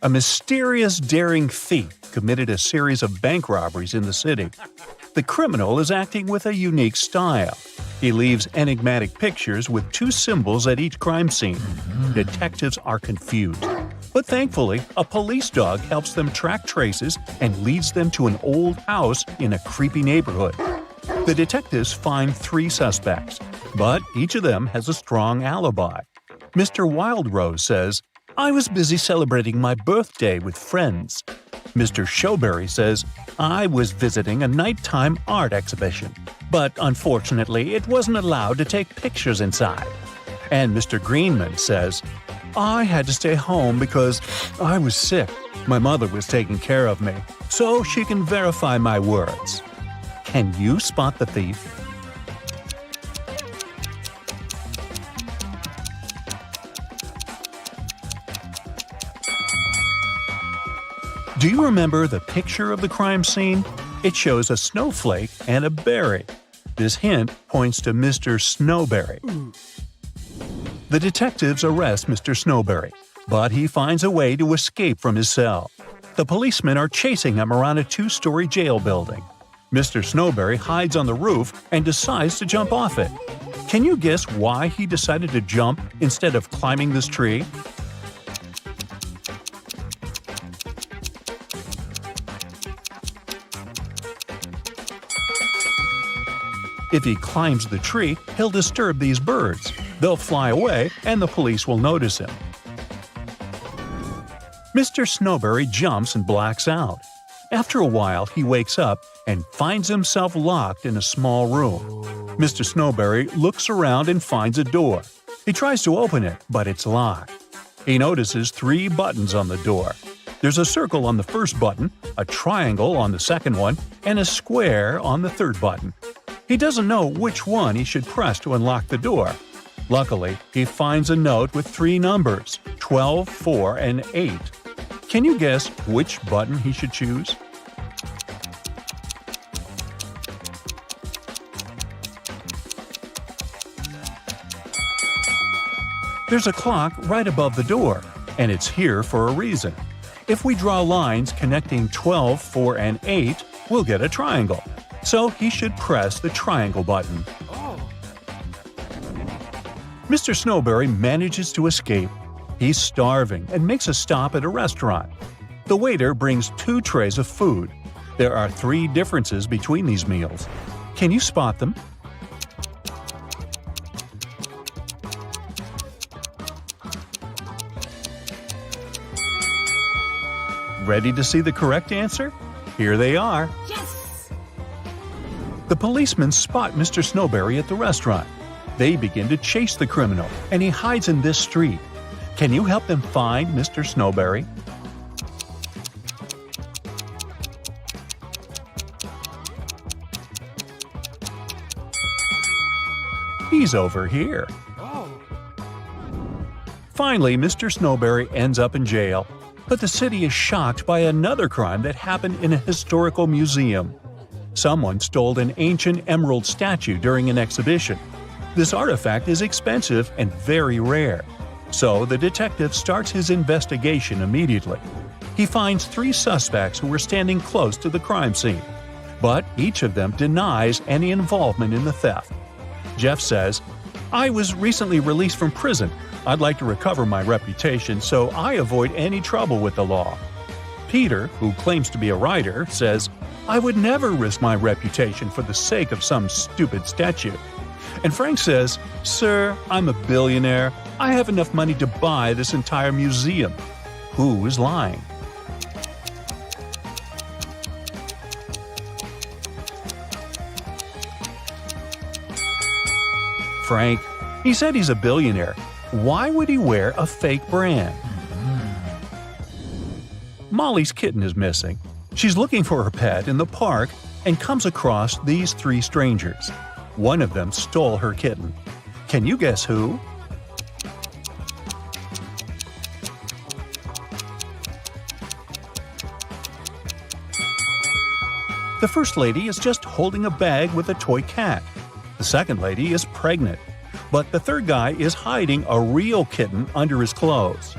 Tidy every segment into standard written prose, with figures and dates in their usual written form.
A mysterious, daring thief committed a series of bank robberies in the city. The criminal is acting with a unique style. He leaves enigmatic pictures with two symbols at each crime scene. Detectives are confused. But thankfully, a police dog helps them track traces and leads them to an old house in a creepy neighborhood. The detectives find 3 suspects, but each of them has a strong alibi. Mr. Wildrose says, "I was busy celebrating my birthday with friends." Mr. Showberry says, "I was visiting a nighttime art exhibition, but unfortunately it wasn't allowed to take pictures inside." And Mr. Greenman says, "I had to stay home because I was sick. My mother was taking care of me, so she can verify my words." Can you spot the thief? Do you remember the picture of the crime scene? It shows a snowflake and a berry. This hint points to Mr. Snowberry. The detectives arrest Mr. Snowberry, but he finds a way to escape from his cell. The policemen are chasing him around a 2-story jail building. Mr. Snowberry hides on the roof and decides to jump off it. Can you guess why he decided to jump instead of climbing this tree? If he climbs the tree, he'll disturb these birds. They'll fly away and the police will notice him. Mr. Snowberry jumps and blacks out. After a while, he wakes up and finds himself locked in a small room. Mr. Snowberry looks around and finds a door. He tries to open it, but it's locked. He notices 3 buttons on the door. There's a circle on the first button, a triangle on the second one, and a square on the third button. He doesn't know which one he should press to unlock the door. Luckily, he finds a note with 3 numbers, 12, 4, and 8. Can you guess which button he should choose? There's a clock right above the door, and it's here for a reason. If we draw lines connecting 12, 4, and 8, we'll get a triangle. So he should press the triangle button. Mr. Snowberry manages to escape. He's starving and makes a stop at a restaurant. The waiter brings 2 trays of food. There are 3 differences between these meals. Can you spot them? Ready to see the correct answer? Here they are. Yes! The policemen spot Mr. Snowberry at the restaurant. They begin to chase the criminal, and he hides in this street. Can you help them find Mr. Snowberry? He's over here. Finally, Mr. Snowberry ends up in jail, but the city is shocked by another crime that happened in a historical museum. Someone stole an ancient emerald statue during an exhibition. This artifact is expensive and very rare. So the detective starts his investigation immediately. He finds 3 suspects who were standing close to the crime scene. But each of them denies any involvement in the theft. Jeff says, "I was recently released from prison. I'd like to recover my reputation, so I avoid any trouble with the law." Peter, who claims to be a writer, says, "I would never risk my reputation for the sake of some stupid statue." And Frank says, "Sir, I'm a billionaire. I have enough money to buy this entire museum." Who is lying? Frank. He said he's a billionaire. Why would he wear a fake brand? Molly's kitten is missing. She's looking for her pet in the park and comes across these 3 strangers. One of them stole her kitten. Can you guess who? The first lady is just holding a bag with a toy cat. The second lady is pregnant. But the third guy is hiding a real kitten under his clothes.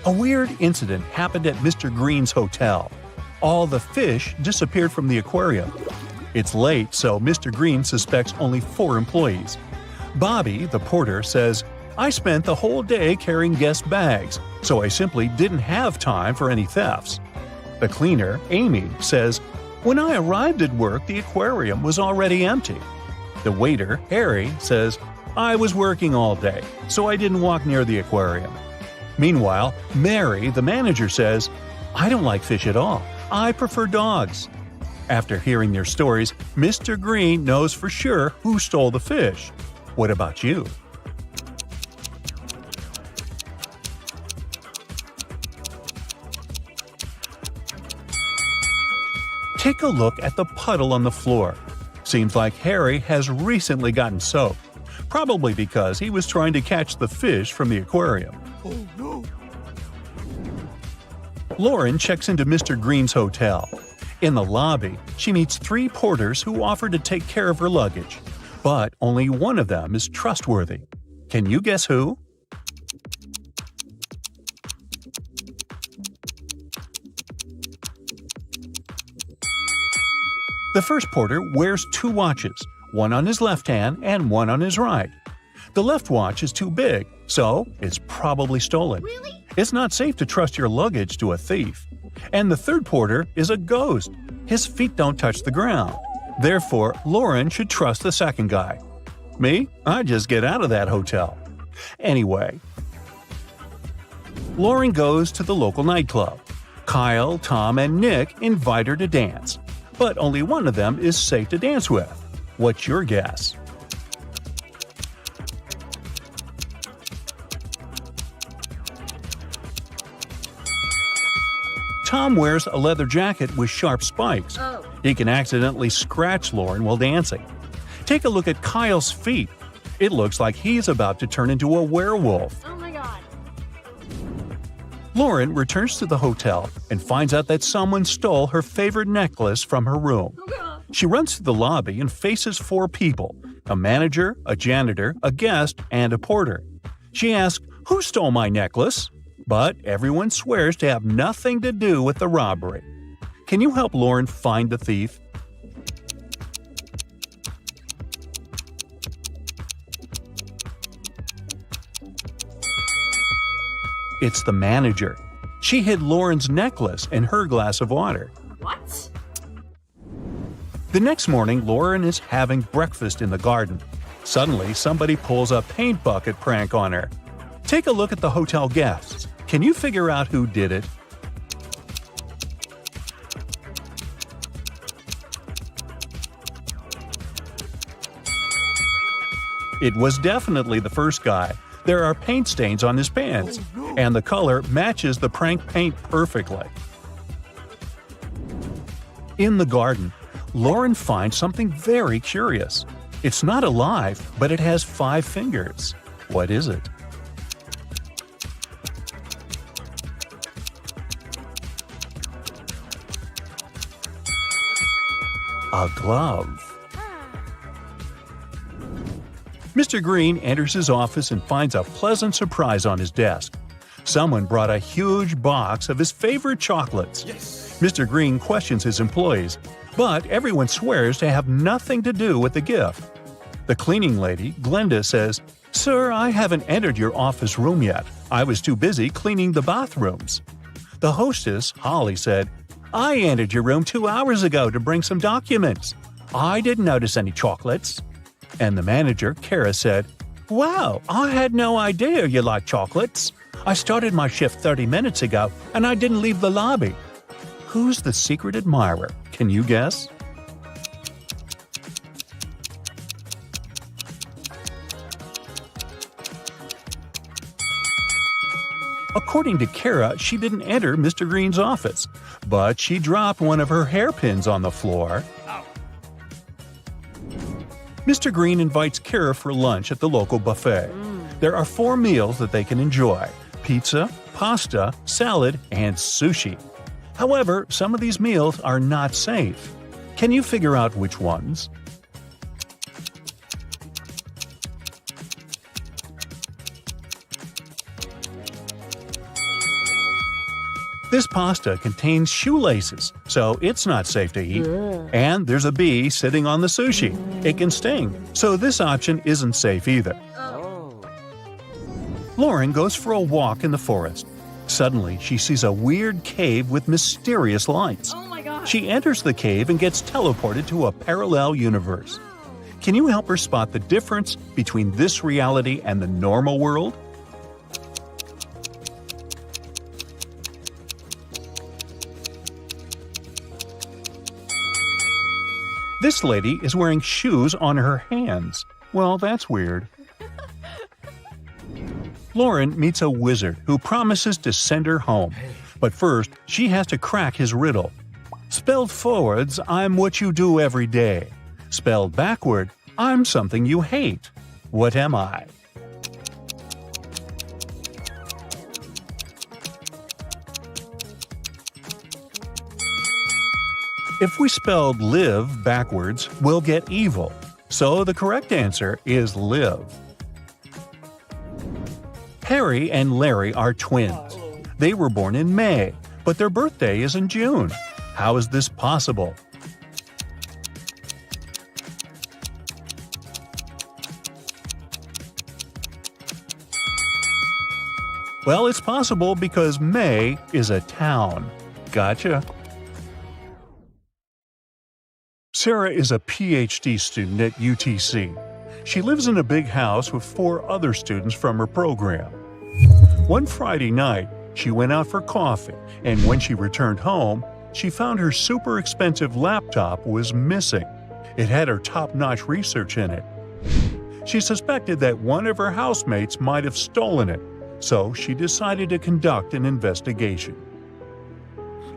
A weird incident happened at Mr. Green's hotel. All the fish disappeared from the aquarium. It's late, so Mr. Green suspects only 4 employees. Bobby, the porter, says, "I spent the whole day carrying guest bags, so I simply didn't have time for any thefts." The cleaner, Amy, says, "When I arrived at work, the aquarium was already empty." The waiter, Harry, says, "I was working all day, so I didn't walk near the aquarium." Meanwhile, Mary, the manager, says, "I don't like fish at all. I prefer dogs." After hearing their stories, Mr. Green knows for sure who stole the fish. What about you? Take a look at the puddle on the floor. Seems like Harry has recently gotten soaked, probably because he was trying to catch the fish from the aquarium. Oh no! Lauren checks into Mr. Green's hotel. In the lobby, she meets 3 porters who offer to take care of her luggage, but only one of them is trustworthy. Can you guess who? The first porter wears 2 watches, one on his left hand and one on his right. The left watch is too big, so it's probably stolen. Really? It's not safe to trust your luggage to a thief. And the third porter is a ghost. His feet don't touch the ground. Therefore, Lauren should trust the second guy. Me? I just get out of that hotel. Anyway, Lauren goes to the local nightclub. Kyle, Tom, and Nick invite her to dance. But only one of them is safe to dance with. What's your guess? Tom wears a leather jacket with sharp spikes. Oh. He can accidentally scratch Lauren while dancing. Take a look at Kyle's feet. It looks like he's about to turn into a werewolf. Oh my god. Lauren returns to the hotel and finds out that someone stole her favorite necklace from her room. Oh god. She runs to the lobby and faces 4 people: a manager, a janitor, a guest, and a porter. She asks, "Who stole my necklace?" But everyone swears to have nothing to do with the robbery. Can you help Lauren find the thief? It's the manager. She hid Lauren's necklace in her glass of water. What? The next morning, Lauren is having breakfast in the garden. Suddenly, somebody pulls a paint bucket prank on her. Take a look at the hotel guests. Can you figure out who did it? It was definitely the first guy. There are paint stains on his pants, and the color matches the prank paint perfectly. In the garden, Lauren finds something very curious. It's not alive, but it has 5 fingers. What is it? A glove. Mr. Green enters his office and finds a pleasant surprise on his desk. Someone brought a huge box of his favorite chocolates. Yes. Mr. Green questions his employees, but everyone swears to have nothing to do with the gift. The cleaning lady, Glenda, says, "Sir, I haven't entered your office room yet. I was too busy cleaning the bathrooms." The hostess, Holly, said, "I entered your room 2 hours ago to bring some documents. I didn't notice any chocolates." And the manager, Kara, said, "Wow, I had no idea you like chocolates. I started my shift 30 minutes ago and I didn't leave the lobby." Who's the secret admirer? Can you guess? According to Kara, she didn't enter Mr. Green's office, but she dropped one of her hairpins on the floor. Mr. Green invites Kara for lunch at the local buffet. There are 4 meals that they can enjoy: pizza, pasta, salad, and sushi. However, some of these meals are not safe. Can you figure out which ones? This pasta contains shoelaces, so it's not safe to eat. And there's a bee sitting on the sushi. It can sting, so this option isn't safe either. Lauren goes for a walk in the forest. Suddenly, she sees a weird cave with mysterious lights. Oh my god! She enters the cave and gets teleported to a parallel universe. Can you help her spot the difference between this reality and the normal world? This lady is wearing shoes on her hands. Well, that's weird. Lauren meets a wizard who promises to send her home. But first, she has to crack his riddle. Spelled forwards, I'm what you do every day. Spelled backward, I'm something you hate. What am I? If we spelled live backwards, we'll get evil. So the correct answer is live. Harry and Larry are twins. They were born in May, but their birthday is in June. How is this possible? Well, it's possible because May is a town. Gotcha. Sarah is a PhD student at UTC. She lives in a big house with 4 other students from her program. One Friday night, she went out for coffee, and when she returned home, she found her super expensive laptop was missing. It had her top-notch research in it. She suspected that one of her housemates might have stolen it, so she decided to conduct an investigation.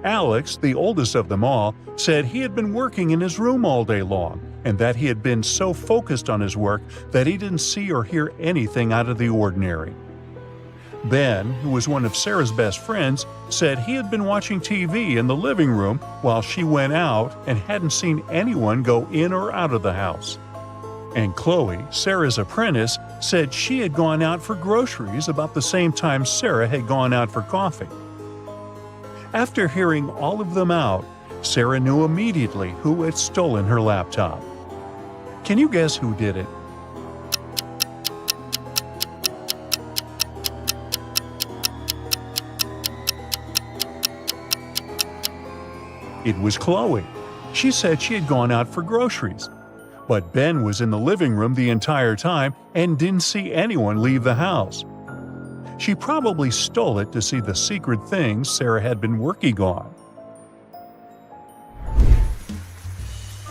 Alex, the oldest of them all, said he had been working in his room all day long, and that he had been so focused on his work that he didn't see or hear anything out of the ordinary. Ben, who was one of Sarah's best friends, said he had been watching TV in the living room while she went out and hadn't seen anyone go in or out of the house. And Chloe, Sarah's apprentice, said she had gone out for groceries about the same time Sarah had gone out for coffee. After hearing all of them out, Sarah knew immediately who had stolen her laptop. Can you guess who did it? It was Chloe. She said she had gone out for groceries. But Ben was in the living room the entire time and didn't see anyone leave the house. She probably stole it to see the secret things Sarah had been working on.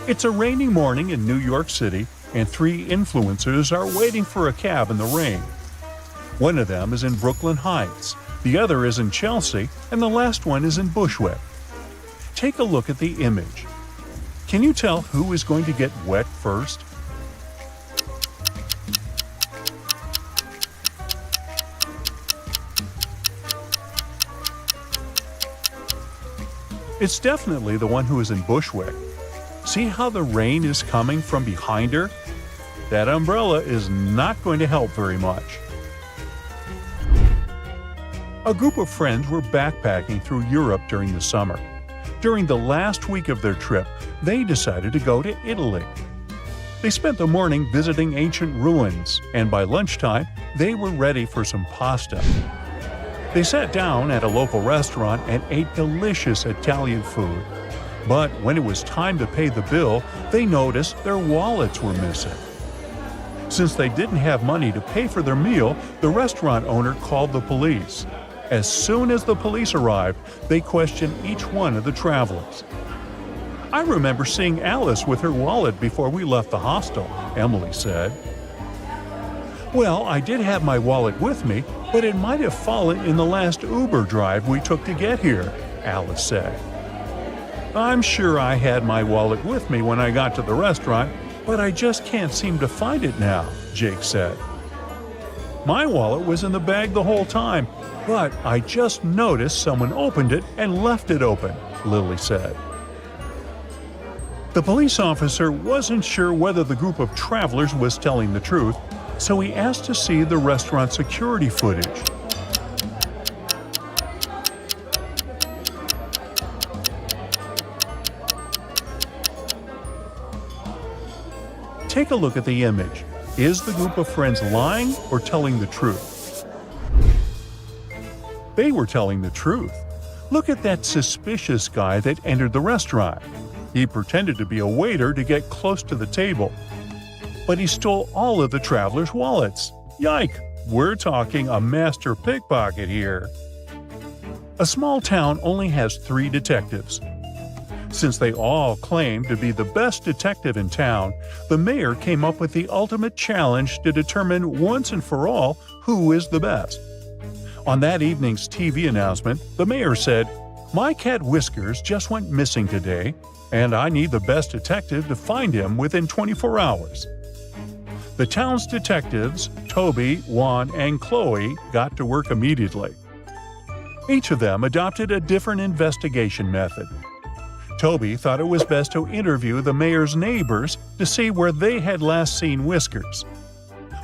It's a rainy morning in New York City, and 3 influencers are waiting for a cab in the rain. One of them is in Brooklyn Heights, the other is in Chelsea, and the last one is in Bushwick. Take a look at the image. Can you tell who is going to get wet first? It's definitely the one who is in Bushwick. See how the rain is coming from behind her? That umbrella is not going to help very much. A group of friends were backpacking through Europe during the summer. During the last week of their trip, they decided to go to Italy. They spent the morning visiting ancient ruins, and by lunchtime, they were ready for some pasta. They sat down at a local restaurant and ate delicious Italian food. But when it was time to pay the bill, they noticed their wallets were missing. Since they didn't have money to pay for their meal, the restaurant owner called the police. As soon as the police arrived, they questioned each one of the travelers. "I remember seeing Alice with her wallet before we left the hostel," Emily said. "Well, I did have my wallet with me, but it might have fallen in the last Uber drive we took to get here," Alice said. "I'm sure I had my wallet with me when I got to the restaurant, but I just can't seem to find it now," Jake said. "My wallet was in the bag the whole time, but I just noticed someone opened it and left it open," Lily said. The police officer wasn't sure whether the group of travelers was telling the truth, so he asked to see the restaurant security footage. Take a look at the image. Is the group of friends lying or telling the truth? They were telling the truth. Look at that suspicious guy that entered the restaurant. He pretended to be a waiter to get close to the table. But he stole all of the travelers' wallets. Yike! We're talking a master pickpocket here. A small town only has 3 detectives. Since they all claim to be the best detective in town, the mayor came up with the ultimate challenge to determine once and for all who is the best. On that evening's TV announcement, the mayor said, "My cat Whiskers just went missing today, and I need the best detective to find him within 24 hours." The town's detectives, Toby, Juan, and Chloe, got to work immediately. Each of them adopted a different investigation method. Toby thought it was best to interview the mayor's neighbors to see where they had last seen Whiskers.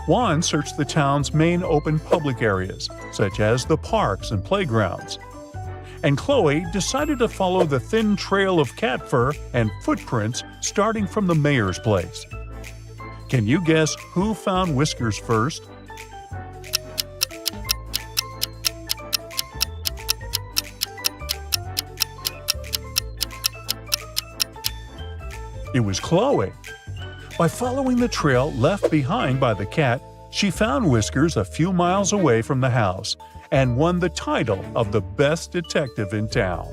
Juan searched the town's main open public areas, such as the parks and playgrounds. And Chloe decided to follow the thin trail of cat fur and footprints starting from the mayor's place. Can you guess who found Whiskers first? It was Chloe. By following the trail left behind by the cat, she found Whiskers a few miles away from the house and won the title of the best detective in town.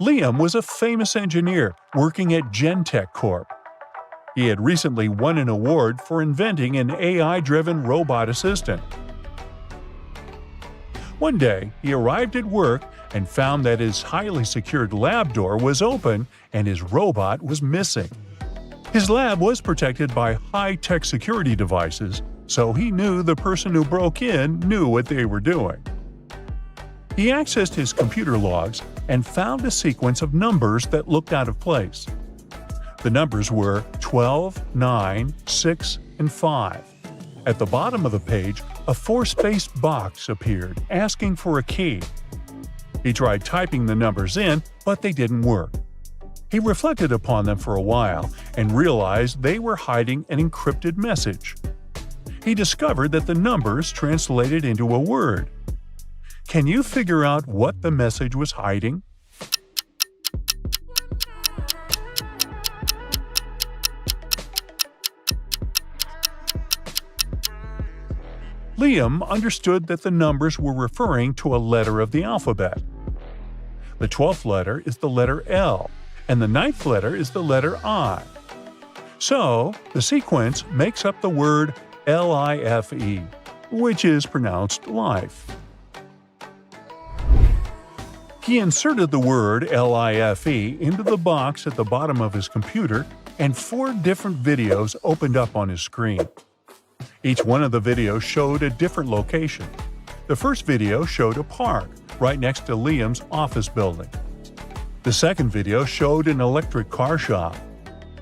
Liam was a famous engineer working at Gentech Corp. He had recently won an award for inventing an AI-driven robot assistant. One day, he arrived at work and found that his highly secured lab door was open and his robot was missing. His lab was protected by high-tech security devices, so he knew the person who broke in knew what they were doing. He accessed his computer logs and found a sequence of numbers that looked out of place. The numbers were 12, 9, 6, and 5. At the bottom of the page, a 4-spaced box appeared, asking for a key. He tried typing the numbers in, but they didn't work. He reflected upon them for a while and realized they were hiding an encrypted message. He discovered that the numbers translated into a word. Can you figure out what the message was hiding? Liam understood that the numbers were referring to a letter of the alphabet. The 12th letter is the letter L, and the 9th letter is the letter I. So, the sequence makes up the word LIFE, which is pronounced life. He inserted the word LIFE into the box at the bottom of his computer, and 4 different videos opened up on his screen. Each one of the videos showed a different location. The first video showed a park, right next to Liam's office building. The second video showed an electric car shop.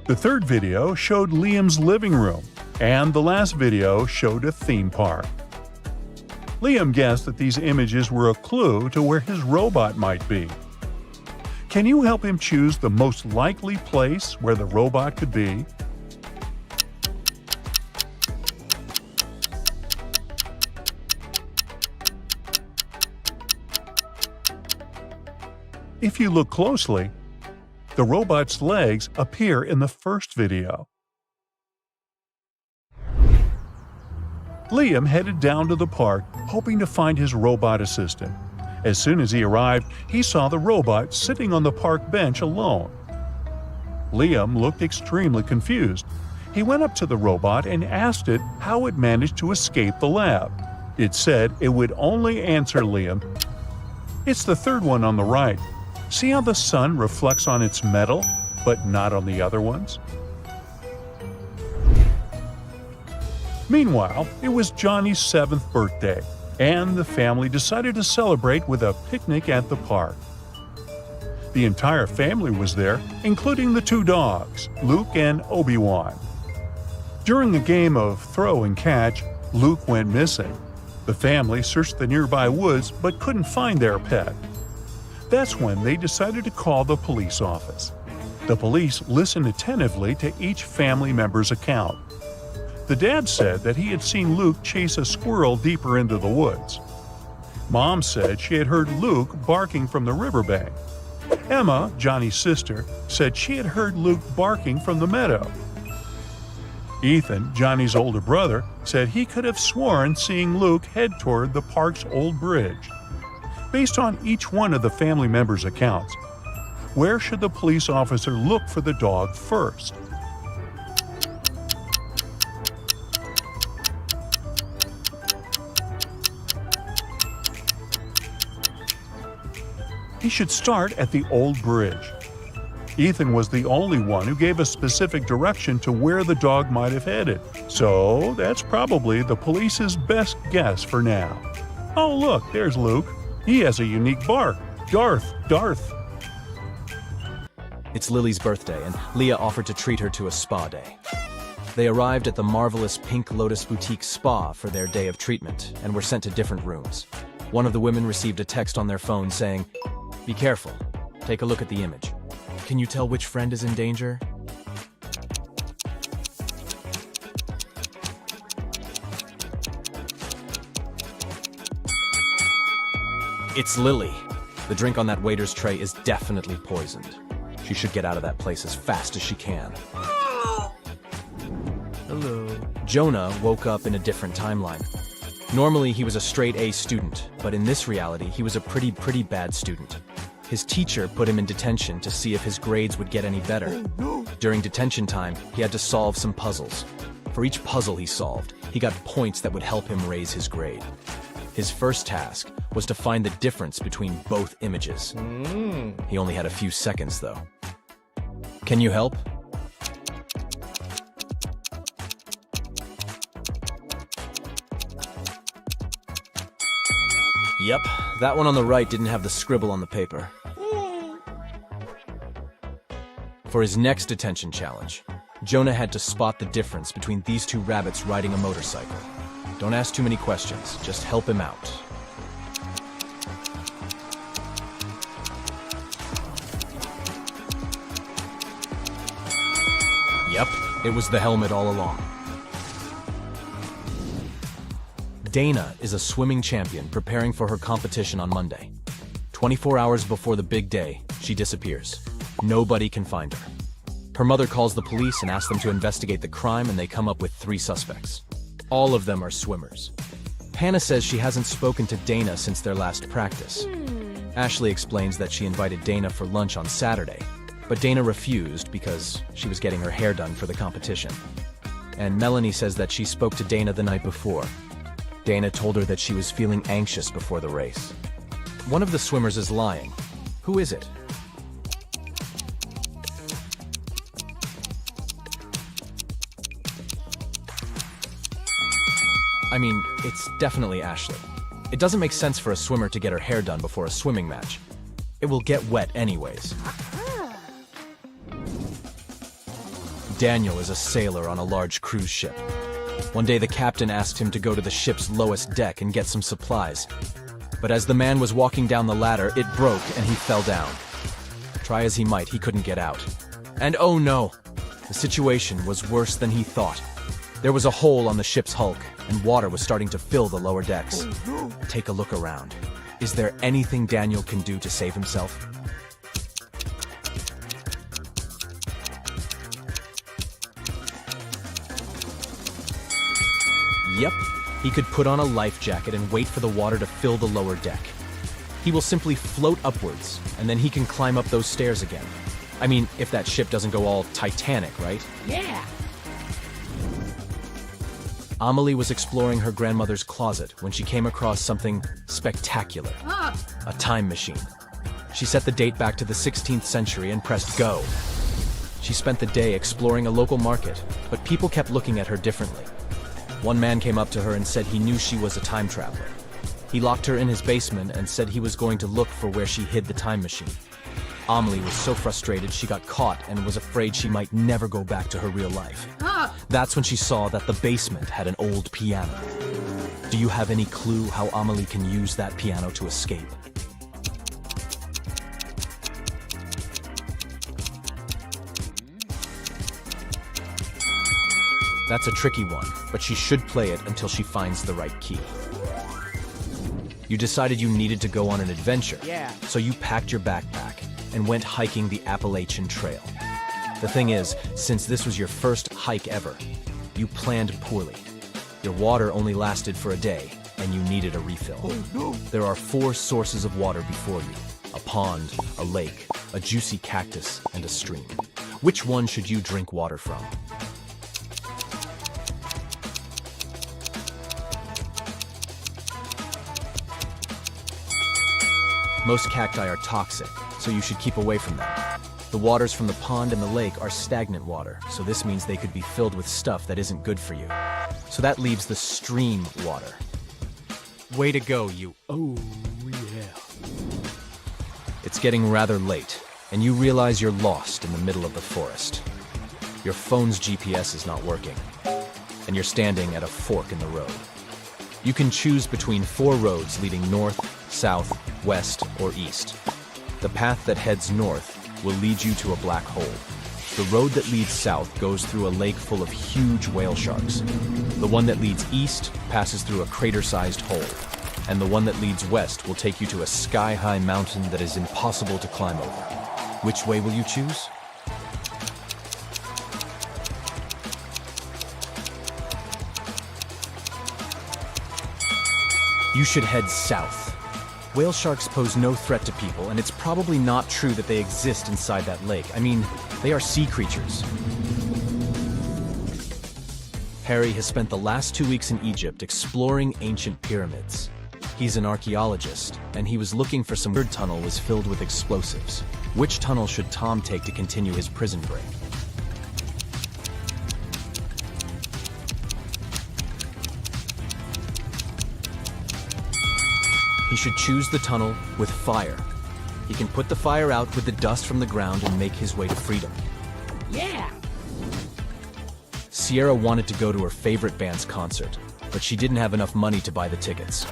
The third video showed Liam's living room, and the last video showed a theme park. Liam guessed that these images were a clue to where his robot might be. Can you help him choose the most likely place where the robot could be? If you look closely, the robot's legs appear in the first video. Liam headed down to the park, hoping to find his robot assistant. As soon as he arrived, he saw the robot sitting on the park bench alone. Liam looked extremely confused. He went up to the robot and asked it how it managed to escape the lab. It said it would only answer Liam, "It's the third one on the right. See how the sun reflects on its metal, but not on the other ones?" Meanwhile, it was Johnny's 7th birthday, and the family decided to celebrate with a picnic at the park. The entire family was there, including the 2 dogs, Luke and Obi-Wan. During a game of throw and catch, Luke went missing. The family searched the nearby woods but couldn't find their pet. That's when they decided to call the police office. The police listened attentively to each family member's account. The dad said that he had seen Luke chase a squirrel deeper into the woods. Mom said she had heard Luke barking from the riverbank. Emma, Johnny's sister, said she had heard Luke barking from the meadow. Ethan, Johnny's older brother, said he could have sworn seeing Luke head toward the park's old bridge. Based on each one of the family members' accounts, where should the police officer look for the dog first? He should start at the old bridge. Ethan was the only one who gave a specific direction to where the dog might have headed, so that's probably the police's best guess for now. Oh look, there's Luke. He has a unique bark. Darth, Darth. It's Lily's birthday, and Leah offered to treat her to a spa day. They arrived at the marvelous Pink Lotus Boutique Spa for their day of treatment and were sent to different rooms. One of the women received a text on their phone saying, "Be careful. Take a look at the image. Can you tell which friend is in danger?" It's Lily. The drink on that waiter's tray is definitely poisoned. She should get out of that place as fast as she can. Hello. Jonah woke up in a different timeline. Normally, he was a straight A student, but in this reality, he was a pretty bad student. His teacher put him in detention to see if his grades would get any better. During detention time, he had to solve some puzzles. For each puzzle he solved, he got points that would help him raise his grade. His first task was to find the difference between both images. He only had a few seconds, though. Can you help? Yep, that one on the right didn't have the scribble on the paper. For his next detention challenge, Jonah had to spot the difference between these two rabbits riding a motorcycle. Don't ask too many questions, just help him out. Yep, it was the helmet all along. Dana is a swimming champion preparing for her competition on Monday. 24 hours before the big day, she disappears. Nobody can find her. Her mother calls the police and asks them to investigate the crime, and they come up with 3 suspects. All of them are swimmers. Hannah says she hasn't spoken to Dana since their last practice. Ashley explains that she invited Dana for lunch on Saturday, but Dana refused because she was getting her hair done for the competition. And Melanie says that she spoke to Dana the night before. Dana told her that she was feeling anxious before the race. One of the swimmers is lying. Who is it? I mean, it's definitely Ashley. It doesn't make sense for a swimmer to get her hair done before a swimming match. It will get wet anyways. Daniel is a sailor on a large cruise ship. One day the captain asked him to go to the ship's lowest deck and get some supplies. But as the man was walking down the ladder, it broke and he fell down. Try as he might, he couldn't get out. And oh no! The situation was worse than he thought. There was a hole on the ship's hulk, and water was starting to fill the lower decks. Take a look around. Is there anything Daniel can do to save himself? Yep, he could put on a life jacket and wait for the water to fill the lower deck. He will simply float upwards, and then he can climb up those stairs again. I mean, if that ship doesn't go all Titanic, right? Yeah! Amelie was exploring her grandmother's closet when she came across something spectacular. A time machine. She set the date back to the 16th century and pressed go. She spent the day exploring a local market, but people kept looking at her differently. One man came up to her and said he knew she was a time traveler. He locked her in his basement and said he was going to look for where she hid the time machine. Amelie was so frustrated she got caught and was afraid she might never go back to her real life. That's when she saw that the basement had an old piano. Do you have any clue how Amelie can use that piano to escape? That's a tricky one, but she should play it until she finds the right key. You decided you needed to go on an adventure, so you packed your backpack and went hiking the Appalachian Trail. The thing is, since this was your first hike ever, you planned poorly. Your water only lasted for a day, and you needed a refill. Oh, no. There are 4 sources of water before you: a pond, a lake, a juicy cactus, and a stream. Which one should you drink water from? Most cacti are toxic, so you should keep away from them. The waters from the pond and the lake are stagnant water, so this means they could be filled with stuff that isn't good for you. So that leaves the stream water. Way to go, you. Oh, yeah. It's getting rather late, and you realize you're lost in the middle of the forest. Your phone's GPS is not working, and you're standing at a fork in the road. You can choose between 4 roads leading north, south, west, or east. The path that heads north will lead you to a black hole. The road that leads south goes through a lake full of huge whale sharks. The one that leads east passes through a crater-sized hole. And the one that leads west will take you to a sky-high mountain that is impossible to climb over. Which way will you choose? You should head south. Whale sharks pose no threat to people, and it's probably not true that they exist inside that lake. I mean, they are sea creatures. Harry has spent the last 2 weeks in Egypt exploring ancient pyramids. He's an archaeologist, and he was looking for some. Third tunnel was filled with explosives. Which tunnel should Tom take to continue his prison break? He should choose the tunnel with fire. He can put the fire out with the dust from the ground and make his way to freedom. Yeah! Sierra wanted to go to her favorite band's concert, but she didn't have enough money to buy the tickets.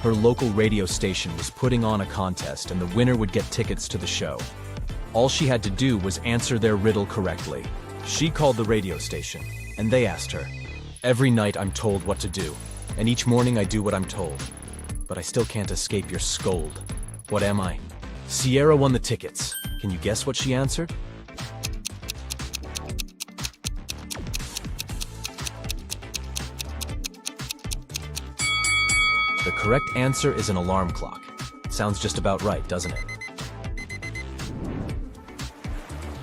Her local radio station was putting on a contest, and the winner would get tickets to the show. All she had to do was answer their riddle correctly. She called the radio station, and they asked her, "Every night I'm told what to do, and each morning I do what I'm told. But I still can't escape your scold. What am I?" Sierra won the tickets. Can you guess what she answered? The correct answer is an alarm clock. Sounds just about right, doesn't it?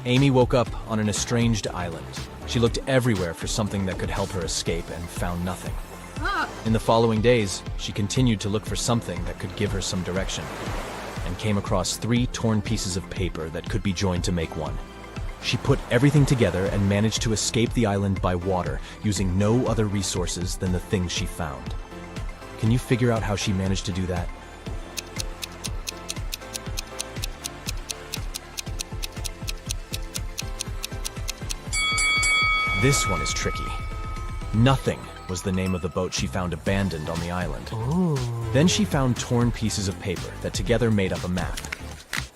Amy woke up on an estranged island. She looked everywhere for something that could help her escape and found nothing. In the following days, she continued to look for something that could give her some direction, and came across 3 torn pieces of paper that could be joined to make one. She put everything together and managed to escape the island by water, using no other resources than the things she found. Can you figure out how she managed to do that? This one is tricky. Nothing was the name of the boat she found abandoned on the island. Ooh. Then she found torn pieces of paper that together made up a map.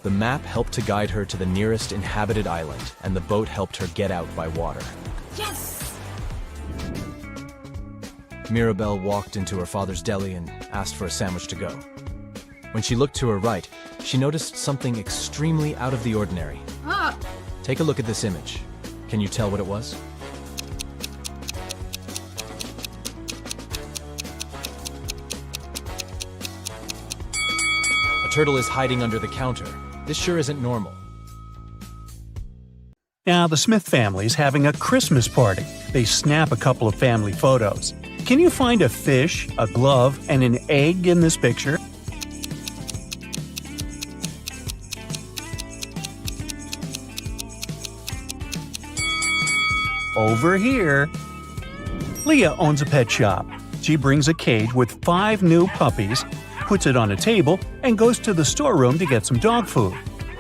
The map helped to guide her to the nearest inhabited island, and the boat helped her get out by water. Yes! Mirabelle walked into her father's deli and asked for a sandwich to go. When she looked to her right, she noticed something extremely out of the ordinary. Take a look at this image. Can you tell what it was? Turtle is hiding under the counter. This sure isn't normal. Now, the Smith family's having a Christmas party. They snap a couple of family photos. Can you find a fish, a glove, and an egg in this picture? Over here. Leah owns a pet shop. She brings a cage with 5 new puppies, puts it on a table, and goes to the storeroom to get some dog food.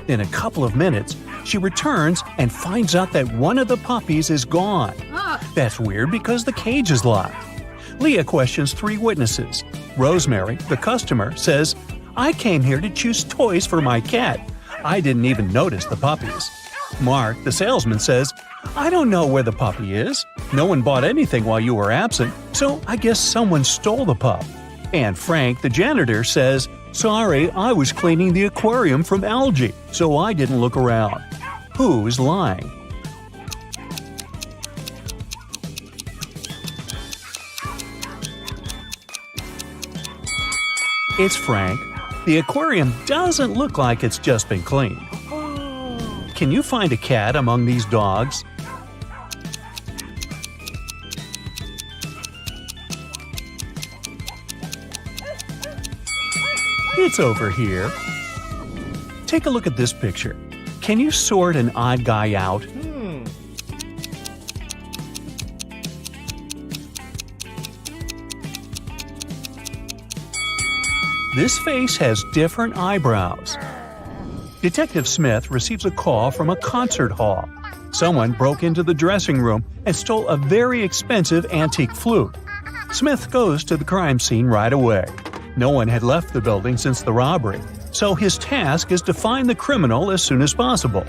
In a couple of minutes, she returns and finds out that one of the puppies is gone. That's weird because the cage is locked. Leah questions 3 witnesses. Rosemary, the customer, says, "I came here to choose toys for my cat. I didn't even notice the puppies." Mark, the salesman, says, I don't know where the puppy is. No one bought anything while you were absent, so I guess someone stole the pup. And Frank, the janitor, says, sorry, I was cleaning the aquarium from algae, so I didn't look around. Who's lying? It's Frank. The aquarium doesn't look like it's just been cleaned. Can you find a cat among these dogs? It's over here. Take a look at this picture. Can you sort an odd guy out? This face has different eyebrows. Detective Smith receives a call from a concert hall. Someone broke into the dressing room and stole a very expensive antique flute. Smith goes to the crime scene right away. No one had left the building since the robbery, so his task is to find the criminal as soon as possible.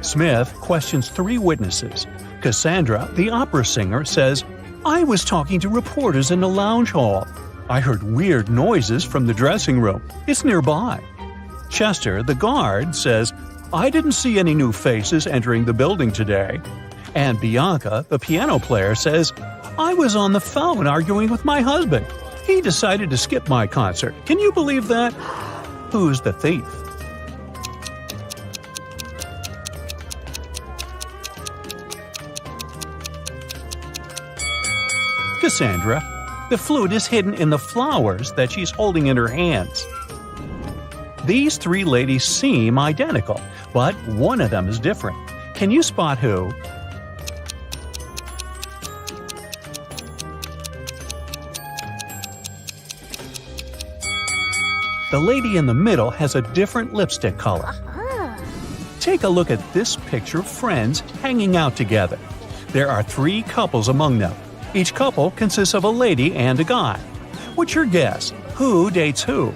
Smith questions 3 witnesses. Cassandra, the opera singer, says, I was talking to reporters in the lounge hall. I heard weird noises from the dressing room. It's nearby. Chester, the guard, says, I didn't see any new faces entering the building today. And Bianca, the piano player, says, I was on the phone arguing with my husband. He decided to skip my concert. Can you believe that? Who's the thief? Cassandra. The flute is hidden in the flowers that she's holding in her hands. These 3 ladies seem identical, but one of them is different. Can you spot who? The lady in the middle has a different lipstick color. Take a look at this picture of friends hanging out together. There are 3 couples among them. Each couple consists of a lady and a guy. What's your guess? Who dates who?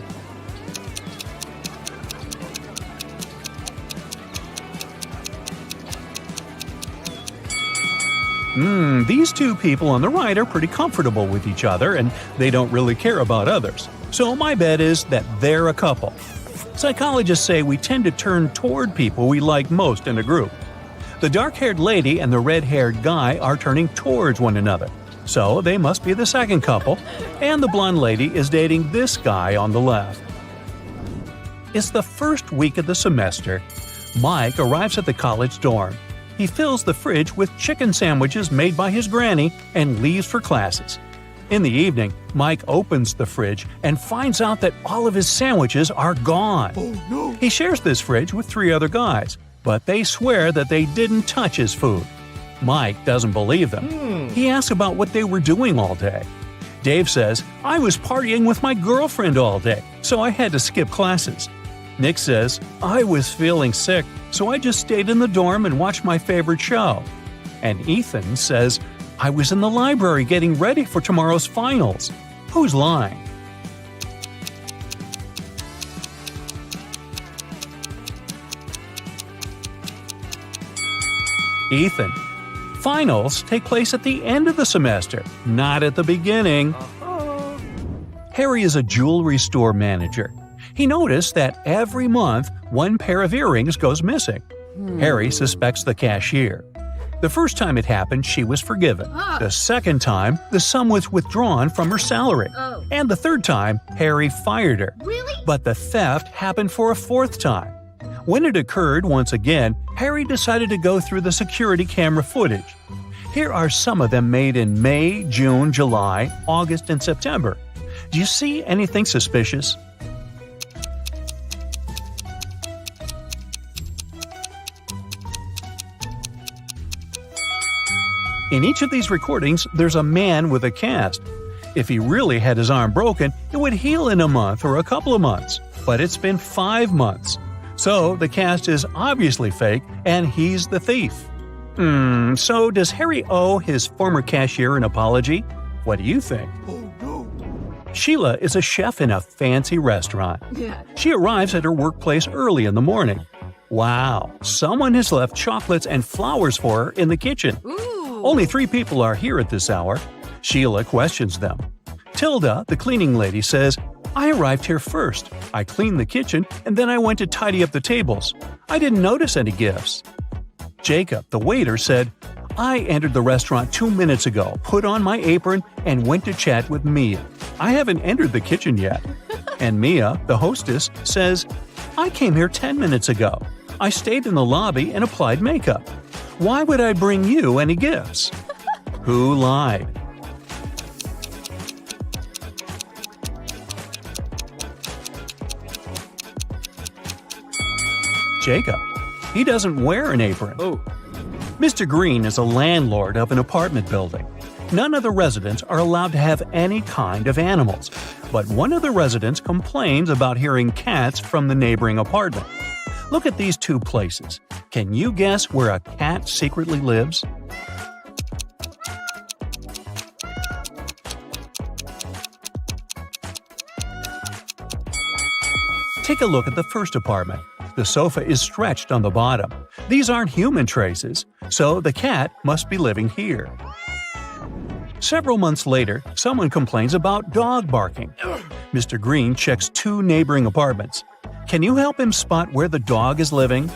These 2 people on the right are pretty comfortable with each other and they don't really care about others. So my bet is that they're a couple. Psychologists say we tend to turn toward people we like most in a group. The dark-haired lady and the red-haired guy are turning towards one another. So they must be the second couple, and the blonde lady is dating this guy on the left. It's the first week of the semester. Mike arrives at the college dorm. He fills the fridge with chicken sandwiches made by his granny and leaves for classes. In the evening, Mike opens the fridge and finds out that all of his sandwiches are gone. Oh, no. He shares this fridge with 3 other guys, but they swear that they didn't touch his food. Mike doesn't believe them. He asks about what they were doing all day. Dave says, I was partying with my girlfriend all day, so I had to skip classes. Nick says, I was feeling sick, so I just stayed in the dorm and watched my favorite show. And Ethan says, I was in the library getting ready for tomorrow's finals. Who's lying? Ethan. Finals take place at the end of the semester, not at the beginning. Harry is a jewelry store manager. He noticed that every month, 1 pair of earrings goes missing. Harry suspects the cashier. The first time it happened, she was forgiven. The second time, the sum was withdrawn from her salary. And the third time, Harry fired her. Really? But the theft happened for a 4th time. When it occurred once again, Harry decided to go through the security camera footage. Here are some of them made in May, June, July, August, and September. Do you see anything suspicious? In each of these recordings, there's a man with a cast. If he really had his arm broken, it would heal in a month or a couple of months. But it's been 5 months. So the cast is obviously fake, and he's the thief. So does Harry owe his former cashier an apology? What do you think? Oh, no. Sheila is a chef in a fancy restaurant. She arrives at her workplace early in the morning. Wow, someone has left chocolates and flowers for her in the kitchen. Ooh. Only 3 people are here at this hour. Sheila questions them. Tilda, the cleaning lady, says, I arrived here first. I cleaned the kitchen and then I went to tidy up the tables. I didn't notice any gifts. Jacob, the waiter, said, I entered the restaurant 2 minutes ago, put on my apron, and went to chat with Mia. I haven't entered the kitchen yet. And Mia, the hostess, says, I came here 10 minutes ago. I stayed in the lobby and applied makeup. Why would I bring you any gifts? Who lied? Jacob. He doesn't wear an apron. Oh. Mr. Green is a landlord of an apartment building. None of the residents are allowed to have any kind of animals, but one of the residents complains about hearing cats from the neighboring apartment. Look at these 2 places. Can you guess where a cat secretly lives? Take a look at the first apartment. The sofa is stretched on the bottom. These aren't human traces, so the cat must be living here. Several months later, someone complains about dog barking. Mr. Green checks 2 neighboring apartments. Can you help him spot where the dog is living?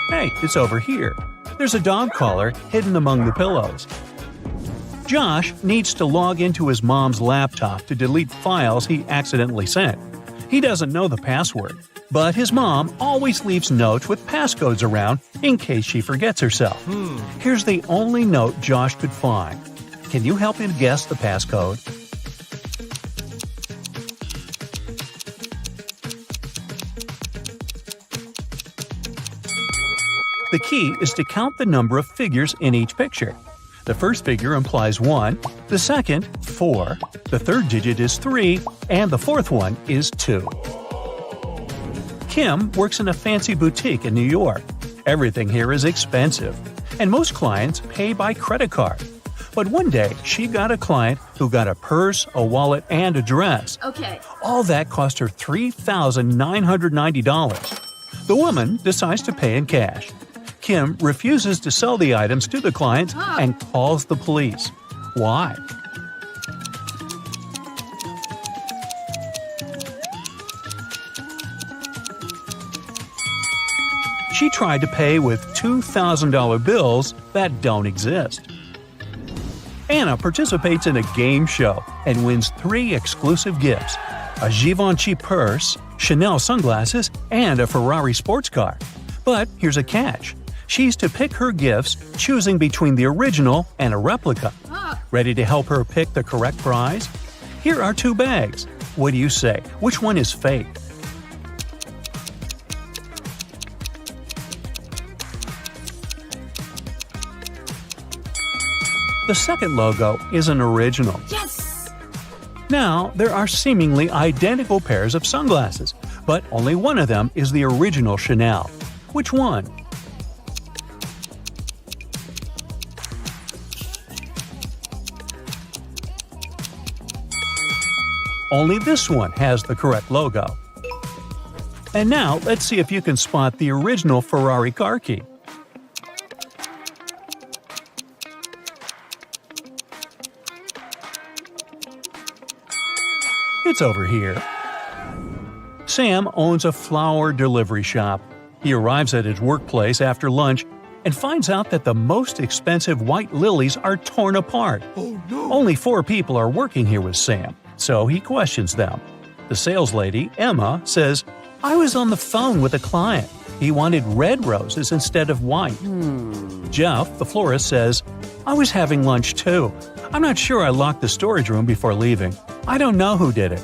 Hey, it's over here. There's a dog collar hidden among the pillows. Josh needs to log into his mom's laptop to delete files he accidentally sent. He doesn't know the password, but his mom always leaves notes with passcodes around in case she forgets herself. Here's the only note Josh could find. Can you help him guess the passcode? The key is to count the number of figures in each picture. The first figure implies 1, the second, 4, the third digit is 3, and the fourth one is 2. Kim works in a fancy boutique in New York. Everything here is expensive, and most clients pay by credit card. But one day, she got a client who got a purse, a wallet, and a dress. Okay. All that cost her $3,990. The woman decides to pay in cash. Kim refuses to sell the items to the client and calls the police. Why? She tried to pay with $2,000 bills that don't exist. Anna participates in a game show and wins 3 exclusive gifts: a Givenchy purse, Chanel sunglasses, and a Ferrari sports car. But here's a catch. She's to pick her gifts, choosing between the original and a replica. Ready to help her pick the correct prize? Here are 2 bags. What do you say? Which one is fake? The second logo is an original. Yes! Now, there are seemingly identical pairs of sunglasses, but only one of them is the original Chanel. Which one? Only this one has the correct logo. And now, let's see if you can spot the original Ferrari car key. It's over here. Sam owns a flower delivery shop. He arrives at his workplace after lunch and finds out that the most expensive white lilies are torn apart. Oh no! Only 4 people are working here with Sam, so he questions them. The sales lady, Emma, says, I was on the phone with a client. He wanted red roses instead of white. Jeff, the florist, says, I was having lunch too. I'm not sure I locked the storage room before leaving. I don't know who did it.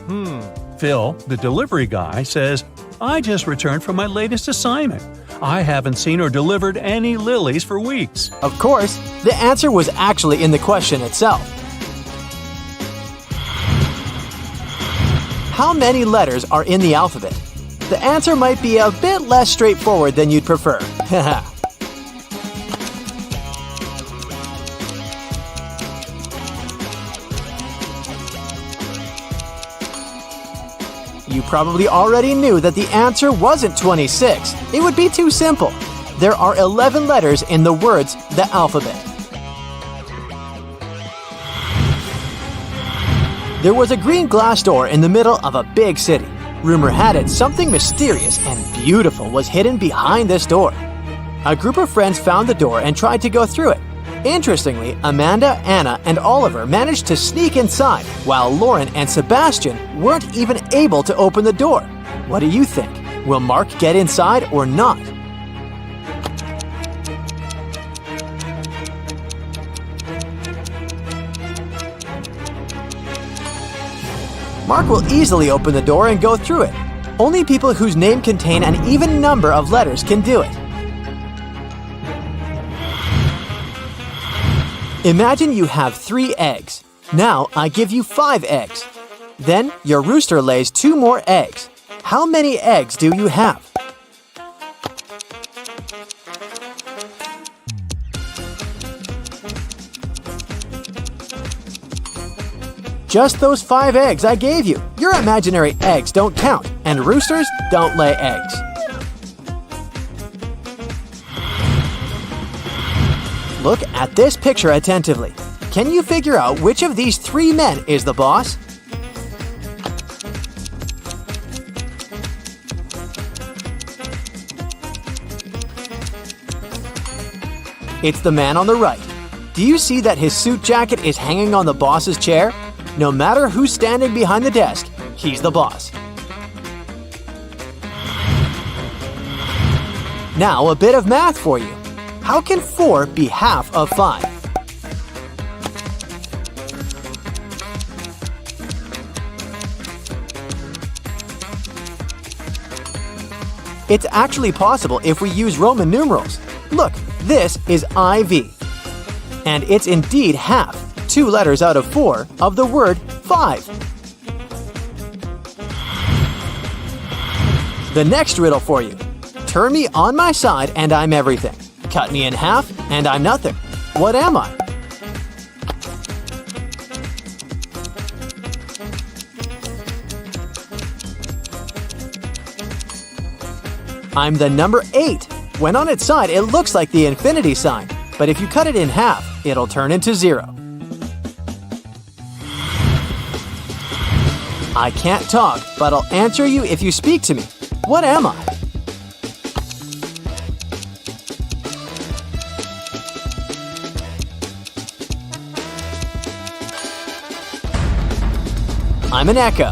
Phil, the delivery guy, says, I just returned from my latest assignment. I haven't seen or delivered any lilies for weeks. Of course, the answer was actually in the question itself. How many letters are in the alphabet? The answer might be a bit less straightforward than you'd prefer. You probably already knew that the answer wasn't 26. It would be too simple. There are 11 letters in the words the alphabet. There was a green glass door in the middle of a big city. Rumor had it something mysterious and beautiful was hidden behind this door. A group of friends found the door and tried to go through it. Interestingly, Amanda, Anna, and Oliver managed to sneak inside, while Lauren and Sebastian weren't even able to open the door. What do you think? Will Mark get inside or not? Mark will easily open the door and go through it. Only people whose name contain an even number of letters can do it. Imagine you have 3 eggs. Now I give you 5 eggs. Then your rooster lays 2 more eggs. How many eggs do you have? Just those 5 eggs I gave you. Your imaginary eggs don't count, and roosters don't lay eggs. Look at this picture attentively. Can you figure out which of these 3 men is the boss? It's the man on the right. Do you see that his suit jacket is hanging on the boss's chair? No matter who's standing behind the desk, he's the boss. Now a bit of math for you. How can 4 be half of 5? It's actually possible if we use Roman numerals. Look, this is IV. And it's indeed half, 2 letters out of 4, of the word 5. The next riddle for you. Turn me on my side and I'm everything. Cut me in half and I'm nothing. What am I? I'm the number 8. When on its side, it looks like the infinity sign. But if you cut it in half, it'll turn into 0. I can't talk, but I'll answer you if you speak to me. What am I? I'm an echo.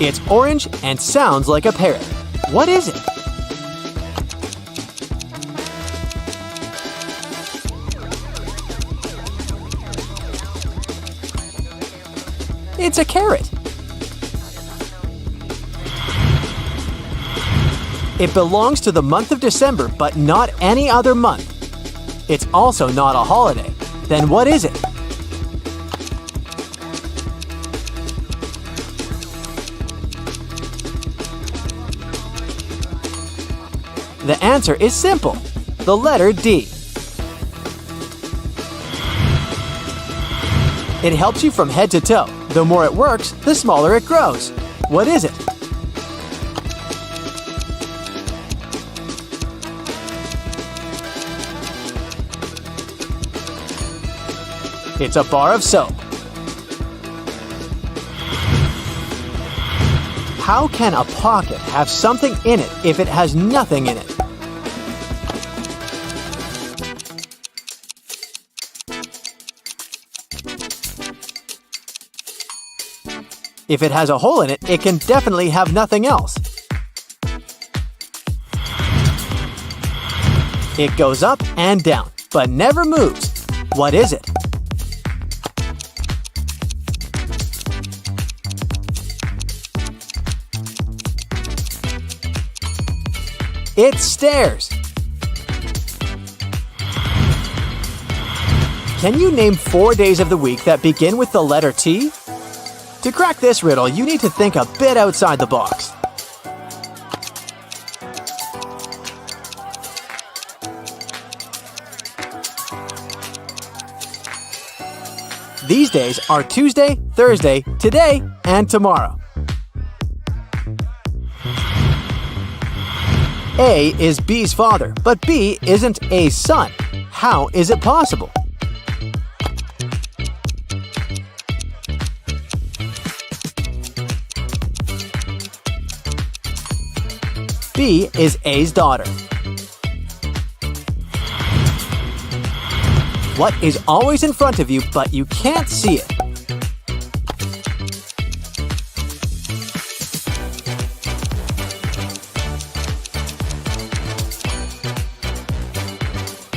It's orange and sounds like a parrot. What is it? It's a carrot. It belongs to the month of December, but not any other month. It's also not a holiday. Then what is it? The answer is simple. The letter D. It helps you from head to toe. The more it works, the smaller it grows. What is it? It's a bar of soap. How can a pocket have something in it if it has nothing in it? If it has a hole in it, it can definitely have nothing else. It goes up and down, but never moves. What is it? It's stairs. Can you name 4 days of the week that begin with the letter T? To crack this riddle, you need to think a bit outside the box. These days are Tuesday, Thursday, today, and tomorrow. A is B's father, but B isn't A's son. How is it possible? B is A's daughter. What is always in front of you, but you can't see it?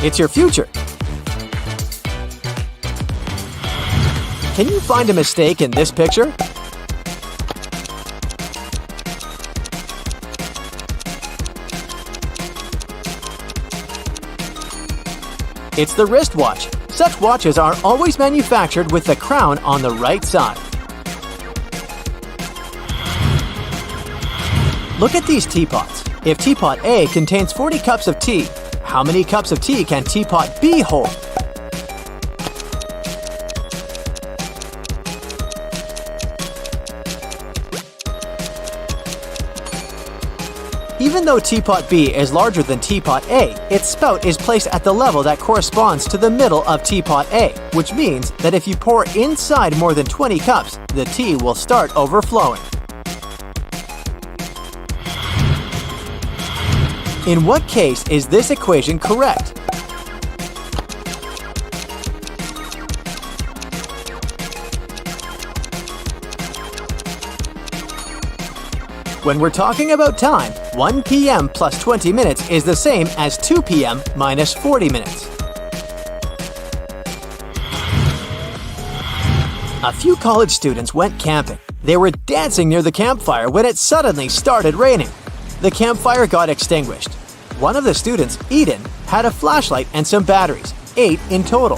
It's your future. Can you find a mistake in this picture? It's the wristwatch. Such watches are always manufactured with the crown on the right side. Look at these teapots. If teapot A contains 40 cups of tea, how many cups of tea can teapot B hold? Even though teapot B is larger than teapot A, its spout is placed at the level that corresponds to the middle of teapot A, which means that if you pour inside more than 20 cups, the tea will start overflowing. In what case is this equation correct? When we're talking about time, 1 p.m. plus 20 minutes is the same as 2 p.m. minus 40 minutes. A few college students went camping. They were dancing near the campfire when it suddenly started raining. The campfire got extinguished. One of the students, Eden, had a flashlight and some batteries, 8 in total.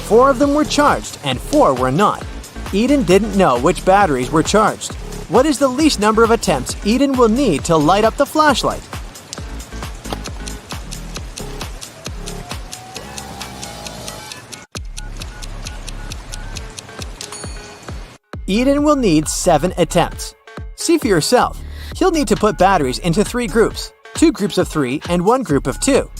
4 of them were charged and 4 were not. Eden didn't know which batteries were charged. What is the least number of attempts Eden will need to light up the flashlight? Eden will need 7 attempts. See for yourself. He'll need to put batteries into 3 groups, 2 groups of 3 and 1 group of 2.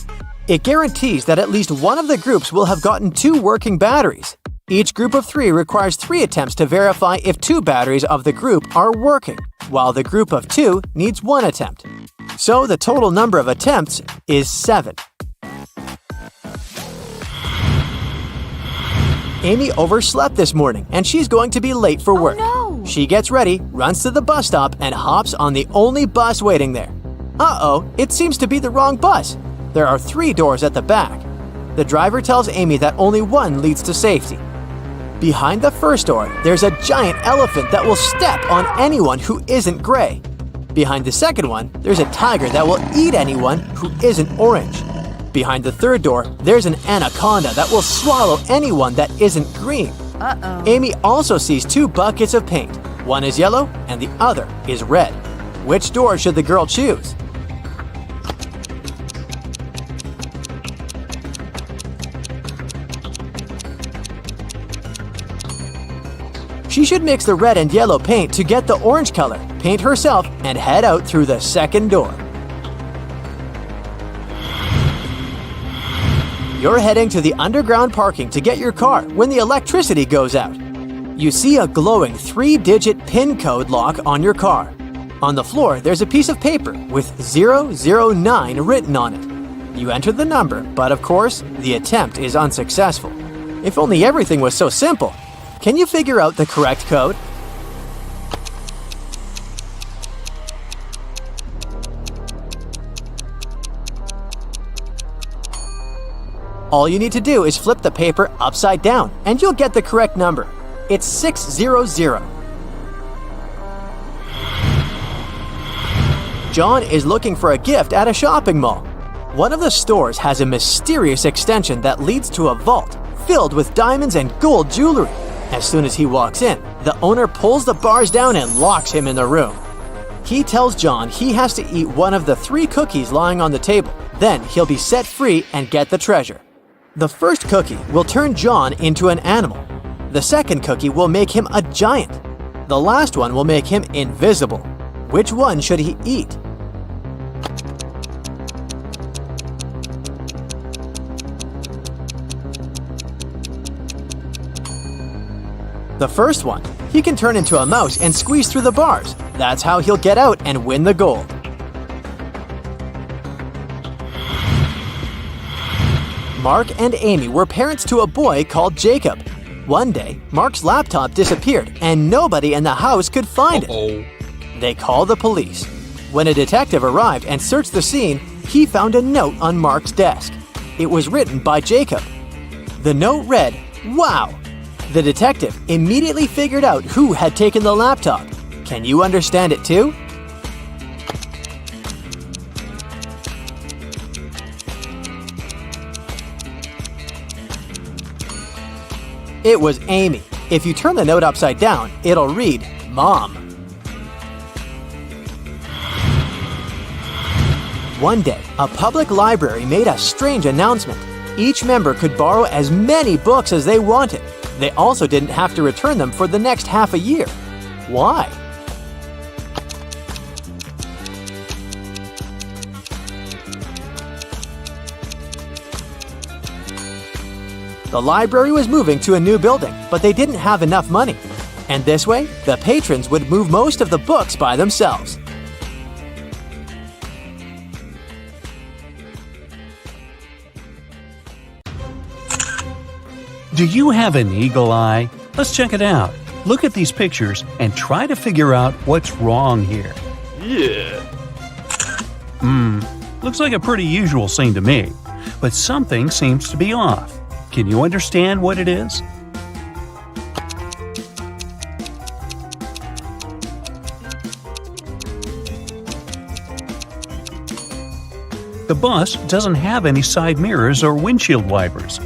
It guarantees that at least one of the groups will have gotten 2 working batteries. Each group of 3 requires 3 attempts to verify if 2 batteries of the group are working, while the group of 2 needs 1 attempt. So the total number of attempts is 7. Amy overslept this morning and she's going to be late for work. Oh, no. She gets ready, runs to the bus stop, and hops on the only bus waiting there. Uh-oh, it seems to be the wrong bus. There are 3 doors at the back. The driver tells Amy that only one leads to safety. Behind the first door, there's a giant elephant that will step on anyone who isn't gray. Behind the second one, there's a tiger that will eat anyone who isn't orange. Behind the third door, there's an anaconda that will swallow anyone that isn't green. Uh-oh. Amy also sees 2 buckets of paint. One is yellow and the other is red. Which door should the girl choose? She should mix the red and yellow paint to get the orange color, paint herself, and head out through the second door. You're heading to the underground parking to get your car when the electricity goes out. You see a glowing 3-digit PIN code lock on your car. On the floor, there's a piece of paper with 009 written on it. You enter the number, but of course, the attempt is unsuccessful. If only everything was so simple. Can you figure out the correct code? All you need to do is flip the paper upside down, and you'll get the correct number. It's 600. John is looking for a gift at a shopping mall. One of the stores has a mysterious extension that leads to a vault filled with diamonds and gold jewelry. As soon as he walks in, the owner pulls the bars down and locks him in the room. He tells John he has to eat one of the 3 cookies lying on the table. Then he'll be set free and get the treasure. The first cookie will turn John into an animal. The second cookie will make him a giant. The last one will make him invisible. Which one should he eat? The first one, he can turn into a mouse and squeeze through the bars. That's how he'll get out and win the gold. Mark and Amy were parents to a boy called Jacob. One day, Mark's laptop disappeared and nobody in the house could find it. They called the police. When a detective arrived and searched the scene, he found a note on Mark's desk. It was written by Jacob. The note read, "Wow!" The detective immediately figured out who had taken the laptop. Can you understand it too? It was Amy. If you turn the note upside down, it'll read, "Mom." One day, a public library made a strange announcement. Each member could borrow as many books as they wanted. They also didn't have to return them for the next half a year. Why? The library was moving to a new building, but they didn't have enough money. And this way, the patrons would move most of the books by themselves. Do you have an eagle eye? Let's check it out. Look at these pictures and try to figure out what's wrong here. Looks like a pretty usual scene to me, but something seems to be off. Can you understand what it is? The bus doesn't have any side mirrors or windshield wipers.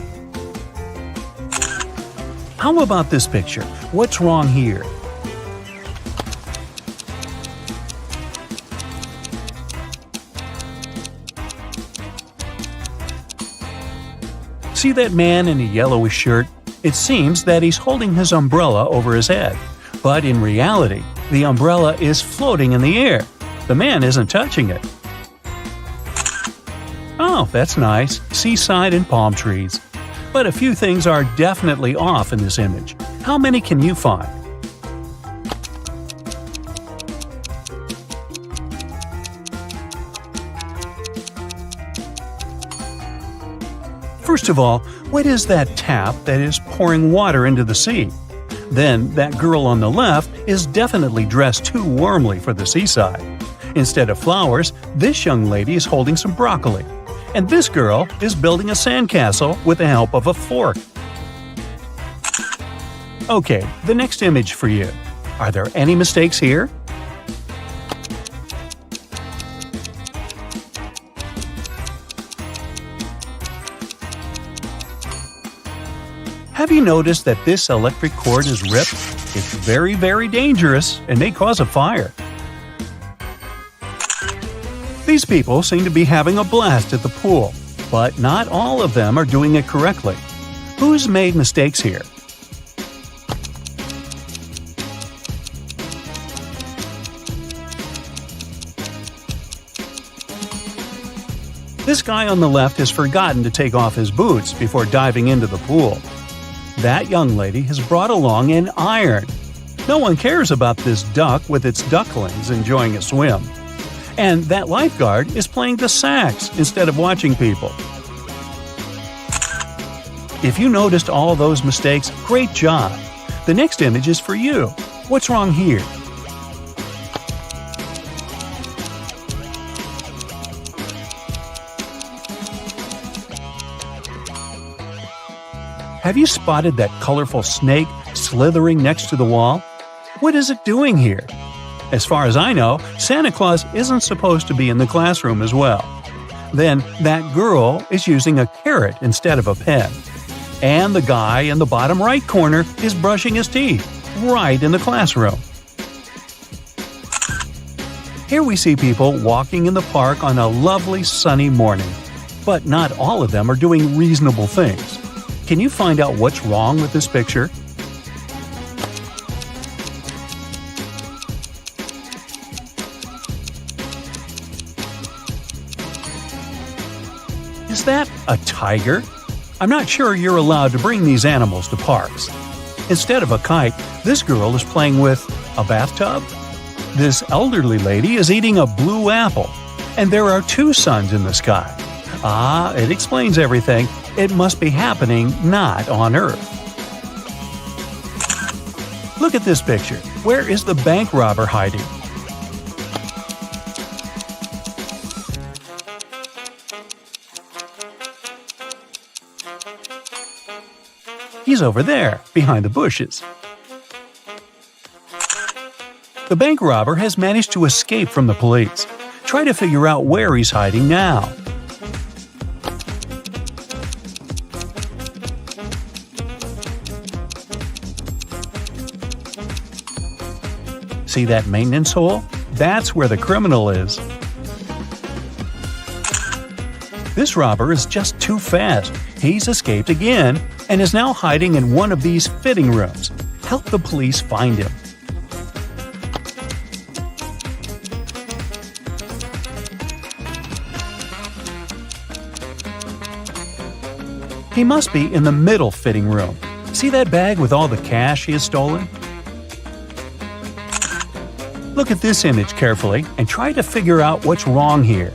How about this picture? What's wrong here? See that man in a yellowish shirt? It seems that he's holding his umbrella over his head. But in reality, the umbrella is floating in the air. The man isn't touching it. Oh, that's nice. Seaside and palm trees. But a few things are definitely off in this image. How many can you find? First of all, what is that tap that is pouring water into the sea? Then, that girl on the left is definitely dressed too warmly for the seaside. Instead of flowers, this young lady is holding some broccoli. And this girl is building a sandcastle with the help of a fork. Okay, the next image for you. Are there any mistakes here? Have you noticed that this electric cord is ripped? It's very, very dangerous and may cause a fire. These people seem to be having a blast at the pool, but not all of them are doing it correctly. Who's made mistakes here? This guy on the left has forgotten to take off his boots before diving into the pool. That young lady has brought along an iron. No one cares about this duck with its ducklings enjoying a swim. And that lifeguard is playing the sax instead of watching people. If you noticed all those mistakes, great job. The next image is for you. What's wrong here? Have you spotted that colorful snake slithering next to the wall? What is it doing here? As far as I know, Santa Claus isn't supposed to be in the classroom as well. Then that girl is using a carrot instead of a pen. And the guy in the bottom right corner is brushing his teeth, right in the classroom. Here we see people walking in the park on a lovely sunny morning. But not all of them are doing reasonable things. Can you find out what's wrong with this picture? that a tiger? I'm not sure you're allowed to bring these animals to parks. Instead of a kite, this girl is playing with a bathtub. This elderly lady is eating a blue apple. And there are two suns in the sky. It explains everything. It must be happening not on Earth. Look at this picture. Where is the bank robber hiding? He's over there, behind the bushes. The bank robber has managed to escape from the police. Try to figure out where he's hiding now. See that maintenance hole? That's where the criminal is. This robber is just too fast. He's escaped again and is now hiding in one of these fitting rooms. Help the police find him. He must be in the middle fitting room. See that bag with all the cash he has stolen? Look at this image carefully and try to figure out what's wrong here.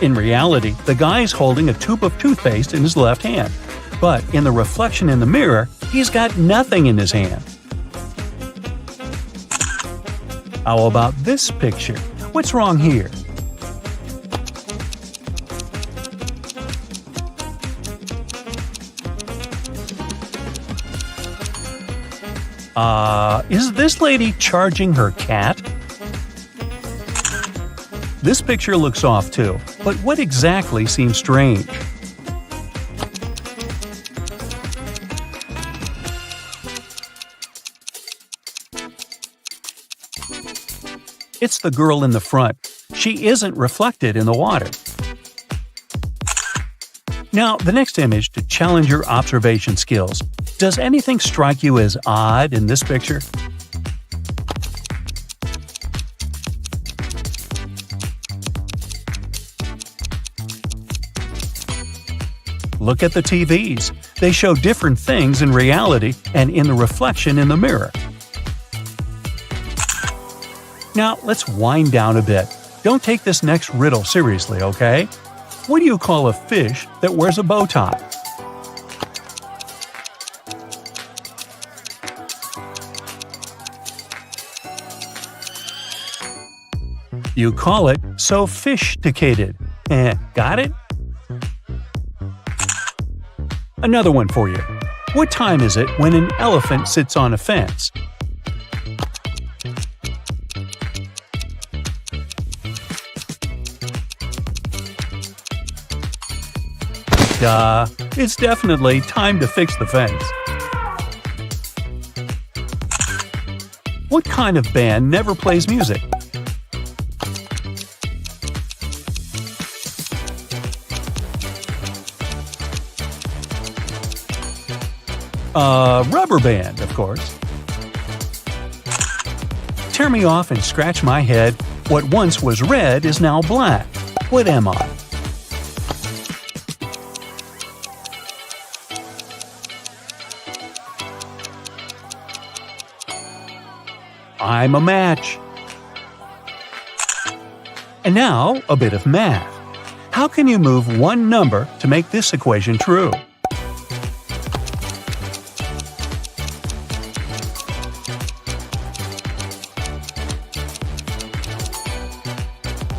In reality, the guy is holding a tube of toothpaste in his left hand, but in the reflection in the mirror, he's got nothing in his hand. How about this picture? What's wrong here? Is this lady charging her cat? This picture looks off too, but what exactly seems strange? It's the girl in the front. She isn't reflected in the water. Now, the next image to challenge your observation skills. Does anything strike you as odd in this picture? Look at the TVs. They show different things in reality and in the reflection in the mirror. Now, let's wind down a bit. Don't take this next riddle seriously, okay? What do you call a fish that wears a bow tie? You call it sophisticated. Got it? Another one for you. What time is it when an elephant sits on a fence? Duh, it's definitely time to fix the fence. What kind of band never plays music? Rubber band, of course. Tear me off and scratch my head. What once was red is now black. What am I? I'm a match. And now, a bit of math. How can you move one number to make this equation true?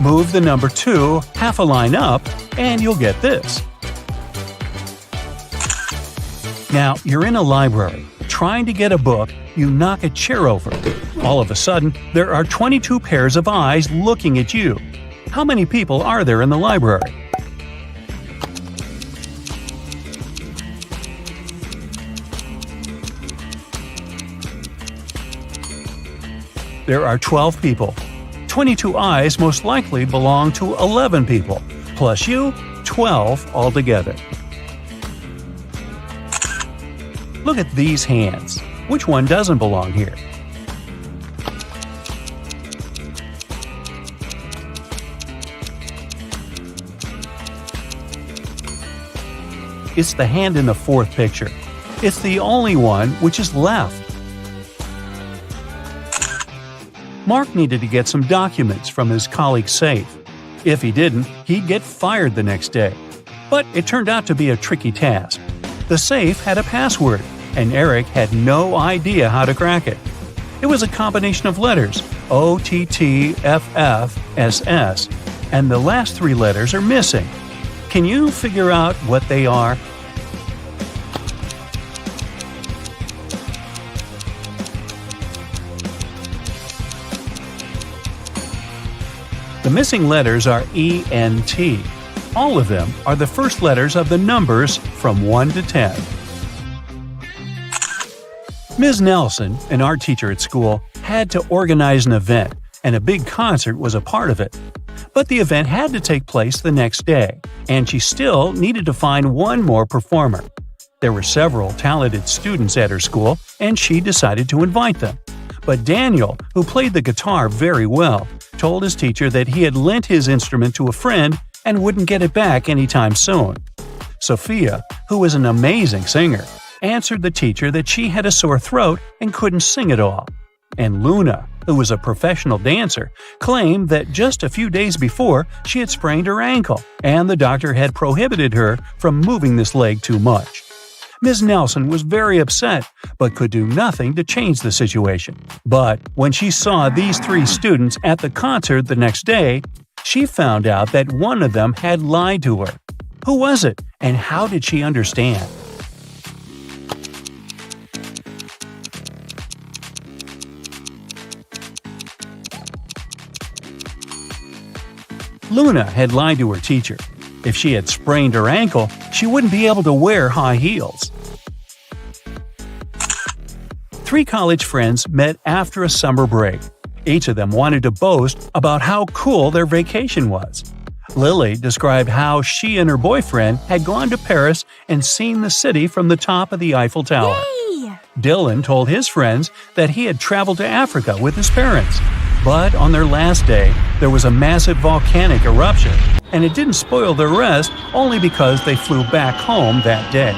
Move the number 2 half a line up, and you'll get this. Now, you're in a library, trying to get a book, you knock a chair over. All of a sudden, there are 22 pairs of eyes looking at you. How many people are there in the library? There are 12 people. 22 eyes most likely belong to 11 people, plus you, 12 altogether. Look at these hands. Which one doesn't belong here? It's the hand in the fourth picture. It's the only one which is left. Mark needed to get some documents from his colleague's safe. If he didn't, he'd get fired the next day. But it turned out to be a tricky task. The safe had a password, and Eric had no idea how to crack it. It was a combination of letters, OTTFFSS, and the last three letters are missing. Can you figure out what they are? The missing letters are ENT. All of them are the first letters of the numbers from 1 to 10. Ms. Nelson, an art teacher at school, had to organize an event, and a big concert was a part of it. But the event had to take place the next day, and she still needed to find one more performer. There were several talented students at her school, and she decided to invite them. But Daniel, who played the guitar very well, told his teacher that he had lent his instrument to a friend and wouldn't get it back anytime soon. Sophia, who was an amazing singer, answered the teacher that she had a sore throat and couldn't sing at all. And Luna, who was a professional dancer, claimed that just a few days before she had sprained her ankle, and the doctor had prohibited her from moving this leg too much. Ms. Nelson was very upset, but could do nothing to change the situation. But when she saw these three students at the concert the next day, she found out that one of them had lied to her. Who was it, and how did she understand? Luna had lied to her teacher. If she had sprained her ankle, she wouldn't be able to wear high heels. Three college friends met after a summer break. Each of them wanted to boast about how cool their vacation was. Lily described how she and her boyfriend had gone to Paris and seen the city from the top of the Eiffel Tower. Yay! Dylan told his friends that he had traveled to Africa with his parents. But on their last day, there was a massive volcanic eruption, and it didn't spoil their rest only because they flew back home that day.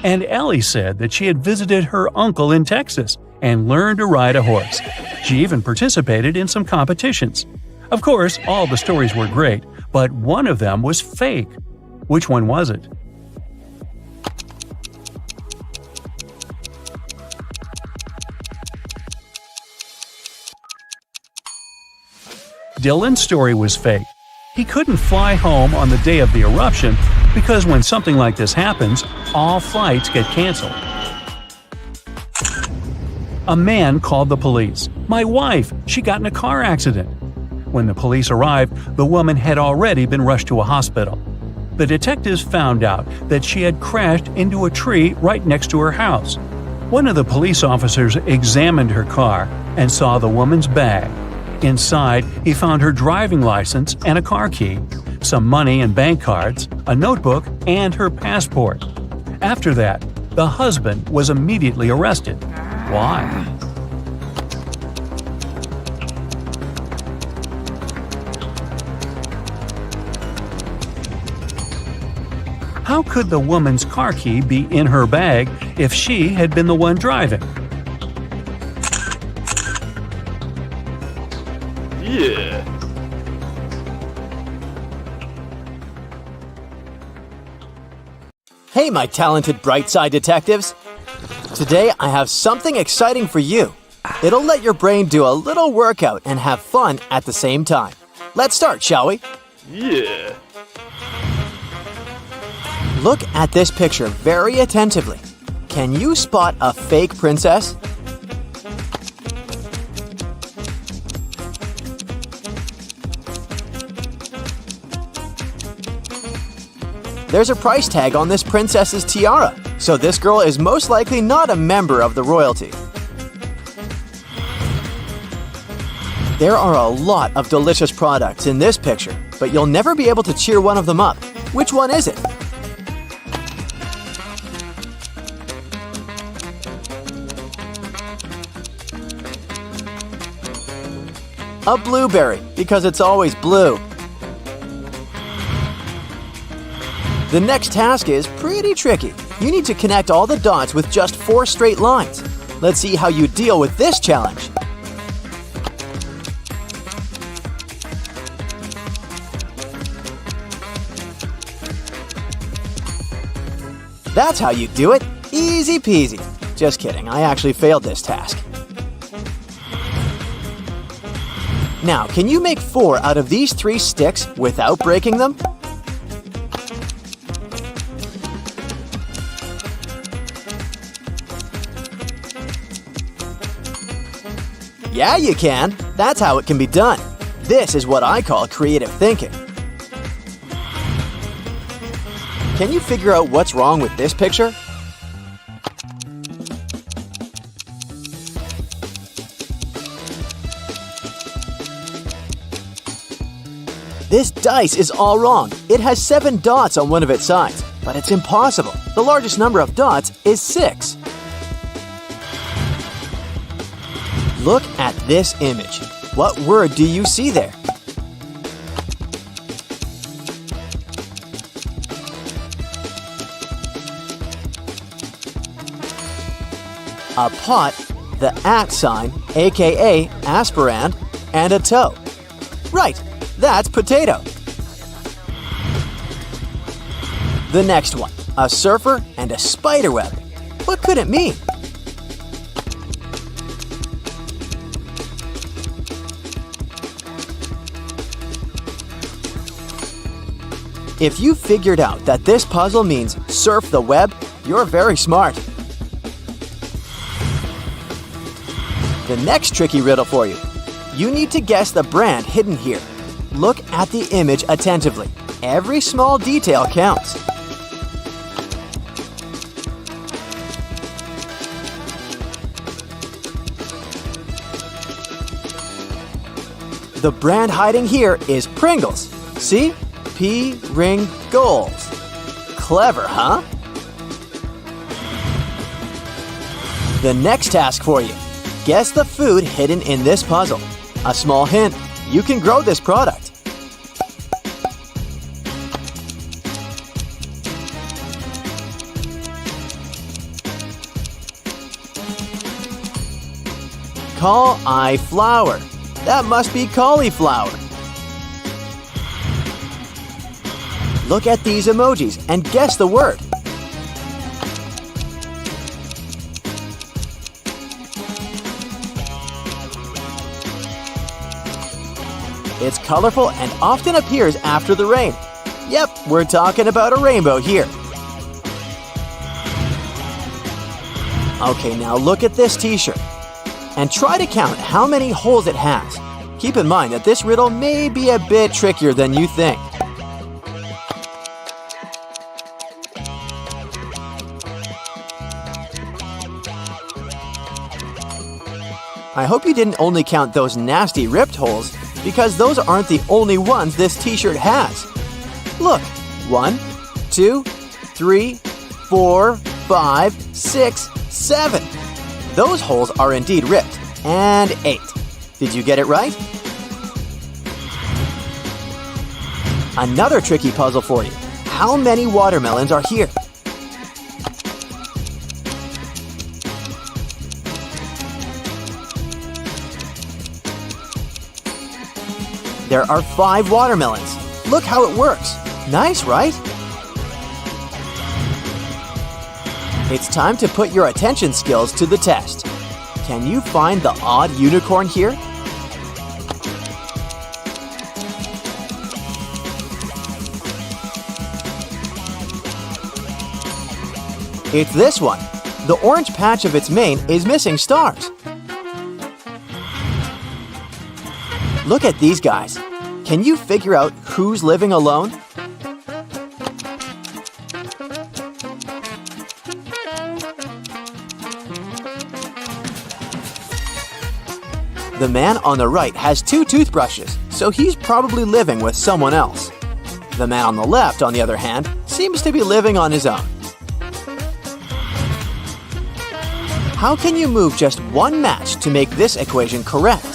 And Ellie said that she had visited her uncle in Texas and learned to ride a horse. She even participated in some competitions. Of course, all the stories were great, but one of them was fake. Which one was it? Dylan's story was fake. He couldn't fly home on the day of the eruption because when something like this happens, all flights get canceled. A man called the police. "My wife, she got in a car accident." When the police arrived, the woman had already been rushed to a hospital. The detectives found out that she had crashed into a tree right next to her house. One of the police officers examined her car and saw the woman's bag. Inside, he found her driving license and a car key, some money and bank cards, a notebook, and her passport. After that, the husband was immediately arrested. Why? How could the woman's car key be in her bag if she had been the one driving? Yeah. Hey, my talented Brightside detectives! Today I have something exciting for you. It'll let your brain do a little workout and have fun at the same time. Let's start, shall we? Yeah. Look at this picture very attentively. Can you spot a fake princess? There's a price tag on this princess's tiara, so this girl is most likely not a member of the royalty. There are a lot of delicious products in this picture, but you'll never be able to cheer one of them up. Which one is it? A blueberry, because it's always blue. The next task is pretty tricky. You need to connect all the dots with just 4 straight lines. Let's see how you deal with this challenge. That's how you do it. Easy peasy. Just kidding, I actually failed this task. Now, can you make 4 out of these 3 sticks without breaking them? Yeah, you can. That's how it can be done. This is what I call creative thinking. Can you figure out what's wrong with this picture? This dice is all wrong. It has 7 dots on one of its sides, but it's impossible. The largest number of dots is 6. Look at this image. What word do you see there? A pot, the @ sign, aka aspirand, and a toe. Right, that's potato. The next one, a surfer and a spider web. What could it mean? If you figured out that this puzzle means surf the web, you're very smart. The next tricky riddle for you. You need to guess the brand hidden here. Look at the image attentively. Every small detail counts. The brand hiding here is Pringles. See? P-ring-goals. Clever, huh? The next task for you. Guess the food hidden in this puzzle. A small hint, you can grow this product. Cauliflower. That must be cauliflower. Look at these emojis and guess the word. It's colorful and often appears after the rain. Yep, we're talking about a rainbow here. Okay, now look at this t-shirt and try to count how many holes it has. Keep in mind that this riddle may be a bit trickier than you think. I hope you didn't only count those nasty ripped holes, because those aren't the only ones this t-shirt has. Look, 1, 2, 3, 4, 5, 6, 7. Those holes are indeed ripped, and 8. Did you get it right? Another tricky puzzle for you. How many watermelons are here? There are 5 watermelons. Look how it works. Nice, right? It's time to put your attention skills to the test. Can you find the odd unicorn here? It's this one. The orange patch of its mane is missing stars. Look at these guys. Can you figure out who's living alone? The man on the right has 2 toothbrushes, so he's probably living with someone else. The man on the left, on the other hand, seems to be living on his own. How can you move just one match to make this equation correct?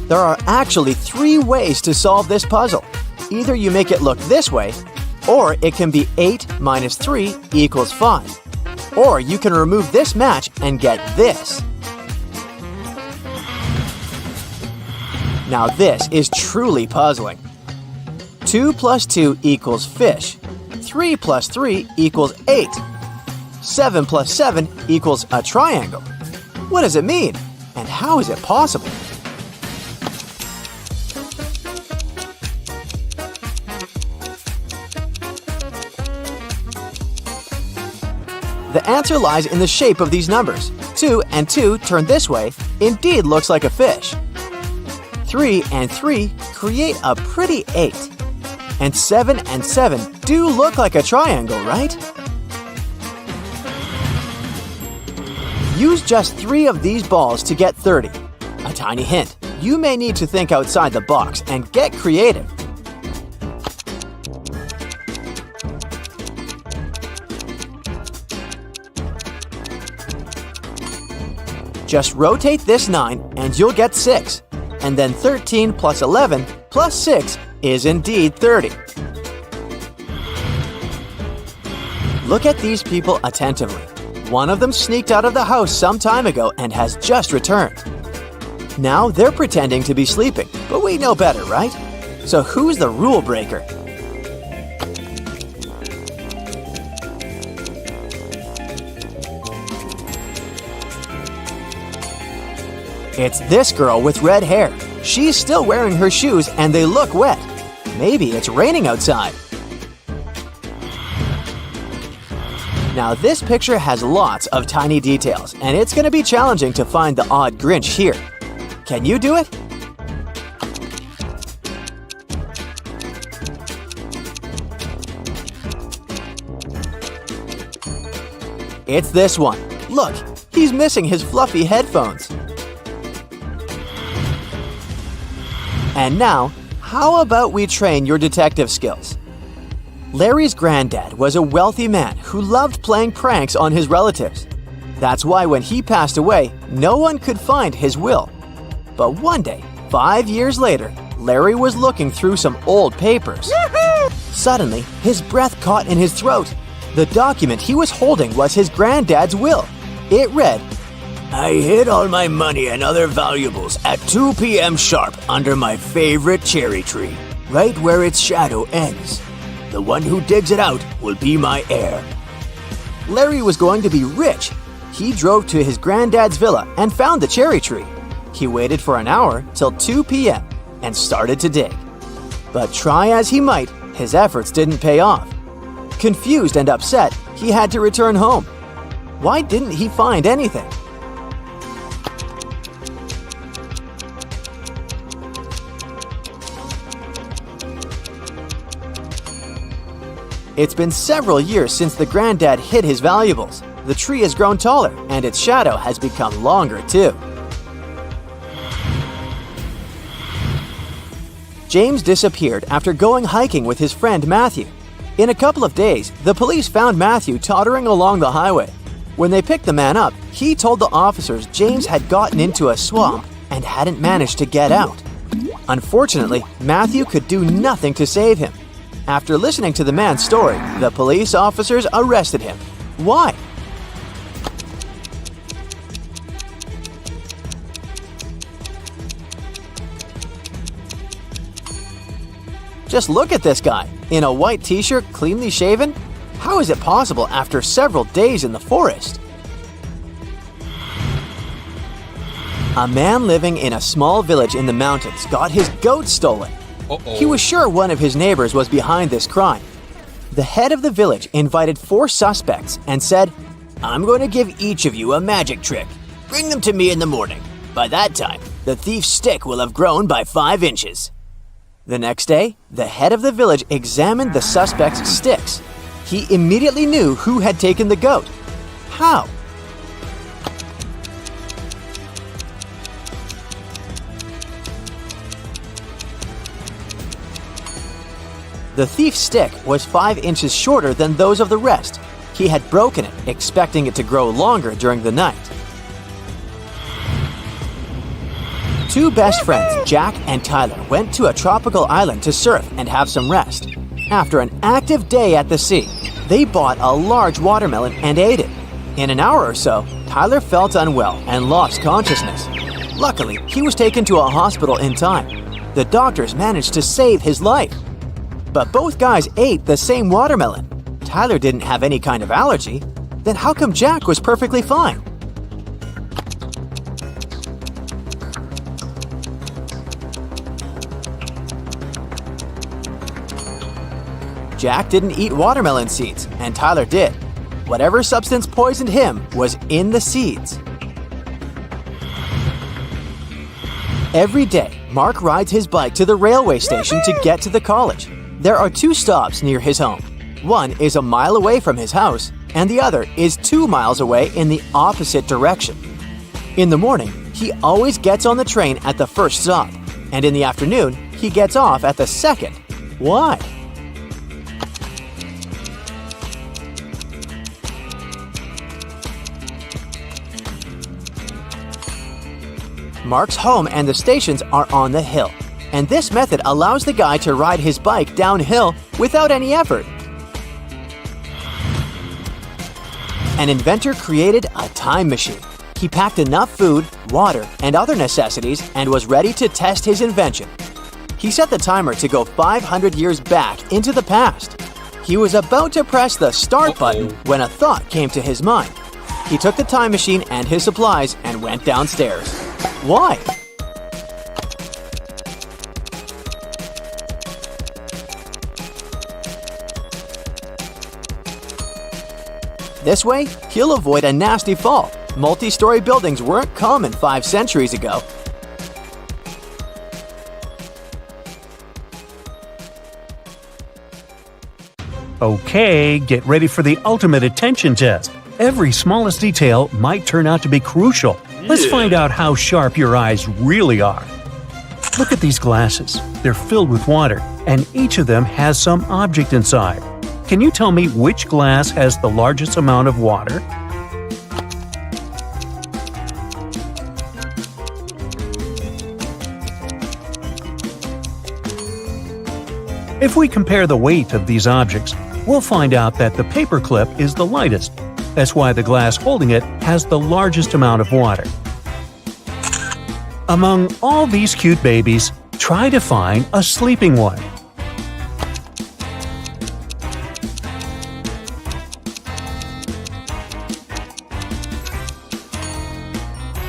There are actually 3 ways to solve this puzzle. Either you make it look this way, or it can be 8 minus 3 equals 5. Or you can remove this match and get this. Now this is truly puzzling. 2 plus 2 equals fish. 3 plus 3 equals 8. 7 plus 7 equals a triangle. What does it mean? And how is it possible? The answer lies in the shape of these numbers. 2 and 2 turned this way indeed looks like a fish. 3 and 3 create a pretty 8. And 7 and 7 do look like a triangle, right? Use just 3 of these balls to get 30. A tiny hint, you may need to think outside the box and get creative. Just rotate this 9 and you'll get 6. And then 13 plus 11 plus 6 is indeed 30. Look at these people attentively. One of them sneaked out of the house some time ago and has just returned. Now they're pretending to be sleeping, but we know better, right? So who's the rule breaker? It's this girl with red hair. She's still wearing her shoes and they look wet. Maybe it's raining outside. Now this picture has lots of tiny details and it's going to be challenging to find the odd Grinch here. Can you do it? It's this one. Look, he's missing his fluffy headphones. And now, how about we train your detective skills? Larry's granddad was a wealthy man who loved playing pranks on his relatives. That's why when he passed away, no one could find his will. But one day, 5 years later, Larry was looking through some old papers. Suddenly, his breath caught in his throat. The document he was holding was his granddad's will. It read, "I hid all my money and other valuables at 2 p.m. sharp under my favorite cherry tree, right where its shadow ends. The one who digs it out will be my heir." Larry was going to be rich. He drove to his granddad's villa and found the cherry tree. He waited for an hour till 2 p.m. and started to dig. But try as he might, his efforts didn't pay off. Confused and upset, he had to return home. Why didn't he find anything? It's been several years since the granddad hid his valuables. The tree has grown taller and its shadow has become longer too. James disappeared after going hiking with his friend Matthew. In a couple of days, the police found Matthew tottering along the highway. When they picked the man up, he told the officers James had gotten into a swamp and hadn't managed to get out. Unfortunately, Matthew could do nothing to save him. After listening to the man's story, the police officers arrested him. Why? Just look at this guy, in a white t-shirt, cleanly shaven. How is it possible after several days in the forest? A man living in a small village in the mountains got his goat stolen. He was sure one of his neighbors was behind this crime. The head of the village invited 4 suspects and said, "I'm going to give each of you a magic trick. Bring them to me in the morning. By that time, the thief's stick will have grown by 5 inches." The next day, the head of the village examined the suspects' sticks. He immediately knew who had taken the goat. How? The thief's stick was 5 inches shorter than those of the rest. He had broken it, expecting it to grow longer during the night. Two best friends, Jack and Tyler, went to a tropical island to surf and have some rest. After an active day at the sea, they bought a large watermelon and ate it. In an hour or so, Tyler felt unwell and lost consciousness. Luckily, he was taken to a hospital in time. The doctors managed to save his life. But both guys ate the same watermelon. Tyler didn't have any kind of allergy. Then how come Jack was perfectly fine? Jack didn't eat watermelon seeds, and Tyler did. Whatever substance poisoned him was in the seeds. Every day, Mark rides his bike to the railway station to get to the college. There are 2 stops near his home. One is a mile away from his house, and the other is 2 miles away in the opposite direction. In the morning, he always gets on the train at the first stop, and in the afternoon, he gets off at the second. Why? Mark's home and the stations are on the hill, and this method allows the guy to ride his bike downhill without any effort. An inventor created a time machine. He packed enough food, water, and other necessities and was ready to test his invention. He set the timer to go 500 years back into the past. He was about to press the start button when a thought came to his mind. He took the time machine and his supplies and went downstairs. Why? This way, he'll avoid a nasty fall. Multi-story buildings weren't common 5 centuries ago. Okay, get ready for the ultimate attention test. Every smallest detail might turn out to be crucial. Let's find out how sharp your eyes really are. Look at these glasses. They're filled with water, and each of them has some object inside. Can you tell me which glass has the largest amount of water? If we compare the weight of these objects, we'll find out that the paperclip is the lightest. That's why the glass holding it has the largest amount of water. Among all these cute babies, try to find a sleeping one.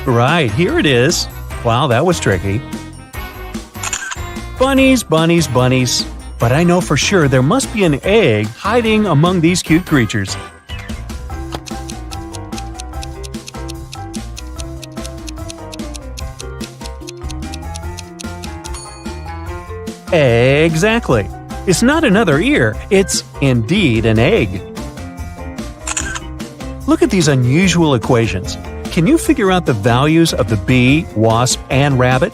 Right, here it is. Wow, that was tricky. Bunnies, bunnies, bunnies. But I know for sure there must be an egg hiding among these cute creatures. Exactly. It's not another ear, it's indeed an egg. Look at these unusual equations. Can you figure out the values of the bee, wasp, and rabbit?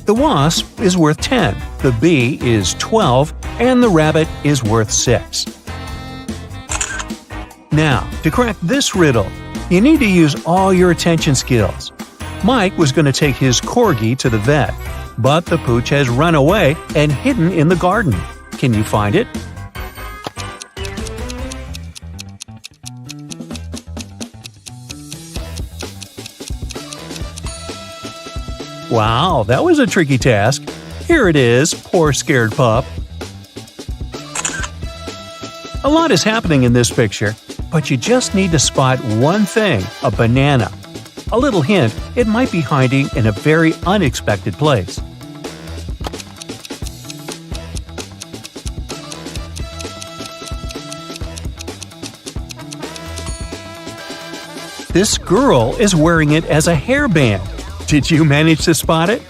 The wasp is worth 10, the bee is 12, and the rabbit is worth 6. Now, to crack this riddle, you need to use all your attention skills. Mike was going to take his corgi to the vet, but the pooch has run away and hidden in the garden. Can you find it? Wow, that was a tricky task. Here it is, poor scared pup. A lot is happening in this picture, but you just need to spot one thing, a banana. A little hint, it might be hiding in a very unexpected place. This girl is wearing it as a hairband. Did you manage to spot it?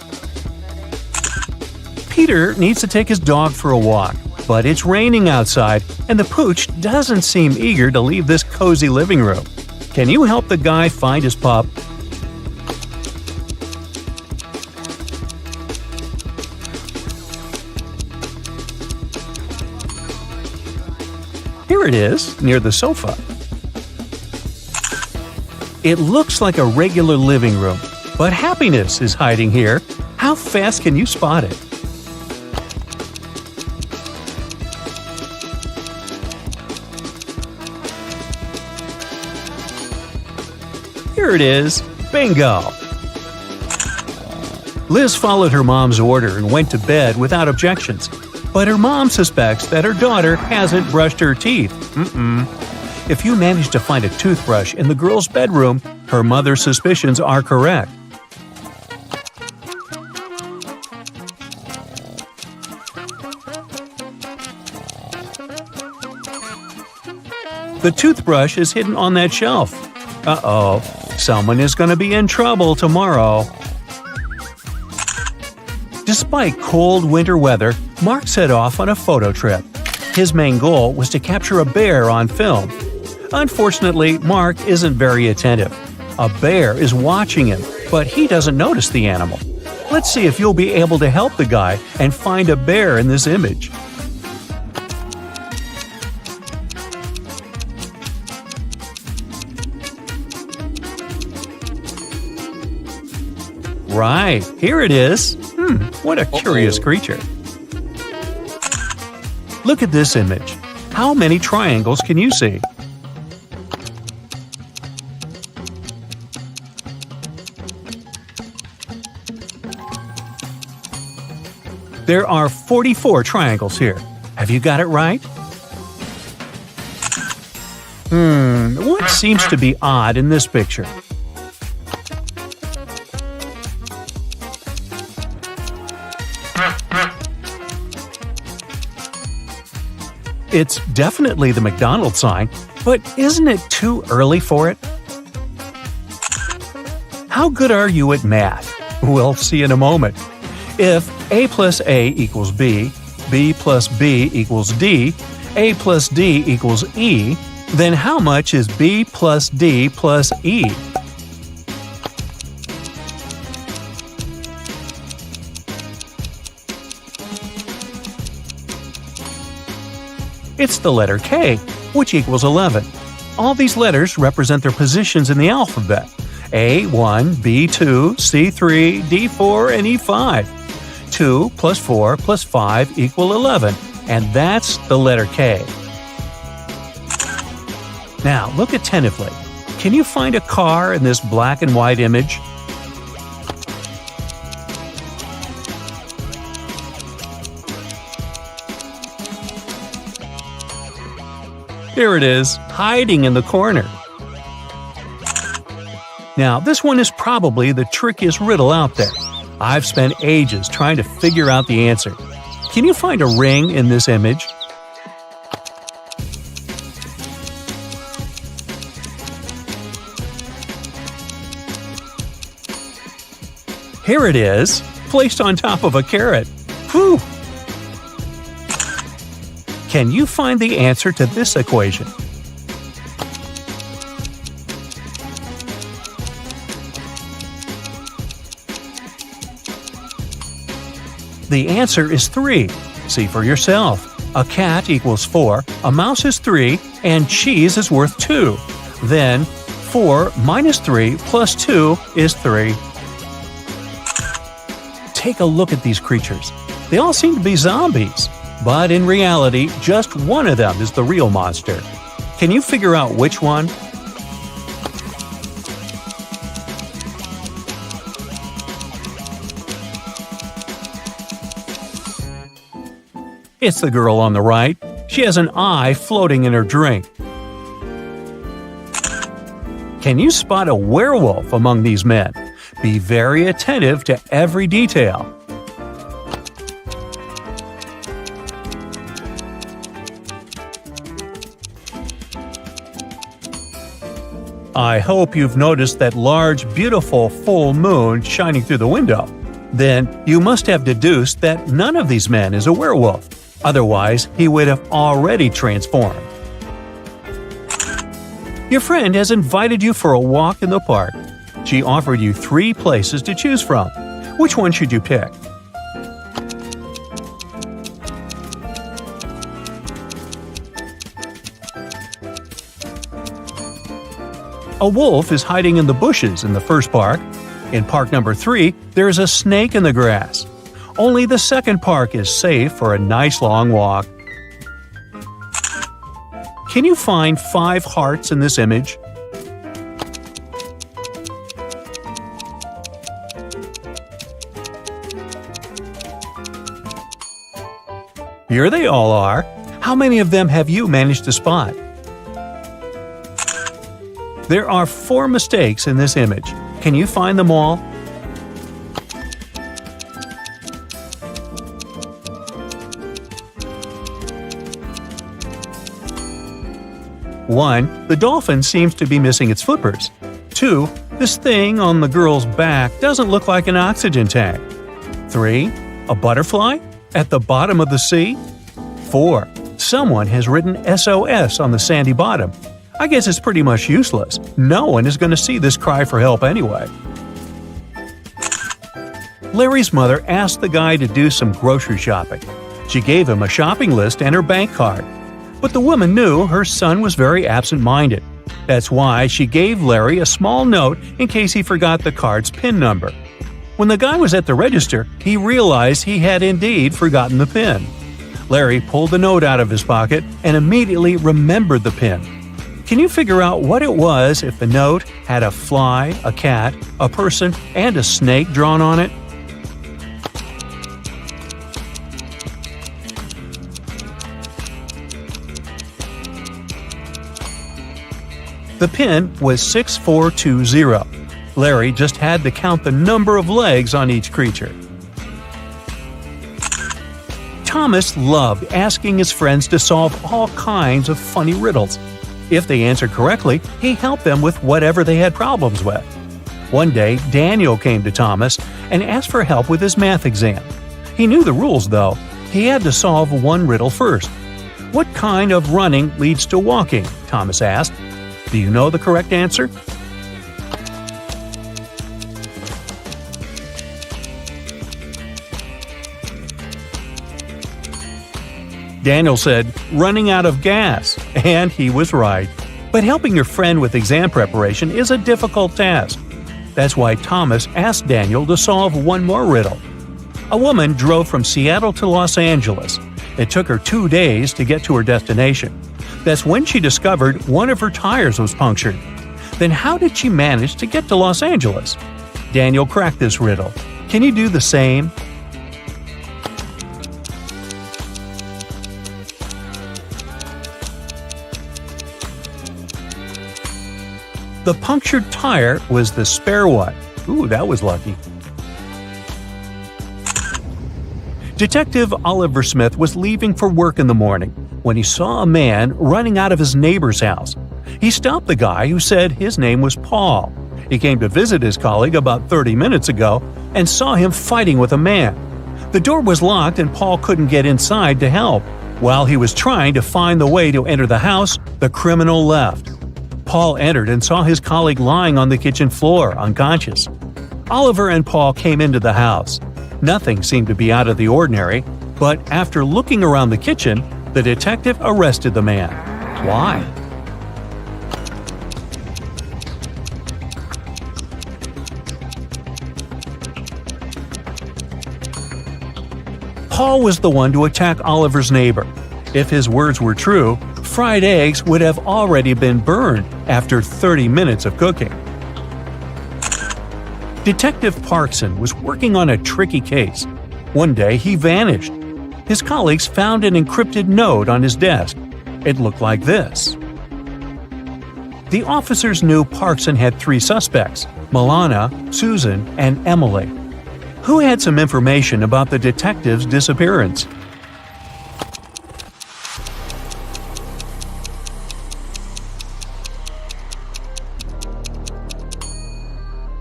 Peter needs to take his dog for a walk, but it's raining outside and the pooch doesn't seem eager to leave this cozy living room. Can you help the guy find his pup? Here it is, near the sofa. It looks like a regular living room, but happiness is hiding here. How fast can you spot it? Here it is. Bingo! Liz followed her mom's order and went to bed without objections. But her mom suspects that her daughter hasn't brushed her teeth. If you manage to find a toothbrush in the girl's bedroom, her mother's suspicions are correct. The toothbrush is hidden on that shelf. Uh-oh, someone is going to be in trouble tomorrow. Despite cold winter weather, Mark set off on a photo trip. His main goal was to capture a bear on film. Unfortunately, Mark isn't very attentive. A bear is watching him, but he doesn't notice the animal. Let's see if you'll be able to help the guy and find a bear in this image. Right, here it is. What a curious creature. Look at this image. How many triangles can you see? There are 44 triangles here. Have you got it right? What seems to be odd in this picture? It's definitely the McDonald's sign, but isn't it too early for it? How good are you at math? We'll see in a moment. If A plus A equals B, B plus B equals D, A plus D equals E, then how much is B plus D plus E? It's the letter K, which equals 11. All these letters represent their positions in the alphabet: A1, B2, C3, D4, and E5. 2 plus 4 plus 5 equal 11, and that's the letter K. Now, look attentively. Can you find a car in this black and white image? There it is, hiding in the corner. Now, this one is probably the trickiest riddle out there. I've spent ages trying to figure out the answer. Can you find a ring in this image? Here it is, placed on top of a carrot. Whew! Can you find the answer to this equation? The answer is 3. See for yourself. A cat equals 4, a mouse is 3, and cheese is worth 2. Then, 4 minus 3 plus 2 is 3. Take a look at these creatures. They all seem to be zombies. But in reality, just one of them is the real monster. Can you figure out which one? It's the girl on the right. She has an eye floating in her drink. Can you spot a werewolf among these men? Be very attentive to every detail. I hope you've noticed that large, beautiful full moon shining through the window. Then you must have deduced that none of these men is a werewolf. Otherwise, he would have already transformed. Your friend has invited you for a walk in the park. She offered you 3 places to choose from. Which one should you pick? A wolf is hiding in the bushes in the first park. In park number 3, there is a snake in the grass. Only the second park is safe for a nice long walk. Can you find 5 hearts in this image? Here they all are. How many of them have you managed to spot? There are 4 mistakes in this image. Can you find them all? One, the dolphin seems to be missing its flippers. 2, this thing on the girl's back doesn't look like an oxygen tank. 3, a butterfly at the bottom of the sea. 4, someone has written SOS on the sandy bottom. I guess it's pretty much useless. No one is going to see this cry for help anyway. Larry's mother asked the guy to do some grocery shopping. She gave him a shopping list and her bank card. But the woman knew her son was very absent-minded. That's why she gave Larry a small note in case he forgot the card's PIN number. When the guy was at the register, he realized he had indeed forgotten the PIN. Larry pulled the note out of his pocket and immediately remembered the PIN. Can you figure out what it was if the note had a fly, a cat, a person, and a snake drawn on it? The PIN was 6420. Larry just had to count the number of legs on each creature. Thomas loved asking his friends to solve all kinds of funny riddles. If they answered correctly, he helped them with whatever they had problems with. One day, Daniel came to Thomas and asked for help with his math exam. He knew the rules, though. He had to solve one riddle first. What kind of running leads to walking? Thomas asked. Do you know the correct answer? Daniel said, running out of gas, and he was right. But helping your friend with exam preparation is a difficult task. That's why Thomas asked Daniel to solve one more riddle. A woman drove from Seattle to Los Angeles. It took her 2 days to get to her destination. That's when she discovered one of her tires was punctured. Then how did she manage to get to Los Angeles? Daniel cracked this riddle. Can you do the same? The punctured tire was the spare one. Ooh, that was lucky. Detective Oliver Smith was leaving for work in the morning when he saw a man running out of his neighbor's house. He stopped the guy who said his name was Paul. He came to visit his colleague about 30 minutes ago and saw him fighting with a man. The door was locked and Paul couldn't get inside to help. While he was trying to find the way to enter the house, the criminal left. Paul entered and saw his colleague lying on the kitchen floor, unconscious. Oliver and Paul came into the house. Nothing seemed to be out of the ordinary, but after looking around the kitchen, the detective arrested the man. Why? Paul was the one to attack Oliver's neighbor. If his words were true, fried eggs would have already been burned after 30 minutes of cooking. Detective Parkson was working on a tricky case. One day, he vanished. His colleagues found an encrypted note on his desk. It looked like this. The officers knew Parkson had 3 suspects: Milana, Susan, and Emily. Who had some information about the detective's disappearance?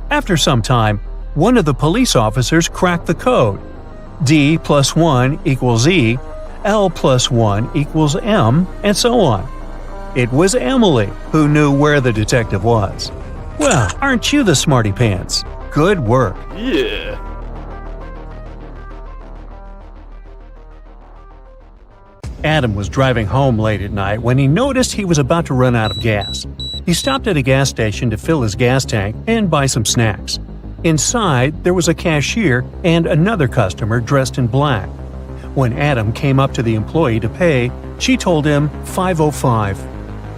After some time, one of the police officers cracked the code. D plus 1 equals E, L plus 1 equals M, and so on. It was Emily who knew where the detective was. Well, aren't you the smarty pants? Good work. Yeah. Adam was driving home late at night when he noticed he was about to run out of gas. He stopped at a gas station to fill his gas tank and buy some snacks. Inside, there was a cashier and another customer dressed in black. When Adam came up to the employee to pay, she told him $5.05.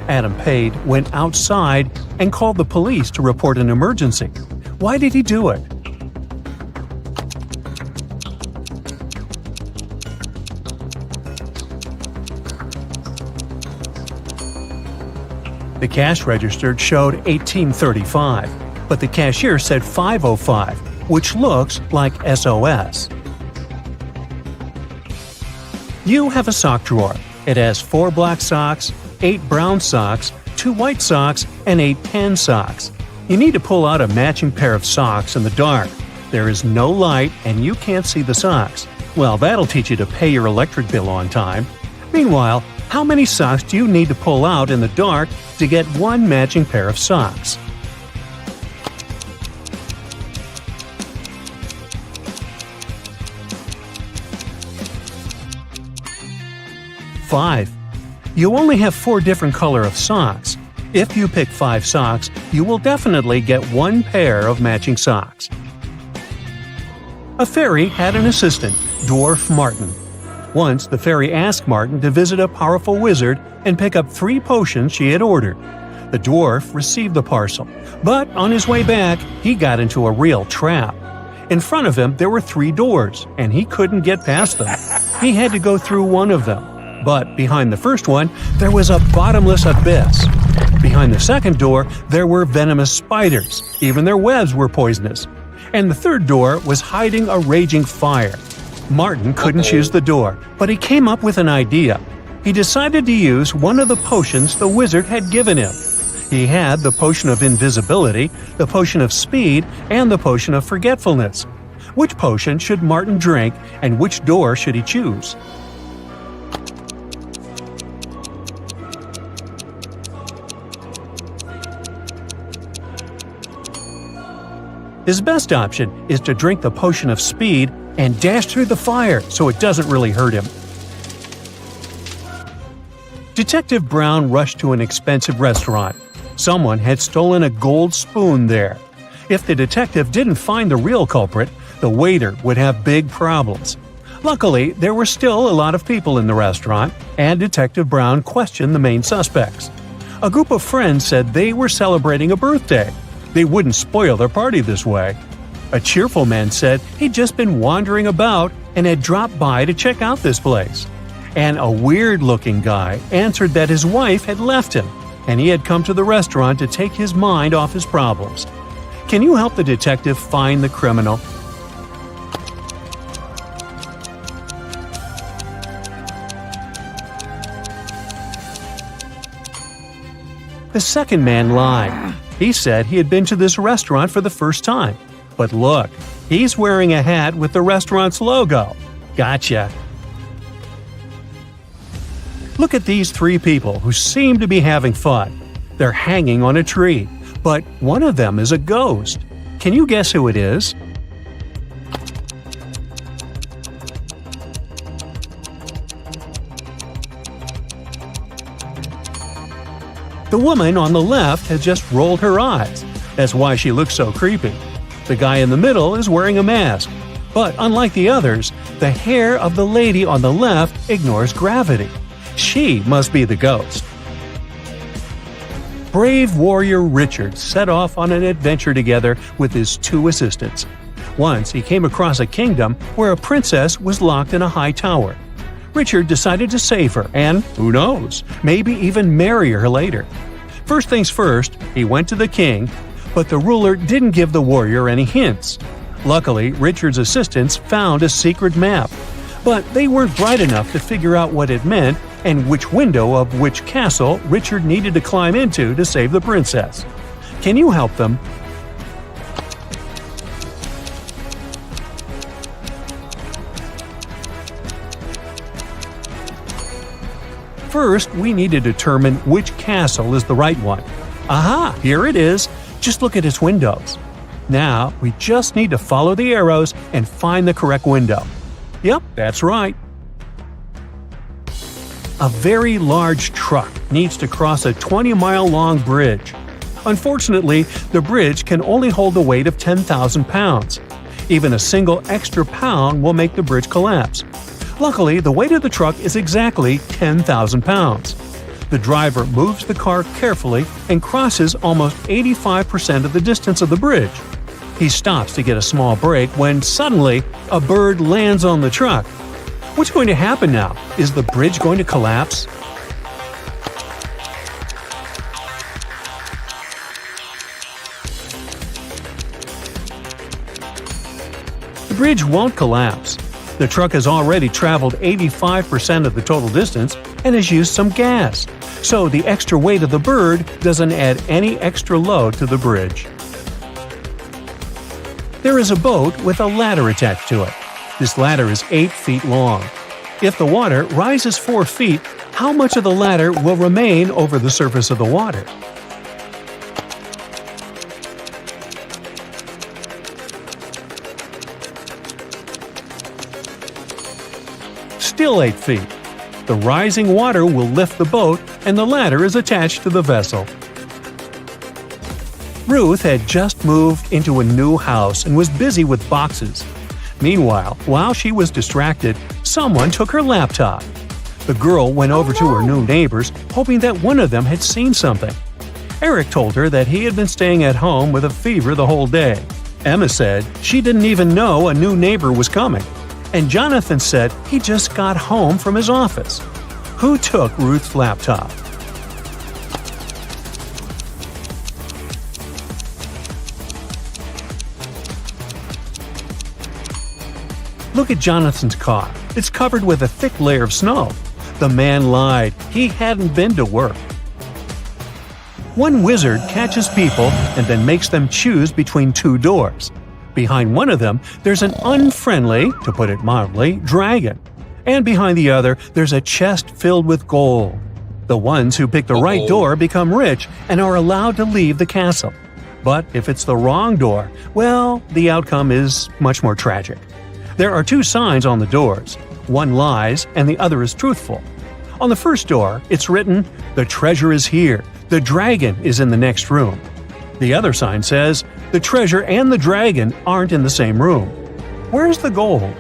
Adam paid, went outside, and called the police to report an emergency. Why did he do it? The cash register showed $18.35, but the cashier said $5.05, which looks like SOS. You have a sock drawer. It has 4 black socks, 8 brown socks, 2 white socks, and 8 tan socks. You need to pull out a matching pair of socks in the dark. There is no light and you can't see the socks. Well, that'll teach you to pay your electric bill on time. Meanwhile, how many socks do you need to pull out in the dark to get one matching pair of socks? Five. You only have 4 different colors of socks. If you pick 5 socks, you will definitely get 1 pair of matching socks. A fairy had an assistant, Dwarf Martin. Once, the fairy asked Martin to visit a powerful wizard and pick up 3 potions she had ordered. The dwarf received the parcel, but on his way back, he got into a real trap. In front of him, there were 3 doors, and he couldn't get past them. He had to go through one of them. But behind the first one, there was a bottomless abyss. Behind the second door, there were venomous spiders. Even their webs were poisonous. And the third door was hiding a raging fire. Martin couldn't choose the door, but he came up with an idea. He decided to use one of the potions the wizard had given him. He had the potion of invisibility, the potion of speed, and the potion of forgetfulness. Which potion should Martin drink, and which door should he choose? His best option is to drink the potion of speed and dash through the fire so it doesn't really hurt him. Detective Brown rushed to an expensive restaurant. Someone had stolen a gold spoon there. If the detective didn't find the real culprit, the waiter would have big problems. Luckily, there were still a lot of people in the restaurant, and Detective Brown questioned the main suspects. A group of friends said they were celebrating a birthday. They wouldn't spoil their party this way. A cheerful man said he'd just been wandering about and had dropped by to check out this place. And a weird-looking guy answered that his wife had left him, and he had come to the restaurant to take his mind off his problems. Can you help the detective find the criminal? The second man lied. He said he had been to this restaurant for the first time. But look, he's wearing a hat with the restaurant's logo. Gotcha. Look at these 3 people who seem to be having fun. They're hanging on a tree, but one of them is a ghost. Can you guess who it is? The woman on the left has just rolled her eyes. That's why she looks so creepy. The guy in the middle is wearing a mask. But unlike the others, the hair of the lady on the left ignores gravity. She must be the ghost. Brave warrior Richard set off on an adventure together with his 2 assistants. Once he came across a kingdom where a princess was locked in a high tower. Richard decided to save her and, who knows, maybe even marry her later. First things first, he went to the king, but the ruler didn't give the warrior any hints. Luckily, Richard's assistants found a secret map, but they weren't bright enough to figure out what it meant and which window of which castle Richard needed to climb into to save the princess. Can you help them? First, we need to determine which castle is the right one. Aha! Here it is! Just look at its windows. Now, we just need to follow the arrows and find the correct window. Yep, that's right. A very large truck needs to cross a 20-mile-long bridge. Unfortunately, the bridge can only hold the weight of 10,000 pounds. Even a single extra pound will make the bridge collapse. Luckily, the weight of the truck is exactly 10,000 pounds. The driver moves the car carefully and crosses almost 85% of the distance of the bridge. He stops to get a small break when suddenly a bird lands on the truck. What's going to happen now? Is the bridge going to collapse? The bridge won't collapse. The truck has already traveled 85% of the total distance and has used some gas, so the extra weight of the bird doesn't add any extra load to the bridge. There is a boat with a ladder attached to it. This ladder is 8 feet long. If the water rises 4 feet, how much of the ladder will remain over the surface of the water? Still 8 feet. The rising water will lift the boat, and the ladder is attached to the vessel. Ruth had just moved into a new house and was busy with boxes. Meanwhile, while she was distracted, someone took her laptop. The girl went over to her new neighbors, hoping that one of them had seen something. Eric told her that he had been staying at home with a fever the whole day. Emma said she didn't even know a new neighbor was coming. And Jonathan said he just got home from his office. Who took Ruth's laptop? Look at Jonathan's car. It's covered with a thick layer of snow. The man lied. He hadn't been to work. One wizard catches people and then makes them choose between 2 doors. Behind one of them, there's an unfriendly, to put it mildly, dragon. And behind the other, there's a chest filled with gold. The ones who pick the right door become rich and are allowed to leave the castle. But if it's the wrong door, well, the outcome is much more tragic. There are 2 signs on the doors. One lies and the other is truthful. On the first door, it's written, "The treasure is here. The dragon is in the next room." The other sign says, "The treasure and the dragon aren't in the same room." Where's the gold?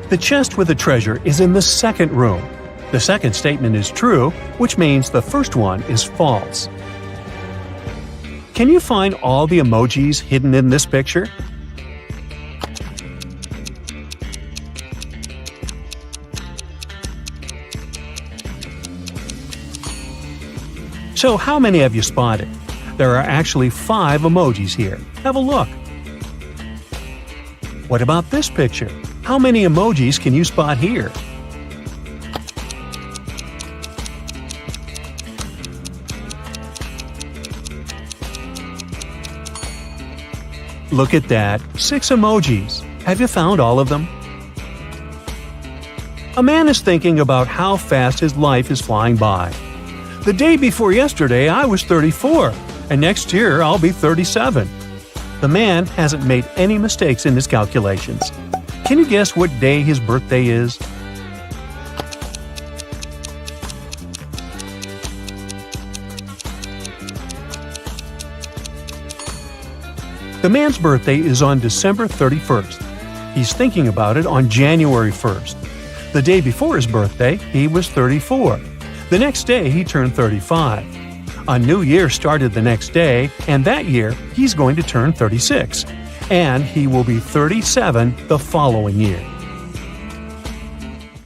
The chest with the treasure is in the second room. The second statement is true, which means the first one is false. Can you find all the emojis hidden in this picture? So how many have you spotted? There are actually 5 emojis here. Have a look. What about this picture? How many emojis can you spot here? Look at that, 6 emojis. Have you found all of them? A man is thinking about how fast his life is flying by. The day before yesterday, I was 34, and next year I'll be 37. The man hasn't made any mistakes in his calculations. Can you guess what day his birthday is? The man's birthday is on December 31st. He's thinking about it on January 1st. The day before his birthday, he was 34. The next day, he turned 35. A new year started the next day, and that year, he's going to turn 36. And he will be 37 the following year.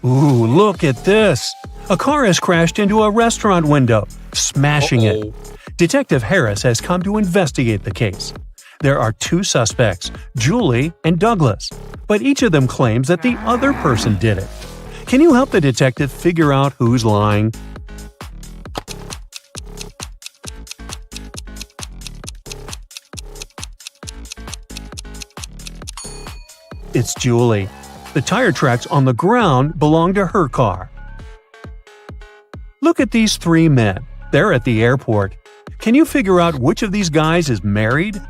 Ooh, look at this! A car has crashed into a restaurant window, smashing it. Detective Harris has come to investigate the case. There are 2 suspects, Julie and Douglas, but each of them claims that the other person did it. Can you help the detective figure out who's lying? It's Julie. The tire tracks on the ground belong to her car. Look at these 3 men. They're at the airport. Can you figure out which of these guys is married?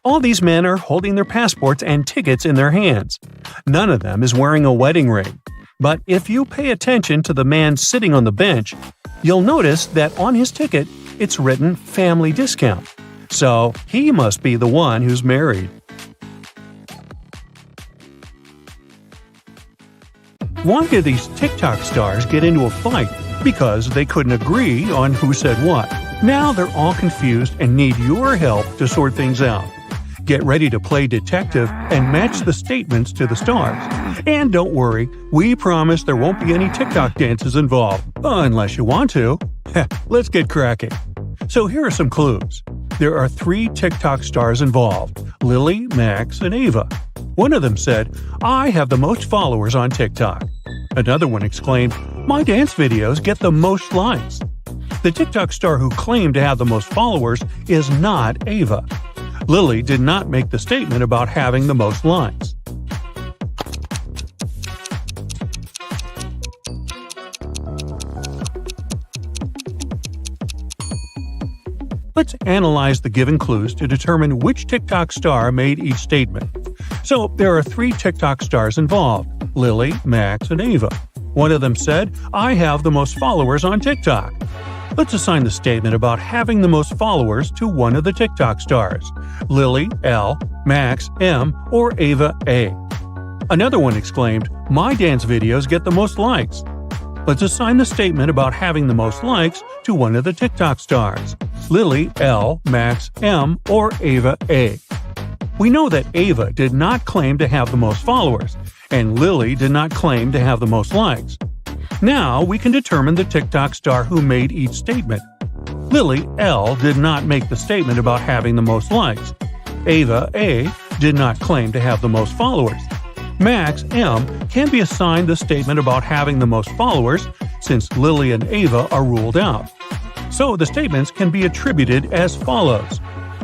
All these men are holding their passports and tickets in their hands. None of them is wearing a wedding ring. But if you pay attention to the man sitting on the bench, you'll notice that on his ticket it's written family discount. So he must be the one who's married. Why did these TikTok stars get into a fight? Because they couldn't agree on who said what. Now they're all confused and need your help to sort things out. Get ready to play detective and match the statements to the stars. And don't worry, we promise there won't be any TikTok dances involved. Unless you want to. Let's get cracking. So here are some clues. There are 3 TikTok stars involved: Lily, Max, and Ava. One of them said, "I have the most followers on TikTok." Another one exclaimed, "My dance videos get the most likes." The TikTok star who claimed to have the most followers is not Ava. Lily did not make the statement about having the most likes. Let's analyze the given clues to determine which TikTok star made each statement. So, there are 3 TikTok stars involved: Lily, Max, and Ava. One of them said, "I have the most followers on TikTok." Let's assign the statement about having the most followers to one of the TikTok stars: Lily, L, Max, M, or Ava, A. Another one exclaimed, "My dance videos get the most likes." Let's assign the statement about having the most likes to one of the TikTok stars: Lily, L, Max, M, or Ava, A. We know that Ava did not claim to have the most followers, and Lily did not claim to have the most likes. Now we can determine the TikTok star who made each statement. Lily, L, did not make the statement about having the most likes. Ava, A, did not claim to have the most followers. Max, M, can be assigned the statement about having the most followers since Lily and Ava are ruled out. So the statements can be attributed as follows: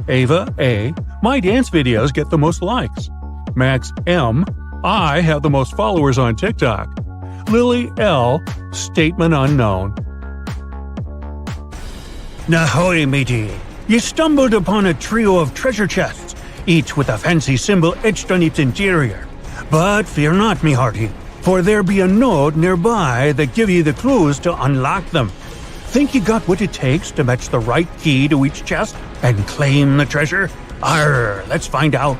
Ava, A, "My dance videos get the most likes." Max, M, "I have the most followers on TikTok." Lily, L, statement unknown. Nahoy, matey! You stumbled upon a trio of treasure chests, each with a fancy symbol etched on its interior. But fear not, me hearty, for there be a note nearby that give you the clues to unlock them. Think you got what it takes to match the right key to each chest and claim the treasure? Arr, let's find out.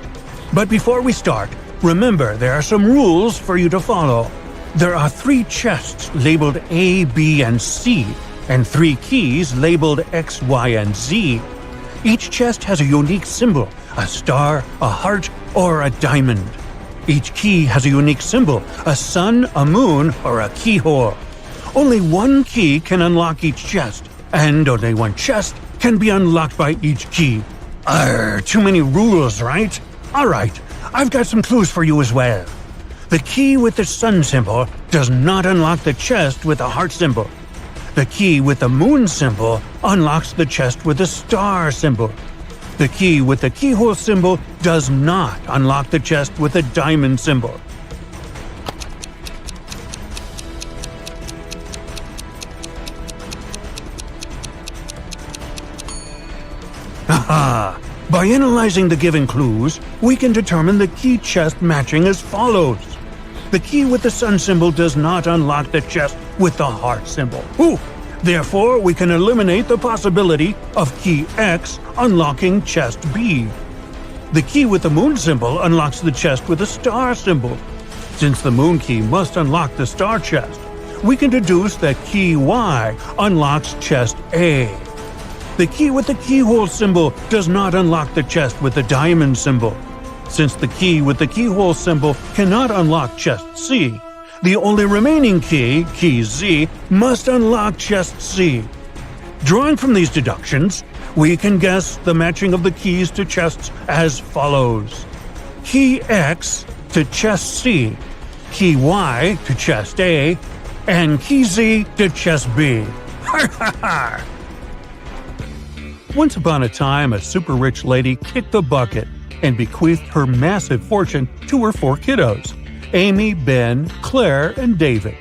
But before we start, remember there are some rules for you to follow. There are 3 chests labeled A, B, and C, and 3 keys labeled X, Y, and Z. Each chest has a unique symbol: a star, a heart, or a diamond. Each key has a unique symbol: a sun, a moon, or a keyhole. Only one key can unlock each chest, and only one chest can be unlocked by each key. Too many rules, right? Alright, I've got some clues for you as well. The key with the sun symbol does not unlock the chest with the heart symbol. The key with the moon symbol unlocks the chest with the star symbol. The key with the keyhole symbol does not unlock the chest with the diamond symbol. Aha! By analyzing the given clues, we can determine the key chest matching as follows. The key with the sun symbol does not unlock the chest with the heart symbol. Therefore, we can eliminate the possibility of key X unlocking chest B. The key with the moon symbol unlocks the chest with the star symbol. Since the moon key must unlock the star chest, we can deduce that key Y unlocks chest A. The key with the keyhole symbol does not unlock the chest with the diamond symbol. Since the key with the keyhole symbol cannot unlock chest C, the only remaining key, key Z, must unlock chest C. Drawing from these deductions, we can guess the matching of the keys to chests as follows: key X to chest C, key Y to chest A, and key Z to chest B. Once upon a time, a super rich lady kicked the bucket and bequeathed her massive fortune to her 4 kiddos: Amy, Ben, Claire, and David.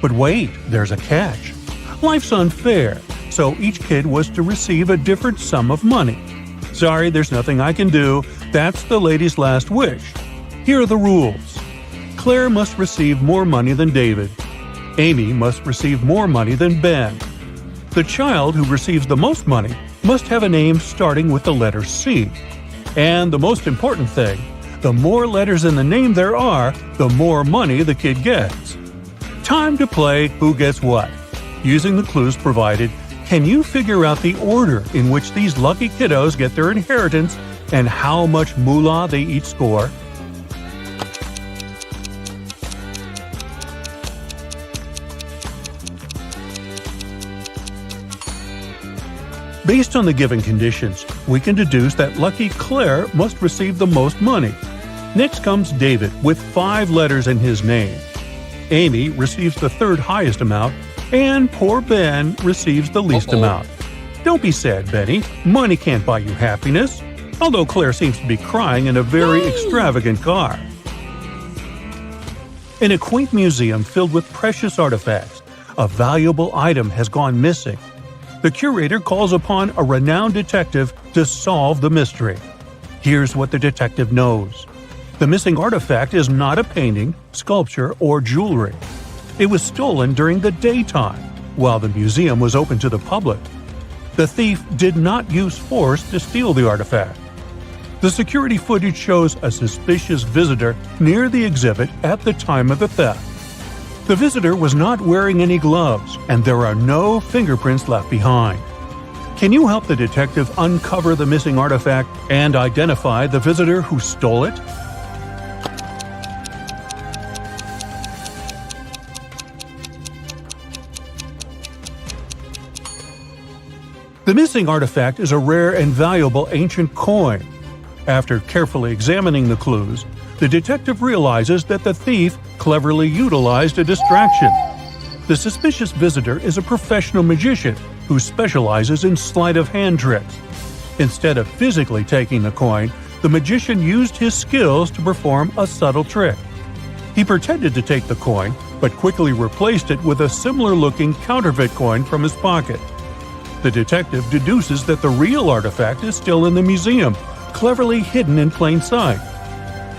But wait, there's a catch. Life's unfair, so each kid was to receive a different sum of money. Sorry, there's nothing I can do, That's the lady's last wish. Here are the rules. Claire must receive more money than David. Amy must receive more money than Ben. The child who receives the most money must have a name starting with the letter C. And the most important thing, the more letters in the name there are, the more money the kid gets. Time to play Who Gets What. Using the clues provided, can you figure out the order in which these lucky kiddos get their inheritance and how much moolah they each score? Based on the given conditions, we can deduce that lucky Claire must receive the most money. Next comes David with 5 letters in his name. Amy receives the third highest amount, and poor Ben receives the least amount. Don't be sad, Benny. Money can't buy you happiness. Although Claire seems to be crying in a very extravagant car. In a quaint museum filled with precious artifacts, a valuable item has gone missing. The curator calls upon a renowned detective to solve the mystery. Here's what the detective knows. The missing artifact is not a painting, sculpture, or jewelry. It was stolen during the daytime, while the museum was open to the public. The thief did not use force to steal the artifact. The security footage shows a suspicious visitor near the exhibit at the time of the theft. The visitor was not wearing any gloves, and there are no fingerprints left behind. Can you help the detective uncover the missing artifact and identify the visitor who stole it? The missing artifact is a rare and valuable ancient coin. After carefully examining the clues, the detective realizes that the thief cleverly utilized a distraction. The suspicious visitor is a professional magician who specializes in sleight-of-hand tricks. Instead of physically taking the coin, the magician used his skills to perform a subtle trick. He pretended to take the coin, but quickly replaced it with a similar-looking counterfeit coin from his pocket. The detective deduces that the real artifact is still in the museum, cleverly hidden in plain sight.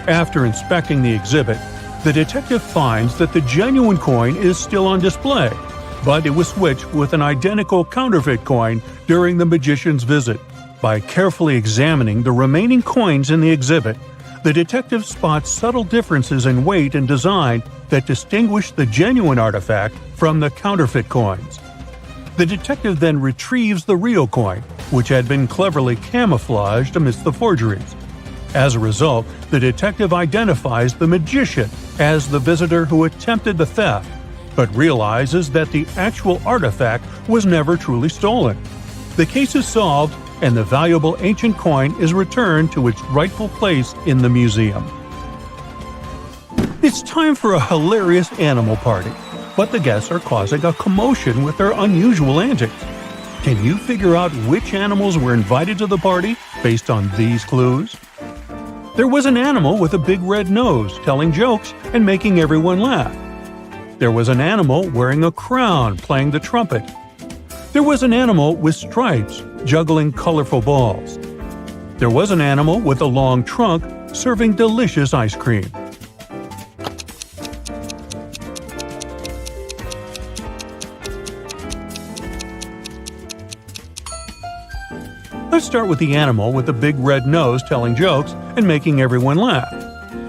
After inspecting the exhibit, the detective finds that the genuine coin is still on display, but it was switched with an identical counterfeit coin during the magician's visit. By carefully examining the remaining coins in the exhibit, the detective spots subtle differences in weight and design that distinguish the genuine artifact from the counterfeit coins. The detective then retrieves the real coin, which had been cleverly camouflaged amidst the forgeries. As a result, the detective identifies the magician as the visitor who attempted the theft, but realizes that the actual artifact was never truly stolen. The case is solved, and the valuable ancient coin is returned to its rightful place in the museum. It's time for a hilarious animal party, but the guests are causing a commotion with their unusual antics. Can you figure out which animals were invited to the party based on these clues? There was an animal with a big red nose telling jokes and making everyone laugh. There was an animal wearing a crown playing the trumpet. There was an animal with stripes juggling colorful balls. There was an animal with a long trunk serving delicious ice cream. Let's start with the animal with the big red nose telling jokes and making everyone laugh.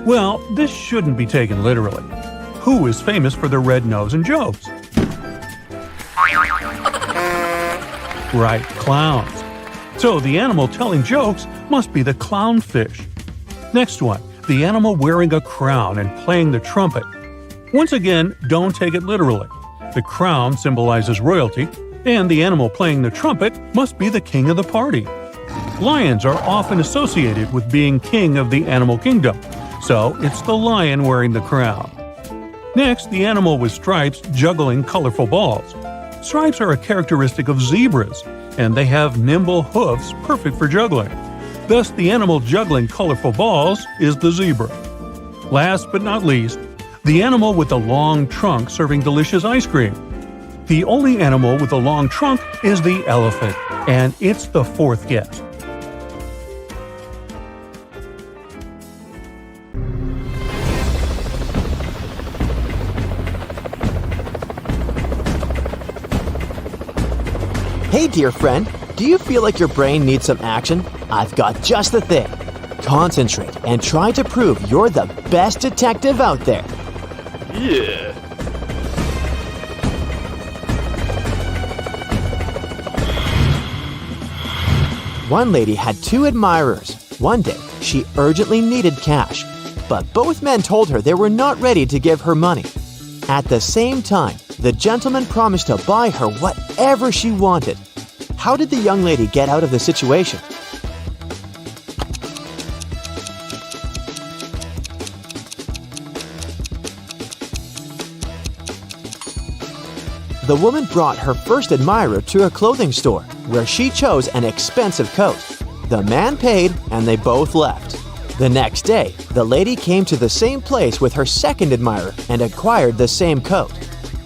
Well, this shouldn't be taken literally. Who is famous for their red nose and jokes? Right, clowns. So the animal telling jokes must be the clownfish. Next one, the animal wearing a crown and playing the trumpet. Once again, don't take it literally. The crown symbolizes royalty, and the animal playing the trumpet must be the king of the party. Lions are often associated with being king of the animal kingdom, so it's the lion wearing the crown. Next, the animal with stripes juggling colorful balls. Stripes are a characteristic of zebras, and they have nimble hoofs perfect for juggling. Thus, the animal juggling colorful balls is the zebra. Last but not least, the animal with the long trunk serving delicious ice cream. The only animal with a long trunk is the elephant, and it's the fourth guess. Hey dear friend, do you feel like your brain needs some action? I've got just the thing. Concentrate and try to prove you're the best detective out there. Yeah. One lady had 2 admirers. One day, she urgently needed cash, but both men told her they were not ready to give her money. At the same time, the gentleman promised to buy her whatever she wanted. How did the young lady get out of the situation? The woman brought her first admirer to a clothing store, where she chose an expensive coat. The man paid, and they both left. The next day, the lady came to the same place with her second admirer and acquired the same coat.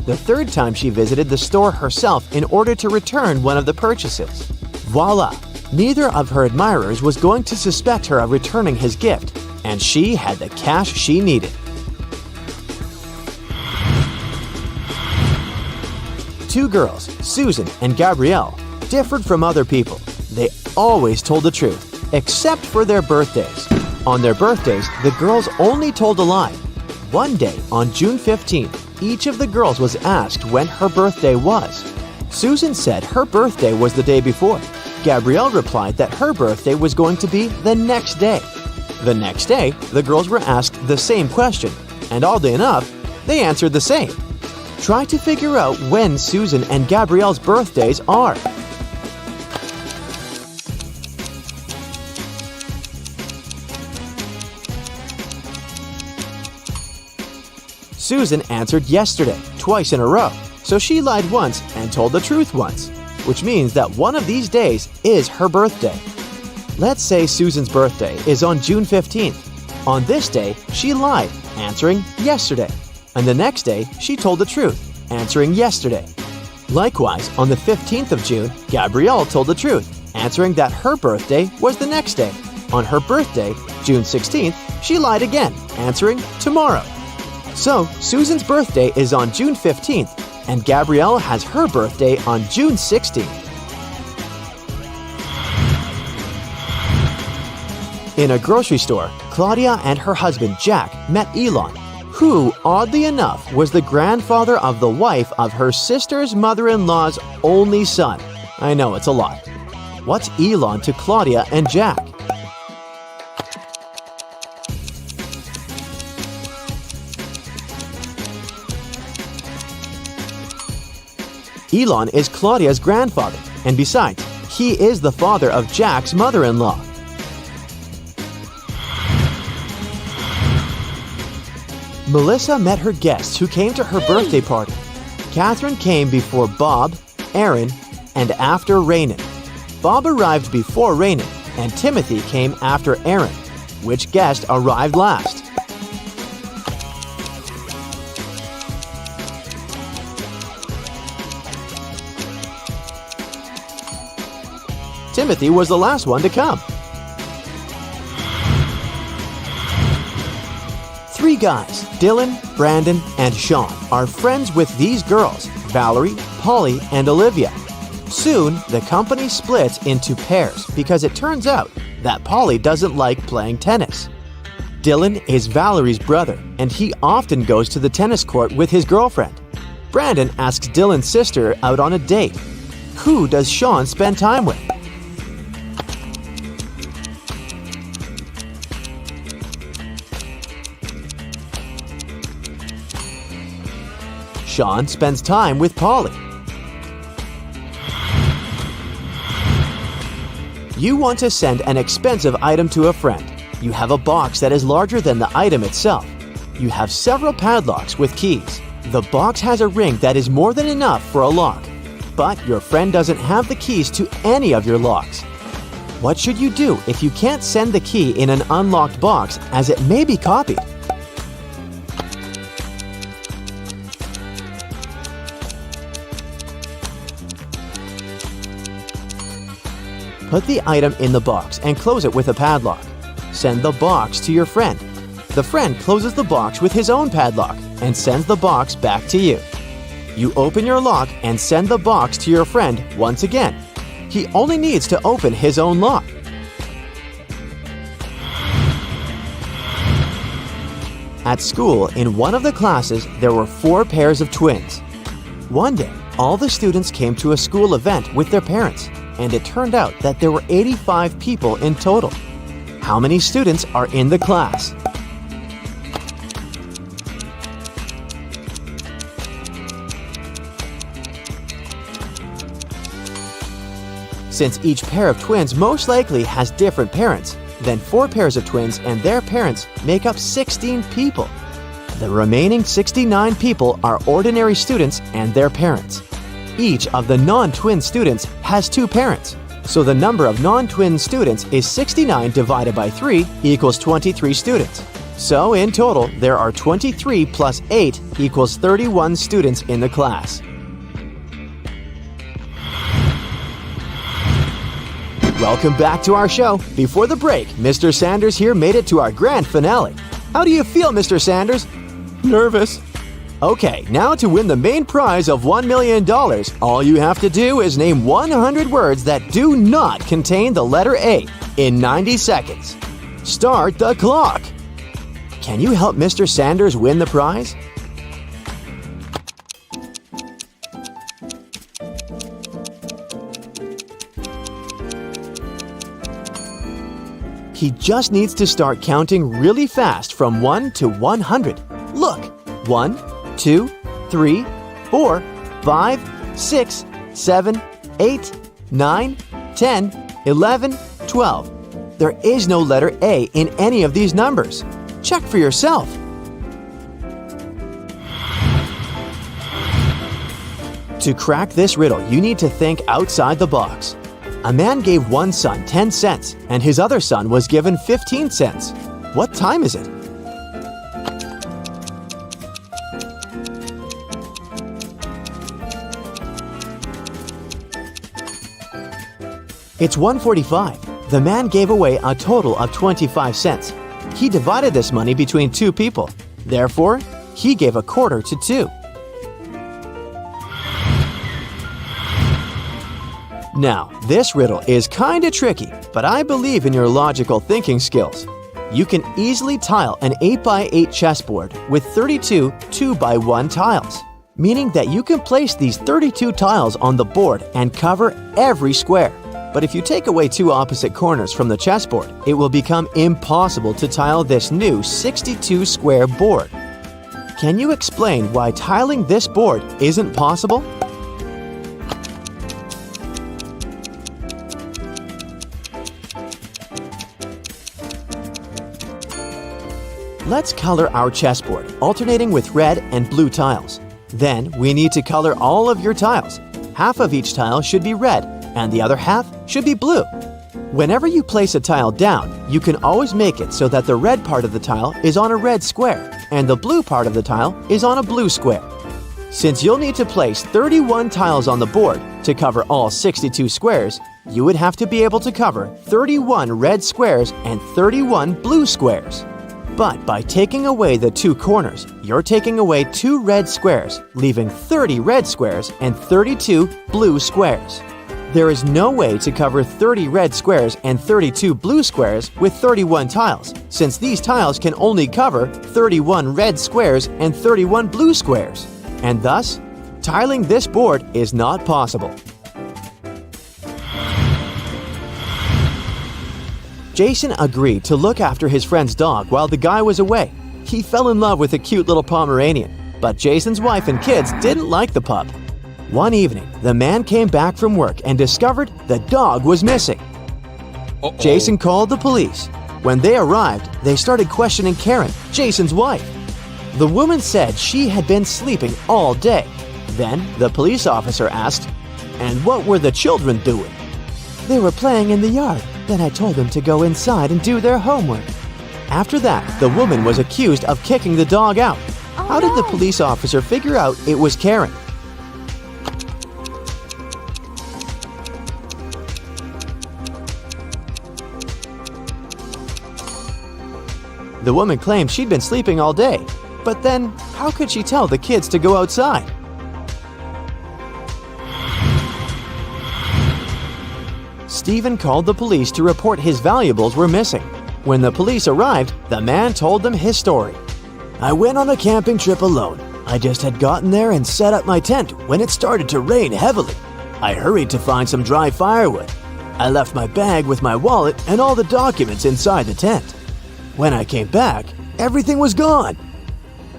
The third time she visited the store herself in order to return one of the purchases. Voila! Neither of her admirers was going to suspect her of returning his gift, and she had the cash she needed. Two girls, Susan and Gabrielle, differed from other people. They always told the truth, except for their birthdays. On their birthdays, the girls only told a lie. One day, on June 15th, each of the girls was asked when her birthday was. Susan said her birthday was the day before. Gabrielle replied that her birthday was going to be the next day. The next day, the girls were asked the same question, and oddly enough, they answered the same. Try to figure out when Susan and Gabrielle's birthdays are. Susan answered yesterday, twice in a row, so she lied once and told the truth once, which means that one of these days is her birthday. Let's say Susan's birthday is on June 15th. On this day, she lied, answering yesterday. And the next day, she told the truth, answering yesterday. Likewise, on the 15th of June, Gabrielle told the truth, answering that her birthday was the next day. On her birthday, June 16th, she lied again, answering tomorrow. So, Susan's birthday is on June 15th, and Gabrielle has her birthday on June 16th. In a grocery store, Claudia and her husband Jack met Elon, who, oddly enough, was the grandfather of the wife of her sister's mother-in-law's only son. I know, it's a lot. What's Elon to Claudia and Jack? Elon is Claudia's grandfather, and besides, he is the father of Jack's mother-in-law. Melissa met her guests who came to her birthday party. Catherine came before Bob, Aaron, and after Raynon. Bob arrived before Raynon, and Timothy came after Aaron. Which guest arrived last? Timothy was the last one to come. 3 guys, Dylan, Brandon, and Sean, are friends with these girls, Valerie, Polly, and Olivia. Soon, the company splits into pairs because it turns out that Polly doesn't like playing tennis. Dylan is Valerie's brother, and he often goes to the tennis court with his girlfriend. Brandon asks Dylan's sister out on a date. Who does Sean spend time with? Sean spends time with Polly. You want to send an expensive item to a friend. You have a box that is larger than the item itself. You have several padlocks with keys. The box has a ring that is more than enough for a lock, but your friend doesn't have the keys to any of your locks. What should you do if you can't send the key in an unlocked box, as it may be copied? Put the item in the box and close it with a padlock. Send the box to your friend. The friend closes the box with his own padlock and sends the box back to you. You open your lock and send the box to your friend once again. He only needs to open his own lock. At school, in one of the classes, there were 4 pairs of twins. One day, all the students came to a school event with their parents, and it turned out that there were 85 people in total. How many students are in the class? Since each pair of twins most likely has different parents, then 4 pairs of twins and their parents make up 16 people. The remaining 69 people are ordinary students and their parents. Each of the non-twin students has 2 parents, so the number of non-twin students is 69 divided by 3 equals 23 students. So in total, there are 23 plus 8 equals 31 students in the class. Welcome back to our show. Before the break, Mr. Sanders here made it to our grand finale. How do you feel, Mr. Sanders? Nervous. Okay, now to win the main prize of $1 million, all you have to do is name 100 words that do not contain the letter A in 90 seconds. Start the clock. Can you help Mr. Sanders win the prize? He just needs to start counting really fast from 1 to 100. Look, 1, 2, 3, 4, 5, 6, 7, 8, 9, 10, 11, 12. There is no letter A in any of these numbers. Check for yourself. To crack this riddle, you need to think outside the box. A man gave one son 10 cents and his other son was given 15 cents. What time is it? It's 1:45. The man gave away a total of 25 cents. He divided this money between 2 people. Therefore, he gave a quarter to 2. Now, this riddle is kinda tricky, but I believe in your logical thinking skills. You can easily tile an 8x8 chessboard with 32 2x1 tiles, meaning that you can place these 32 tiles on the board and cover every square. But if you take away 2 opposite corners from the chessboard, it will become impossible to tile this new 62 square board. Can you explain why tiling this board isn't possible? Let's color our chessboard, alternating with red and blue tiles. Then we need to color all of your tiles. Half of each tile should be red, and the other half should be blue. Whenever you place a tile down, you can always make it so that the red part of the tile is on a red square, and the blue part of the tile is on a blue square. Since you'll need to place 31 tiles on the board to cover all 62 squares, you would have to be able to cover 31 red squares and 31 blue squares. But by taking away the 2 corners, you're taking away 2 red squares, leaving 30 red squares and 32 blue squares. There is no way to cover 30 red squares and 32 blue squares with 31 tiles, since these tiles can only cover 31 red squares and 31 blue squares. And thus, tiling this board is not possible. Jason agreed to look after his friend's dog while the guy was away. He fell in love with a cute little Pomeranian, but Jason's wife and kids didn't like the pup. One evening, the man came back from work and discovered the dog was missing. Jason called the police. When they arrived, they started questioning Karen, Jason's wife. The woman said she had been sleeping all day. Then the police officer asked, "And what were the children doing?" "They were playing in the yard. Then I told them to go inside and do their homework." After that, the woman was accused of kicking the dog out. How did the police officer figure out it was Karen? The woman claimed she'd been sleeping all day. But then, how could she tell the kids to go outside? Stephen called the police to report his valuables were missing. When the police arrived, the man told them his story. "I went on a camping trip alone. I just had gotten there and set up my tent when it started to rain heavily. I hurried to find some dry firewood. I left my bag with my wallet and all the documents inside the tent. When I came back, everything was gone."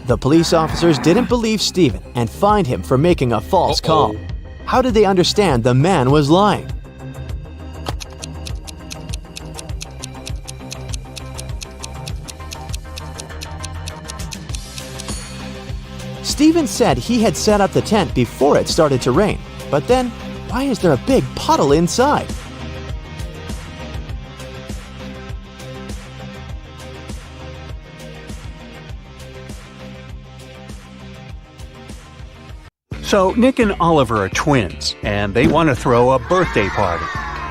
The police officers didn't believe Stephen and fined him for making a false call. How did they understand the man was lying? Stephen said he had set up the tent before it started to rain, but then why is there a big puddle inside? So Nick and Oliver are twins, and they want to throw a birthday party.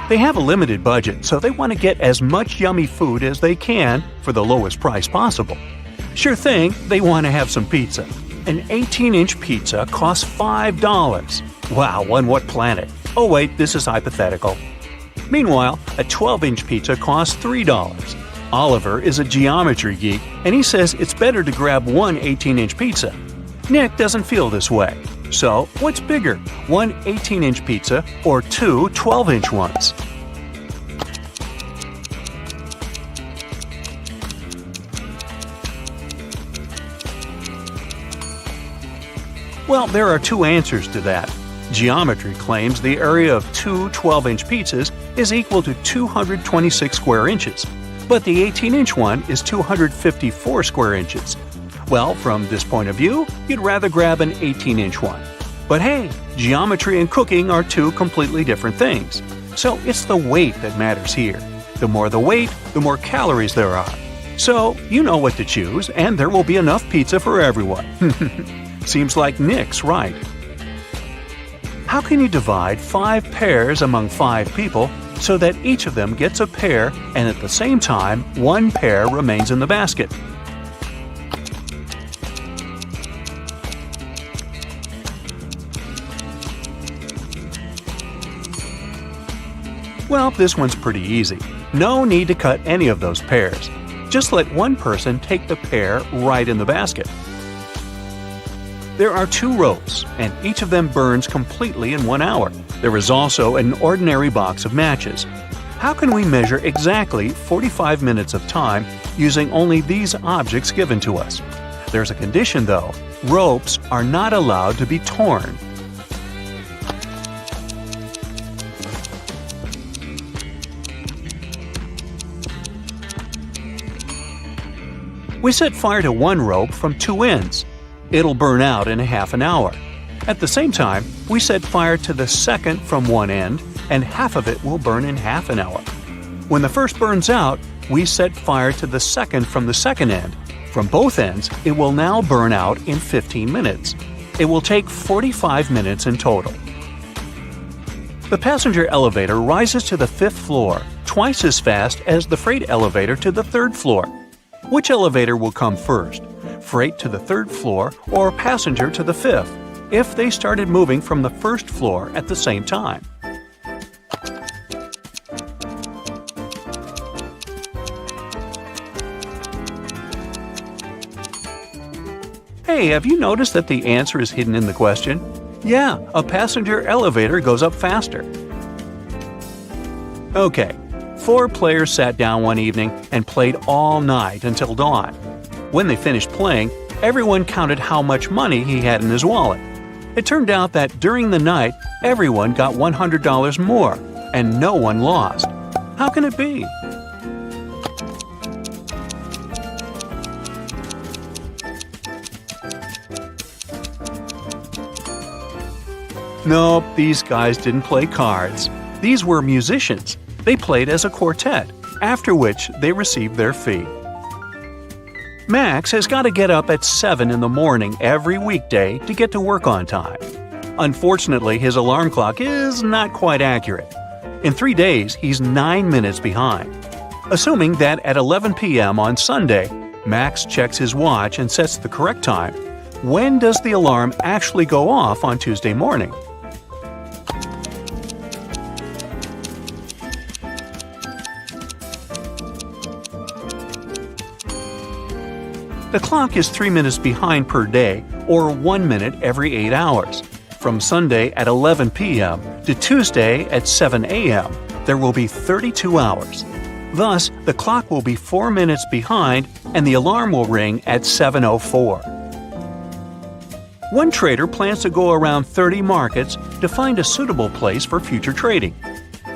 They have a limited budget, so they want to get as much yummy food as they can for the lowest price possible. Sure thing, they want to have some pizza. An 18-inch pizza costs $5. Wow, on what planet? Oh wait, this is hypothetical. Meanwhile, a 12-inch pizza costs $3. Oliver is a geometry geek, and he says it's better to grab one 18-inch pizza. Nick doesn't feel this way. So, what's bigger, one 18-inch pizza or two 12-inch ones? Well, there are two answers to that. Geometry claims the area of two 12-inch pizzas is equal to 226 square inches, but the 18-inch one is 254 square inches. Well, from this point of view, you'd rather grab an 18-inch one. But hey, geometry and cooking are two completely different things. So it's the weight that matters here. The more the weight, the more calories there are. So you know what to choose, and there will be enough pizza for everyone. Seems like Nick's right. How can you divide 5 pairs among 5 people so that each of them gets a pair and at the same time one pair remains in the basket? Well, this one's pretty easy. No need to cut any of those pairs. Just let one person take the pair right in the basket. There are 2 ropes, and each of them burns completely in 1 hour. There is also an ordinary box of matches. How can we measure exactly 45 minutes of time using only these objects given to us? There's a condition though. Ropes are not allowed to be torn. We set fire to one rope from 2 ends. It'll burn out in half an hour. At the same time, we set fire to the second from one end, and half of it will burn in half an hour. When the first burns out, we set fire to the second from the second end. From both ends, it will now burn out in 15 minutes. It will take 45 minutes in total. The passenger elevator rises to the 5th floor, twice as fast as the freight elevator to the 3rd floor. Which elevator will come first? Freight to the 3rd floor or passenger to the 5th, if they started moving from the 1st floor at the same time? Hey, have you noticed that the answer is hidden in the question? Yeah, a passenger elevator goes up faster. Okay. 4 players sat down one evening and played all night until dawn. When they finished playing, everyone counted how much money he had in his wallet. It turned out that during the night, everyone got $100 more, and no one lost. How can it be? Nope, these guys didn't play cards. These were musicians. They played as a quartet, after which they received their fee. Max has got to get up at 7 in the morning every weekday to get to work on time. Unfortunately, his alarm clock is not quite accurate. In 3 days, he's 9 minutes behind. Assuming that at 11 p.m. on Sunday, Max checks his watch and sets the correct time, when does the alarm actually go off on Tuesday morning? The clock is 3 minutes behind per day, or 1 minute every 8 hours. From Sunday at 11 p.m. to Tuesday at 7 a.m., there will be 32 hours. Thus, the clock will be 4 minutes behind and the alarm will ring at 7:04. One trader plans to go around 30 markets to find a suitable place for future trading.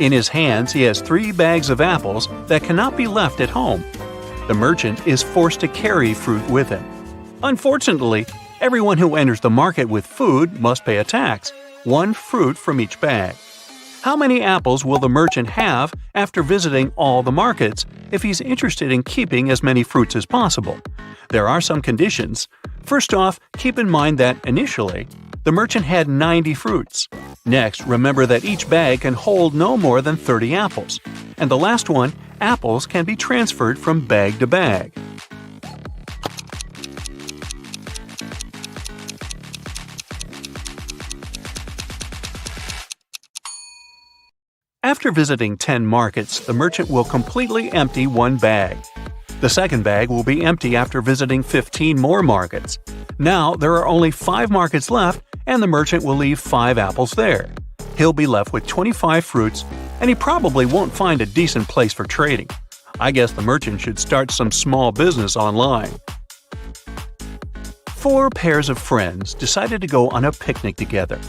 In his hands, he has 3 bags of apples that cannot be left at home. The merchant is forced to carry fruit with him. Unfortunately, everyone who enters the market with food must pay a tax, 1 fruit from each bag. How many apples will the merchant have after visiting all the markets if he's interested in keeping as many fruits as possible? There are some conditions. First off, keep in mind that initially, the merchant had 90 fruits. Next, remember that each bag can hold no more than 30 apples. And the last one, apples can be transferred from bag to bag. After visiting 10 markets, the merchant will completely empty 1 bag. The second bag will be empty after visiting 15 more markets. Now there are only 5 markets left, and the merchant will leave 5 apples there. He'll be left with 25 fruits, and he probably won't find a decent place for trading. I guess the merchant should start some small business online. 4 pairs of friends decided to go on a picnic together.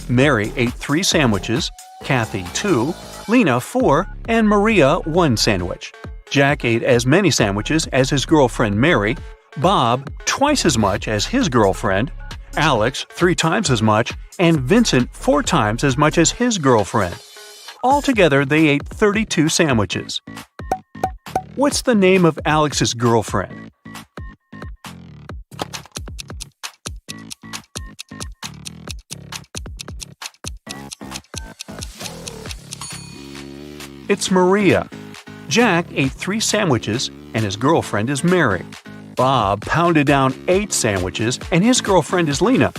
Mary ate 3 sandwiches, Kathy 2, Lena 4, and Maria 1 sandwich. Jack ate as many sandwiches as his girlfriend Mary, Bob twice as much as his girlfriend, Alex 3 times as much, and Vincent 4 times as much as his girlfriend. Altogether, they ate 32 sandwiches. What's the name of Alex's girlfriend? It's Maria. Jack ate 3 sandwiches, and his girlfriend is Mary. Bob pounded down 8 sandwiches, and his girlfriend is Lena.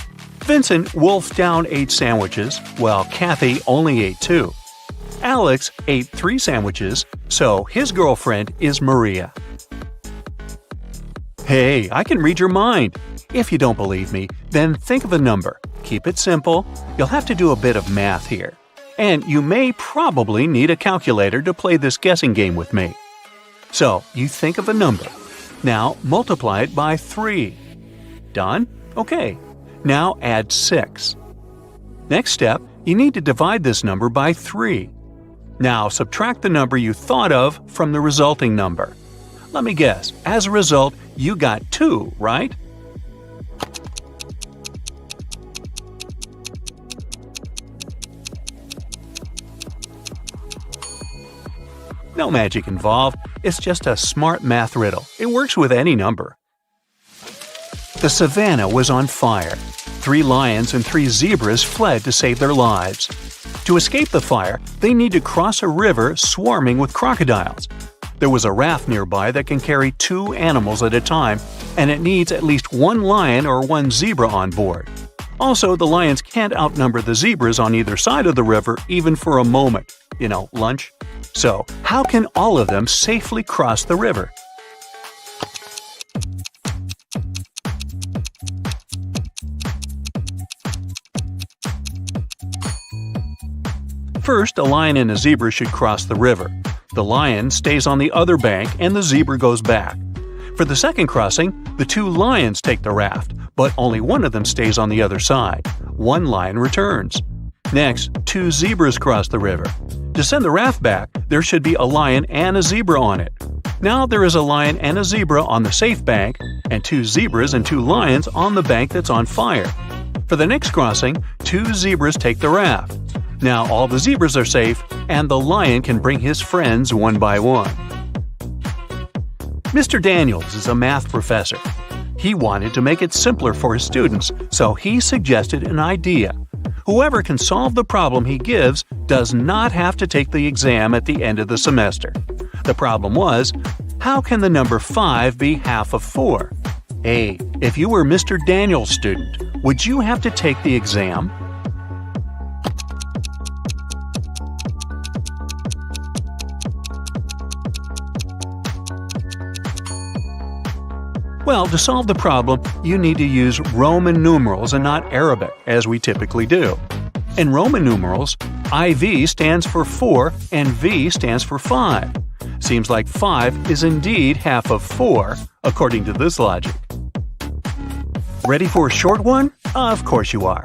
Vincent wolfed down 8 sandwiches, while Kathy only ate 2. Alex ate 3 sandwiches, so his girlfriend is Maria. Hey, I can read your mind. If you don't believe me, then think of a number. Keep it simple. You'll have to do a bit of math here. And you may probably need a calculator to play this guessing game with me. So, you think of a number. Now, multiply it by 3. Done? Okay. Now add 6. Next step, you need to divide this number by 3. Now, subtract the number you thought of from the resulting number. Let me guess, as a result, you got 2, right? No magic involved, it's just a smart math riddle. It works with any number. The savannah was on fire. 3 lions and 3 zebras fled to save their lives. To escape the fire, they need to cross a river swarming with crocodiles. There was a raft nearby that can carry 2 animals at a time, and it needs at least 1 lion or 1 zebra on board. Also, the lions can't outnumber the zebras on either side of the river even for a moment. Lunch. So, how can all of them safely cross the river? First, a lion and a zebra should cross the river. The lion stays on the other bank and the zebra goes back. For the second crossing, the 2 lions take the raft, but only one of them stays on the other side. 1 lion returns. Next, 2 zebras cross the river. To send the raft back, there should be a lion and a zebra on it. Now there is a lion and a zebra on the safe bank, and 2 zebras and 2 lions on the bank that's on fire. For the next crossing, 2 zebras take the raft. Now all the zebras are safe, and the lion can bring his friends one by one. Mr. Daniels is a math professor. He wanted to make it simpler for his students, so he suggested an idea. Whoever can solve the problem he gives does not have to take the exam at the end of the semester. The problem was, how can the number 5 be half of 4? Hey, if you were Mr. Daniels' student, would you have to take the exam? Well, to solve the problem, you need to use Roman numerals and not Arabic, as we typically do. In Roman numerals, IV stands for 4 and V stands for 5. Seems like 5 is indeed half of 4, according to this logic. Ready for a short one? Of course you are.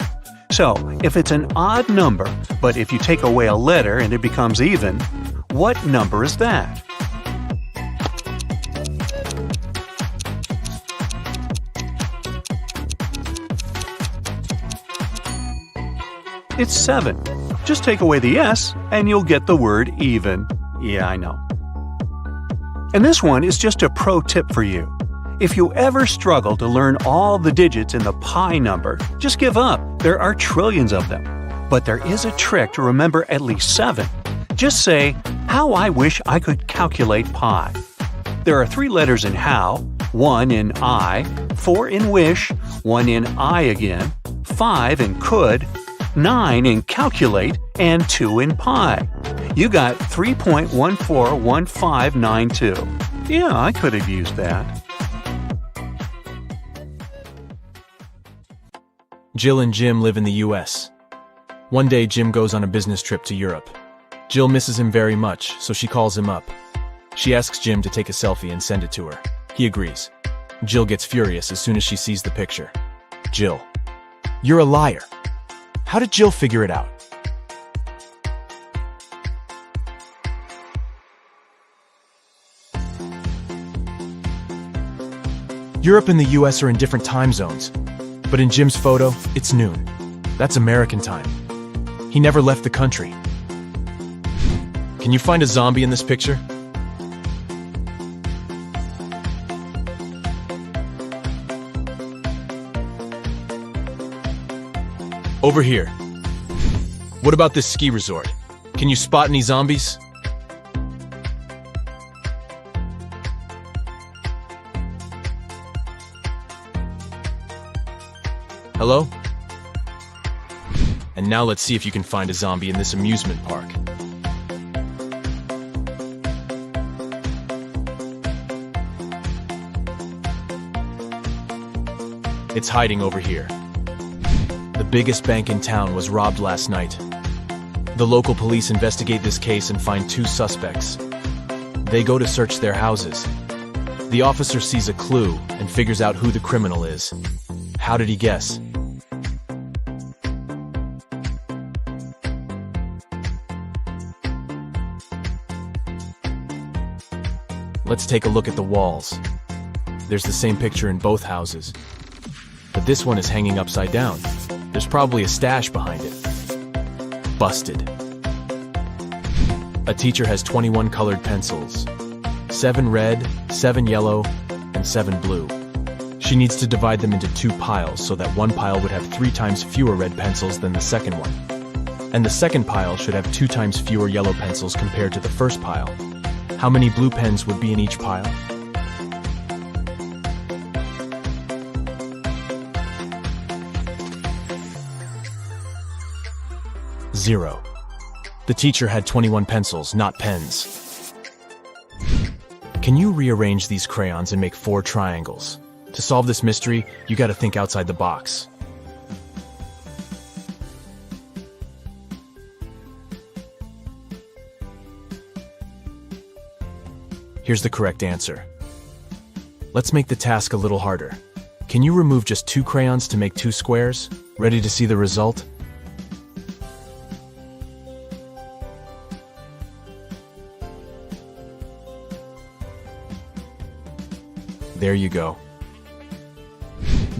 So, if it's an odd number, but if you take away a letter and it becomes even, what number is that? It's 7. Just take away the S and you'll get the word even. Yeah, I know. And this one is just a pro tip for you. If you ever struggle to learn all the digits in the pi number, just give up. There are trillions of them. But there is a trick to remember at least 7. Just say, how I wish I could calculate pi. There are 3 letters in how, 1 in I, 4 in wish, 1 in I again, 5 in could, 9 in calculate, and 2 in pi. You got 3.141592. Yeah, I could have used that. Jill and Jim live in the US. One day, Jim goes on a business trip to Europe. Jill misses him very much, so she calls him up. She asks Jim to take a selfie and send it to her. He agrees. Jill gets furious as soon as she sees the picture. Jill: "You're a liar." How did Jill figure it out? Europe and the US are in different time zones, but in Jim's photo, it's noon. That's American time. He never left the country. Can you find a zombie in this picture? Over here. What about this ski resort? Can you spot any zombies? Hello? And now let's see if you can find a zombie in this amusement park. It's hiding over here. The biggest bank in town was robbed last night. The local police investigate this case and find 2 suspects. They go to search their houses. The officer sees a clue and figures out who the criminal is. How did he guess? Let's take a look at the walls. There's the same picture in both houses. But this one is hanging upside down. There's probably a stash behind it. Busted. A teacher has 21 colored pencils. 7 red, 7 yellow, and 7 blue. She needs to divide them into 2 piles so that one pile would have 3 times fewer red pencils than the second one. And the second pile should have 2 times fewer yellow pencils compared to the first pile. How many blue pens would be in each pile? 0. The teacher had 21 pencils, not pens. Can you rearrange these crayons and make 4 triangles? To solve this mystery, you gotta think outside the box. Here's the correct answer. Let's make the task a little harder. Can you remove just 2 crayons to make 2 squares? Ready to see the result? There you go.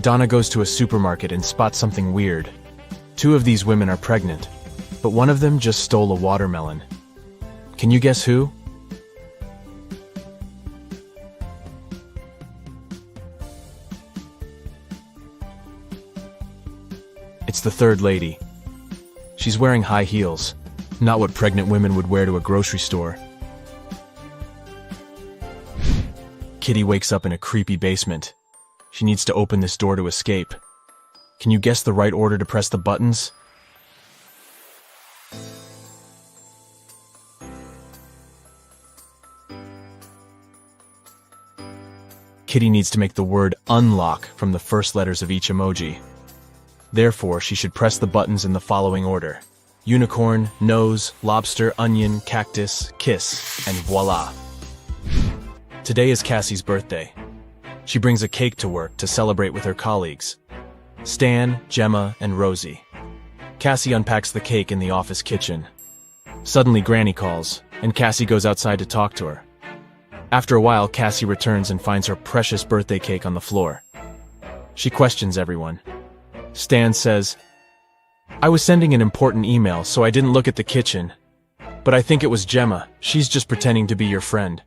Donna goes to a supermarket and spots something weird. 2 of these women are pregnant, but one of them just stole a watermelon. Can you guess who? It's the third lady. She's wearing high heels, not what pregnant women would wear to a grocery store. Kitty wakes up in a creepy basement. She needs to open this door to escape. Can you guess the right order to press the buttons? Kitty needs to make the word unlock from the first letters of each emoji. Therefore, she should press the buttons in the following order: unicorn, nose, lobster, onion, cactus, kiss, and voila. Today is Cassie's birthday. She brings a cake to work to celebrate with her colleagues, Stan, Gemma, and Rosie. Cassie unpacks the cake in the office kitchen. Suddenly, Granny calls, and Cassie goes outside to talk to her. After a while, Cassie returns and finds her precious birthday cake on the floor. She questions everyone. Stan says, "I was sending an important email, so I didn't look at the kitchen. But I think it was Gemma. She's just pretending to be your friend."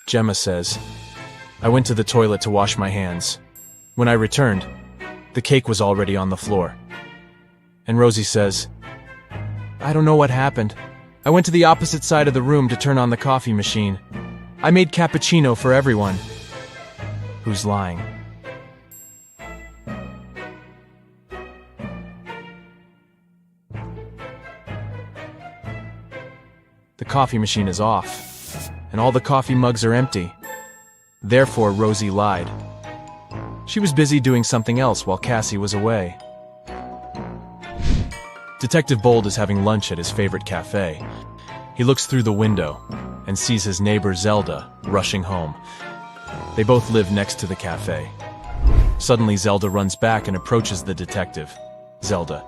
Gemma says, "I went to the toilet to wash my hands. When I returned, the cake was already on the floor." And Rosie says, "I don't know what happened. I went to the opposite side of the room to turn on the coffee machine. I made cappuccino for everyone." Who's lying? The coffee machine is off, and all the coffee mugs are empty. Therefore, Rosie lied. She was busy doing something else while Cassie was away. Detective Bold is having lunch at his favorite cafe. He looks through the window and sees his neighbor Zelda rushing home. They both live next to the cafe. Suddenly, Zelda runs back and approaches the detective. Zelda: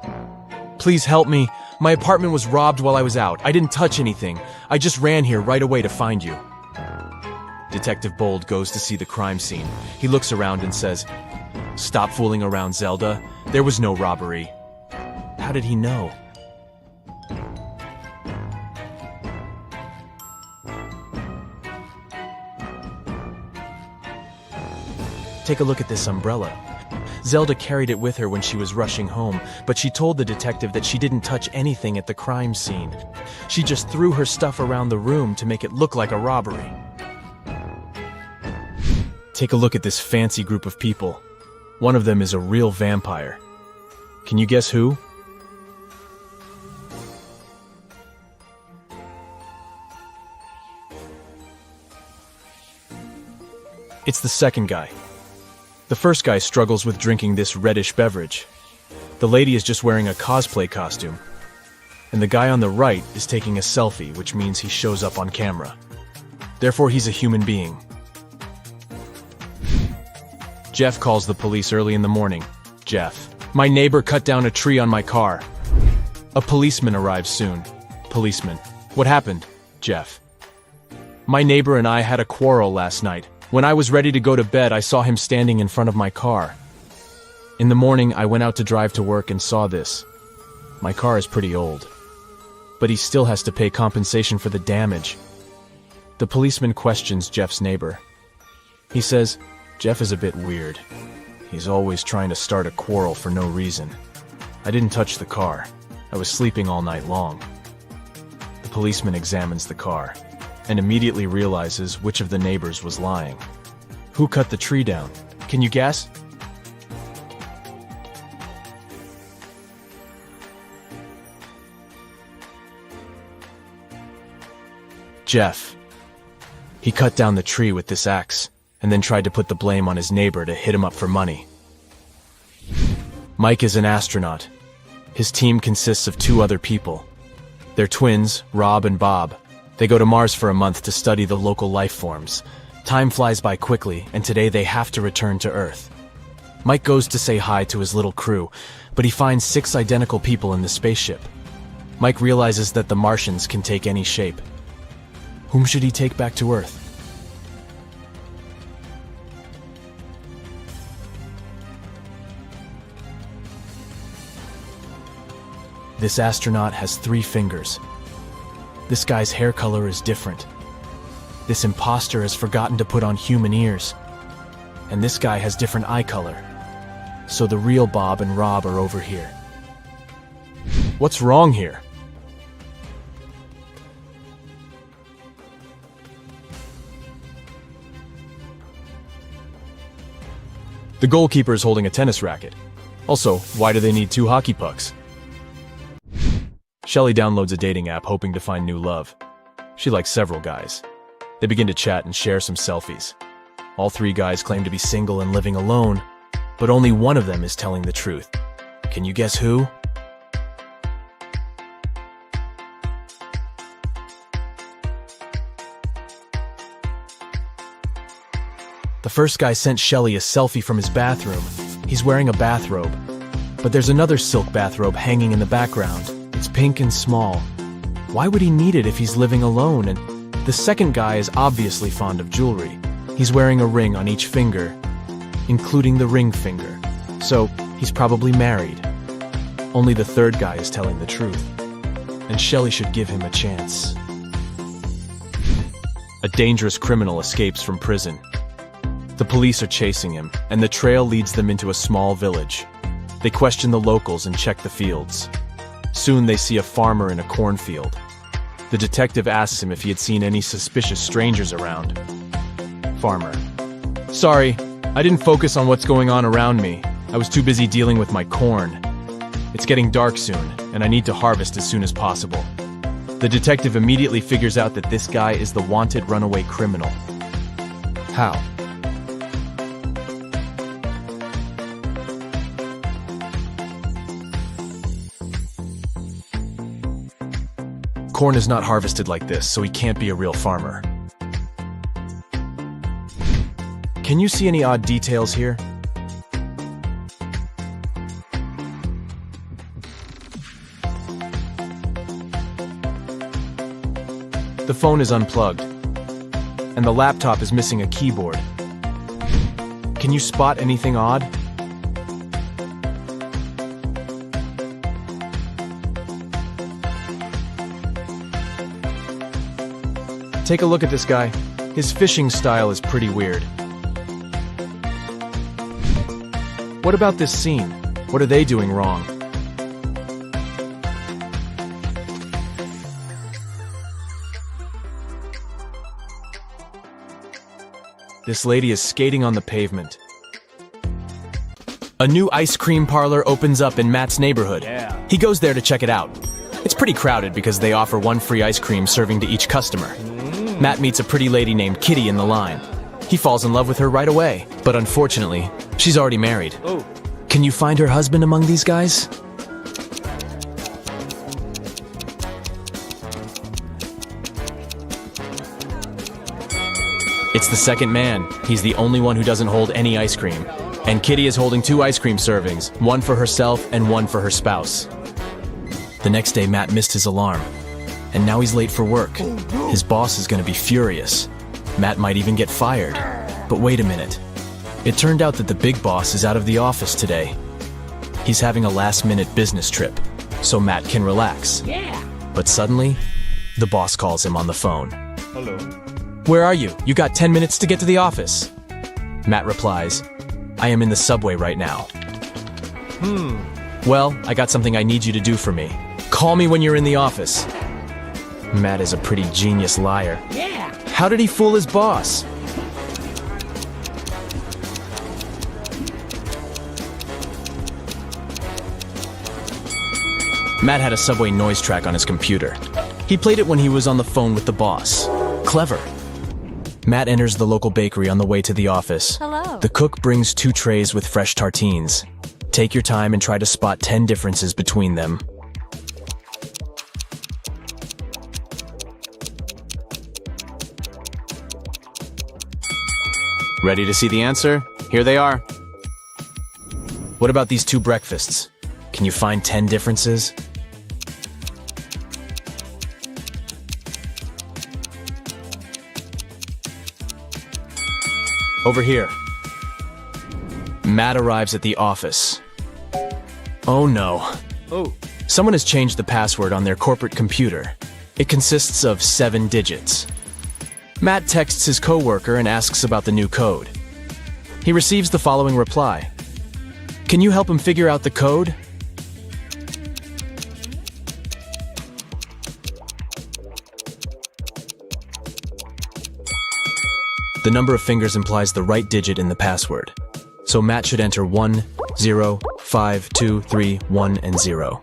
"Please help me. My apartment was robbed while I was out. I didn't touch anything. I just ran here right away to find you." Detective Bold goes to see the crime scene. He looks around and says, "Stop fooling around, Zelda. There was no robbery." How did he know? Take a look at this umbrella. Zelda carried it with her when she was rushing home, but she told the detective that she didn't touch anything at the crime scene. She just threw her stuff around the room to make it look like a robbery. Take a look at this fancy group of people. One of them is a real vampire. Can you guess who? It's the second guy. The first guy struggles with drinking this reddish beverage. The lady is just wearing a cosplay costume. And the guy on the right is taking a selfie, which means he shows up on camera. Therefore, he's a human being. Jeff calls the police early in the morning. Jeff: "My neighbor cut down a tree on my car." A policeman arrives soon. Policeman: "What happened?" Jeff: "My neighbor and I had a quarrel last night. When I was ready to go to bed, I saw him standing in front of my car. In the morning, I went out to drive to work and saw this. My car is pretty old, but he still has to pay compensation for the damage." The policeman questions Jeff's neighbor. He says, "Jeff is a bit weird. He's always trying to start a quarrel for no reason. I didn't touch the car. I was sleeping all night long." The policeman examines the car and immediately realizes which of the neighbors was lying. Who cut the tree down? Can you guess? Jeff. He cut down the tree with this axe and then tried to put the blame on his neighbor to hit him up for money. Mike is an astronaut. His team consists of 2 other people. They're twins, Rob and Bob. They go to Mars for a month to study the local life forms. Time flies by quickly, and today they have to return to Earth. Mike goes to say hi to his little crew, but he finds 6 identical people in the spaceship. Mike realizes that the Martians can take any shape. Whom should he take back to Earth? This astronaut has 3 fingers. This guy's hair color is different. This imposter has forgotten to put on human ears. And this guy has different eye color. So the real Bob and Rob are over here. What's wrong here? The goalkeeper is holding a tennis racket. Also, why do they need 2 hockey pucks? Shelly downloads a dating app hoping to find new love. She likes several guys. They begin to chat and share some selfies. All three guys claim to be single and living alone, but only one of them is telling the truth. Can you guess who? The first guy sent Shelly a selfie from his bathroom. He's wearing a bathrobe, but there's another silk bathrobe hanging in the background. It's pink and small. Why would he need it if he's living alone? And the second guy is obviously fond of jewelry. He's wearing a ring on each finger, including the ring finger. So he's probably married. Only the third guy is telling the truth, and Shelly should give him a chance. A dangerous criminal escapes from prison. The police are chasing him, and the trail leads them into a small village. They question the locals and check the fields. Soon they see a farmer in a cornfield. The detective asks him if he had seen any suspicious strangers around. Farmer: "Sorry, I didn't focus on what's going on around me. I was too busy dealing with my corn. It's getting dark soon, and I need to harvest as soon as possible." The detective immediately figures out that this guy is the wanted runaway criminal. How? Corn is not harvested like this, so he can't be a real farmer. Can you see any odd details here? The phone is unplugged, and the laptop is missing a keyboard. Can you spot anything odd? Take a look at this guy. His fishing style is pretty weird. What about this scene? What are they doing wrong? This lady is skating on the pavement. A new ice cream parlor opens up in Matt's neighborhood. He goes there to check it out. It's pretty crowded because they offer one free ice cream serving to each customer. Matt meets a pretty lady named Kitty in the line. He falls in love with her right away, but unfortunately, she's already married. Can you find her husband among these guys? It's the second man. He's the only one who doesn't hold any ice cream. And Kitty is holding 2 ice cream servings, one for herself and one for her spouse. The next day, Matt missed his alarm, and now he's late for work. His boss is going to be furious. Matt might even get fired. But wait a minute. It turned out that the big boss is out of the office today. He's having a last-minute business trip, so Matt can relax. But suddenly, the boss calls him on the phone. Hello. "Where are you? You got 10 minutes to get to the office." Matt replies, "I am in the subway right now." "Well, I got something I need you to do for me. Call me when you're in the office." Matt is a pretty genius liar. How did he fool his boss? Matt had a subway noise track on his computer. He played it when he was on the phone with the boss. Clever. Matt enters the local bakery on the way to the office. Hello. The cook brings 2 trays with fresh tartines. Take your time and try to spot 10 differences between them. Ready to see the answer? Here they are. What about these 2 breakfasts? Can you find 10 differences? Over here. Matt arrives at the office. Oh no. Someone has changed the password on their corporate computer. It consists of 7 digits. Matt texts his coworker and asks about the new code. He receives the following reply. Can you help him figure out the code? The number of fingers implies the right digit in the password. So Matt should enter 1, 0, 5, 2, 3, 1, and 0.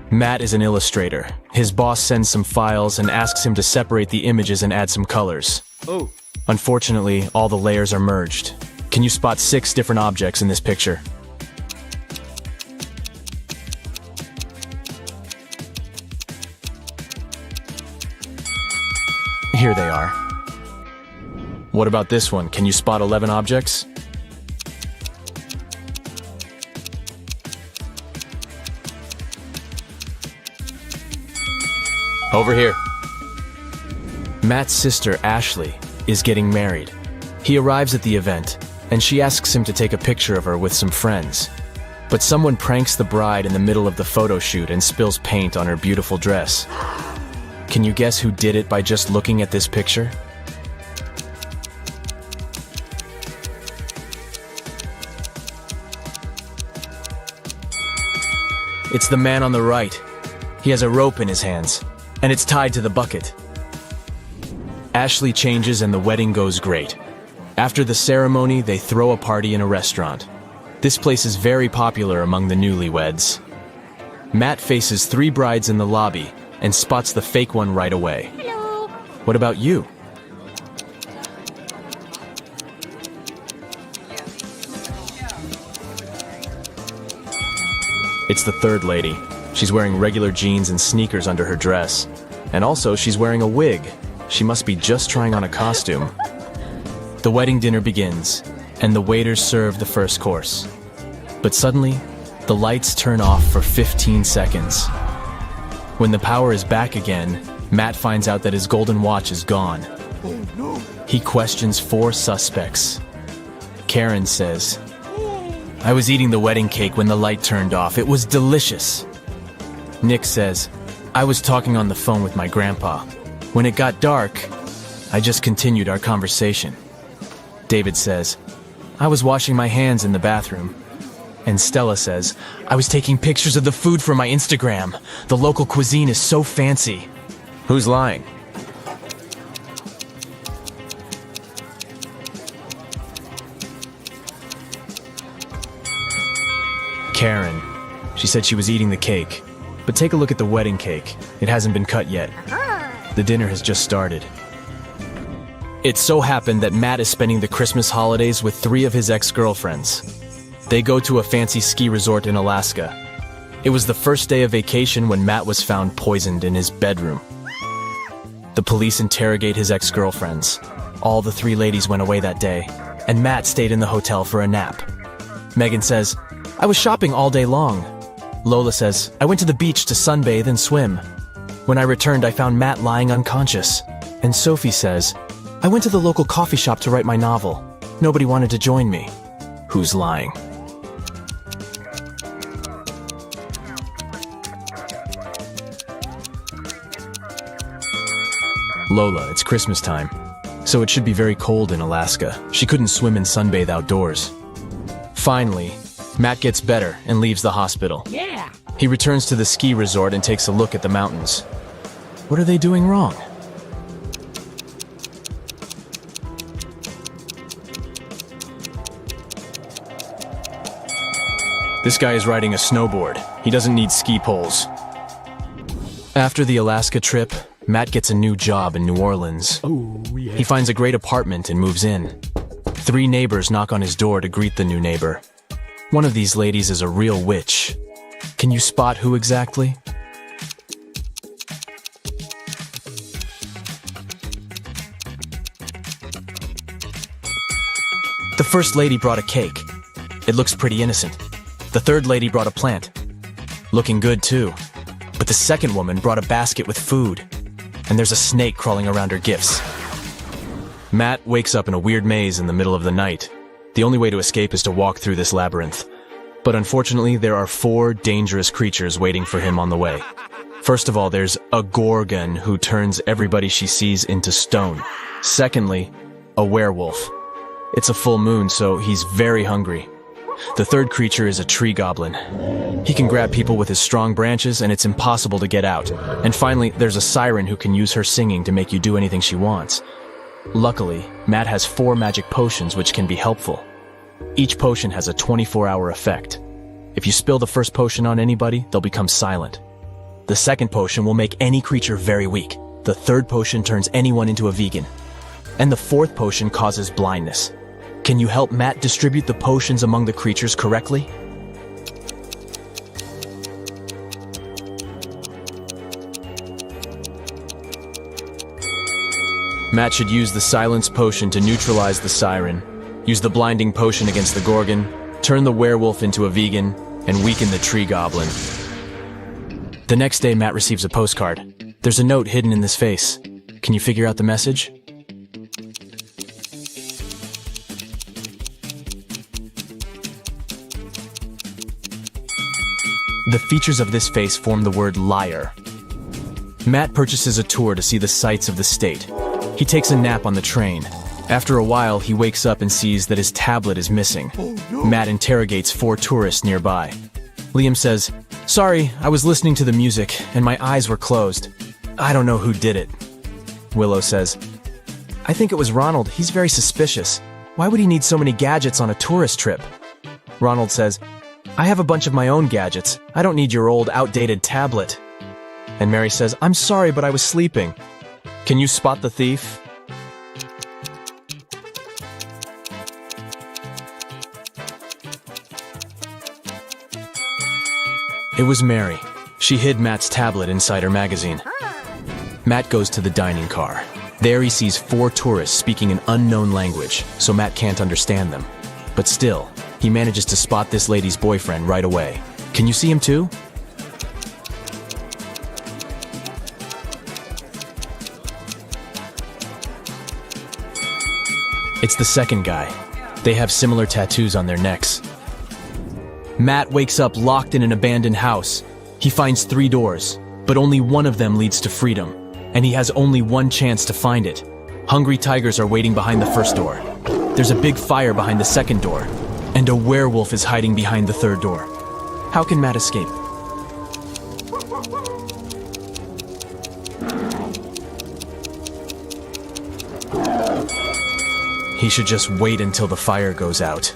Matt is an illustrator. His boss sends some files and asks him to separate the images and add some colors. Unfortunately, all the layers are merged. Can you spot 6 different objects in this picture? Here they are. What about this one? Can you spot 11 objects? Over here. Matt's sister, Ashley, is getting married. He arrives at the event, and she asks him to take a picture of her with some friends. But someone pranks the bride in the middle of the photo shoot and spills paint on her beautiful dress. Can you guess who did it by just looking at this picture? It's the man on the right. He has a rope in his hands, and it's tied to the bucket. Ashley changes and the wedding goes great. After the ceremony, they throw a party in a restaurant. This place is very popular among the newlyweds. Matt faces 3 brides in the lobby and spots the fake one right away. Hello. What about you? It's the third lady. She's wearing regular jeans and sneakers under her dress. And also, she's wearing a wig. She must be just trying on a costume. The wedding dinner begins, and the waiters serve the first course. But suddenly, the lights turn off for 15 seconds. When the power is back again, Matt finds out that his golden watch is gone. Oh, no. He questions 4 suspects. Karen says, "I was eating the wedding cake when the light turned off. It was delicious." Nick says, "I was talking on the phone with my grandpa. When it got dark, I just continued our conversation." David says, "I was washing my hands in the bathroom." And Stella says, "I was taking pictures of the food for my Instagram. The local cuisine is so fancy." Who's lying? Karen. She said she was eating the cake. But take a look at the wedding cake. It hasn't been cut yet. The dinner has just started. It so happened that Matt is spending the Christmas holidays with 3 of his ex-girlfriends. They go to a fancy ski resort in Alaska. It was the first day of vacation when Matt was found poisoned in his bedroom. The police interrogate his ex-girlfriends. All the 3 ladies went away that day, and Matt stayed in the hotel for a nap. Megan says, "I was shopping all day long." Lola says, "I went to the beach to sunbathe and swim. When I returned, I found Matt lying unconscious." And Sophie says, "I went to the local coffee shop to write my novel. Nobody wanted to join me." Who's lying? Lola, it's Christmas time, so it should be very cold in Alaska. She couldn't swim and sunbathe outdoors. Finally, Matt gets better and leaves the hospital. Yeah. He returns to the ski resort and takes a look at the mountains. What are they doing wrong? This guy is riding a snowboard. He doesn't need ski poles. After the Alaska trip, Matt gets a new job in New Orleans. Oh, yeah. He finds a great apartment and moves in. 3 neighbors knock on his door to greet the new neighbor. One of these ladies is a real witch. Can you spot who exactly? The first lady brought a cake. It looks pretty innocent. The third lady brought a plant. Looking good too. But the second woman brought a basket with food. And there's a snake crawling around her gifts. Matt wakes up in a weird maze in the middle of the night. The only way to escape is to walk through this labyrinth. But unfortunately, there are 4 dangerous creatures waiting for him on the way. First of all, there's a gorgon who turns everybody she sees into stone. Secondly, a werewolf. It's a full moon, so he's very hungry. The third creature is a tree goblin. He can grab people with his strong branches, and it's impossible to get out. And finally, there's a siren who can use her singing to make you do anything she wants. Luckily, Matt has 4 magic potions which can be helpful. Each potion has a 24-hour effect. If you spill the first potion on anybody, they'll become silent. The second potion will make any creature very weak. The third potion turns anyone into a vegan. And the fourth potion causes blindness. Can you help Matt distribute the potions among the creatures correctly? Matt should use the silence potion to neutralize the siren, use the blinding potion against the gorgon, turn the werewolf into a vegan, and weaken the tree goblin. The next day, Matt receives a postcard. There's a note hidden in this face. Can you figure out the message? The features of this face form the word liar. Matt purchases a tour to see the sights of the state. He takes a nap on the train. After a while, he wakes up and sees that his tablet is missing. Matt interrogates 4 tourists nearby. Liam says, "Sorry, I was listening to the music, and my eyes were closed. I don't know who did it." Willow says, "I think it was Ronald. He's very suspicious. Why would he need so many gadgets on a tourist trip?" Ronald says, "I have a bunch of my own gadgets. I don't need your old, outdated tablet." And Mary says, "I'm sorry, but I was sleeping. Can you spot the thief?" It was Mary. She hid Matt's tablet inside her magazine. Matt goes to the dining car. There he sees 4 tourists speaking an unknown language, so Matt can't understand them. But still, he manages to spot this lady's boyfriend right away. Can you see him too? It's the second guy. They have similar tattoos on their necks. Matt wakes up locked in an abandoned house. He finds 3 doors, but only one of them leads to freedom, and he has only one chance to find it. Hungry tigers are waiting behind the first door. There's a big fire behind the second door, and a werewolf is hiding behind the third door. How can Matt escape? He should just wait until the fire goes out.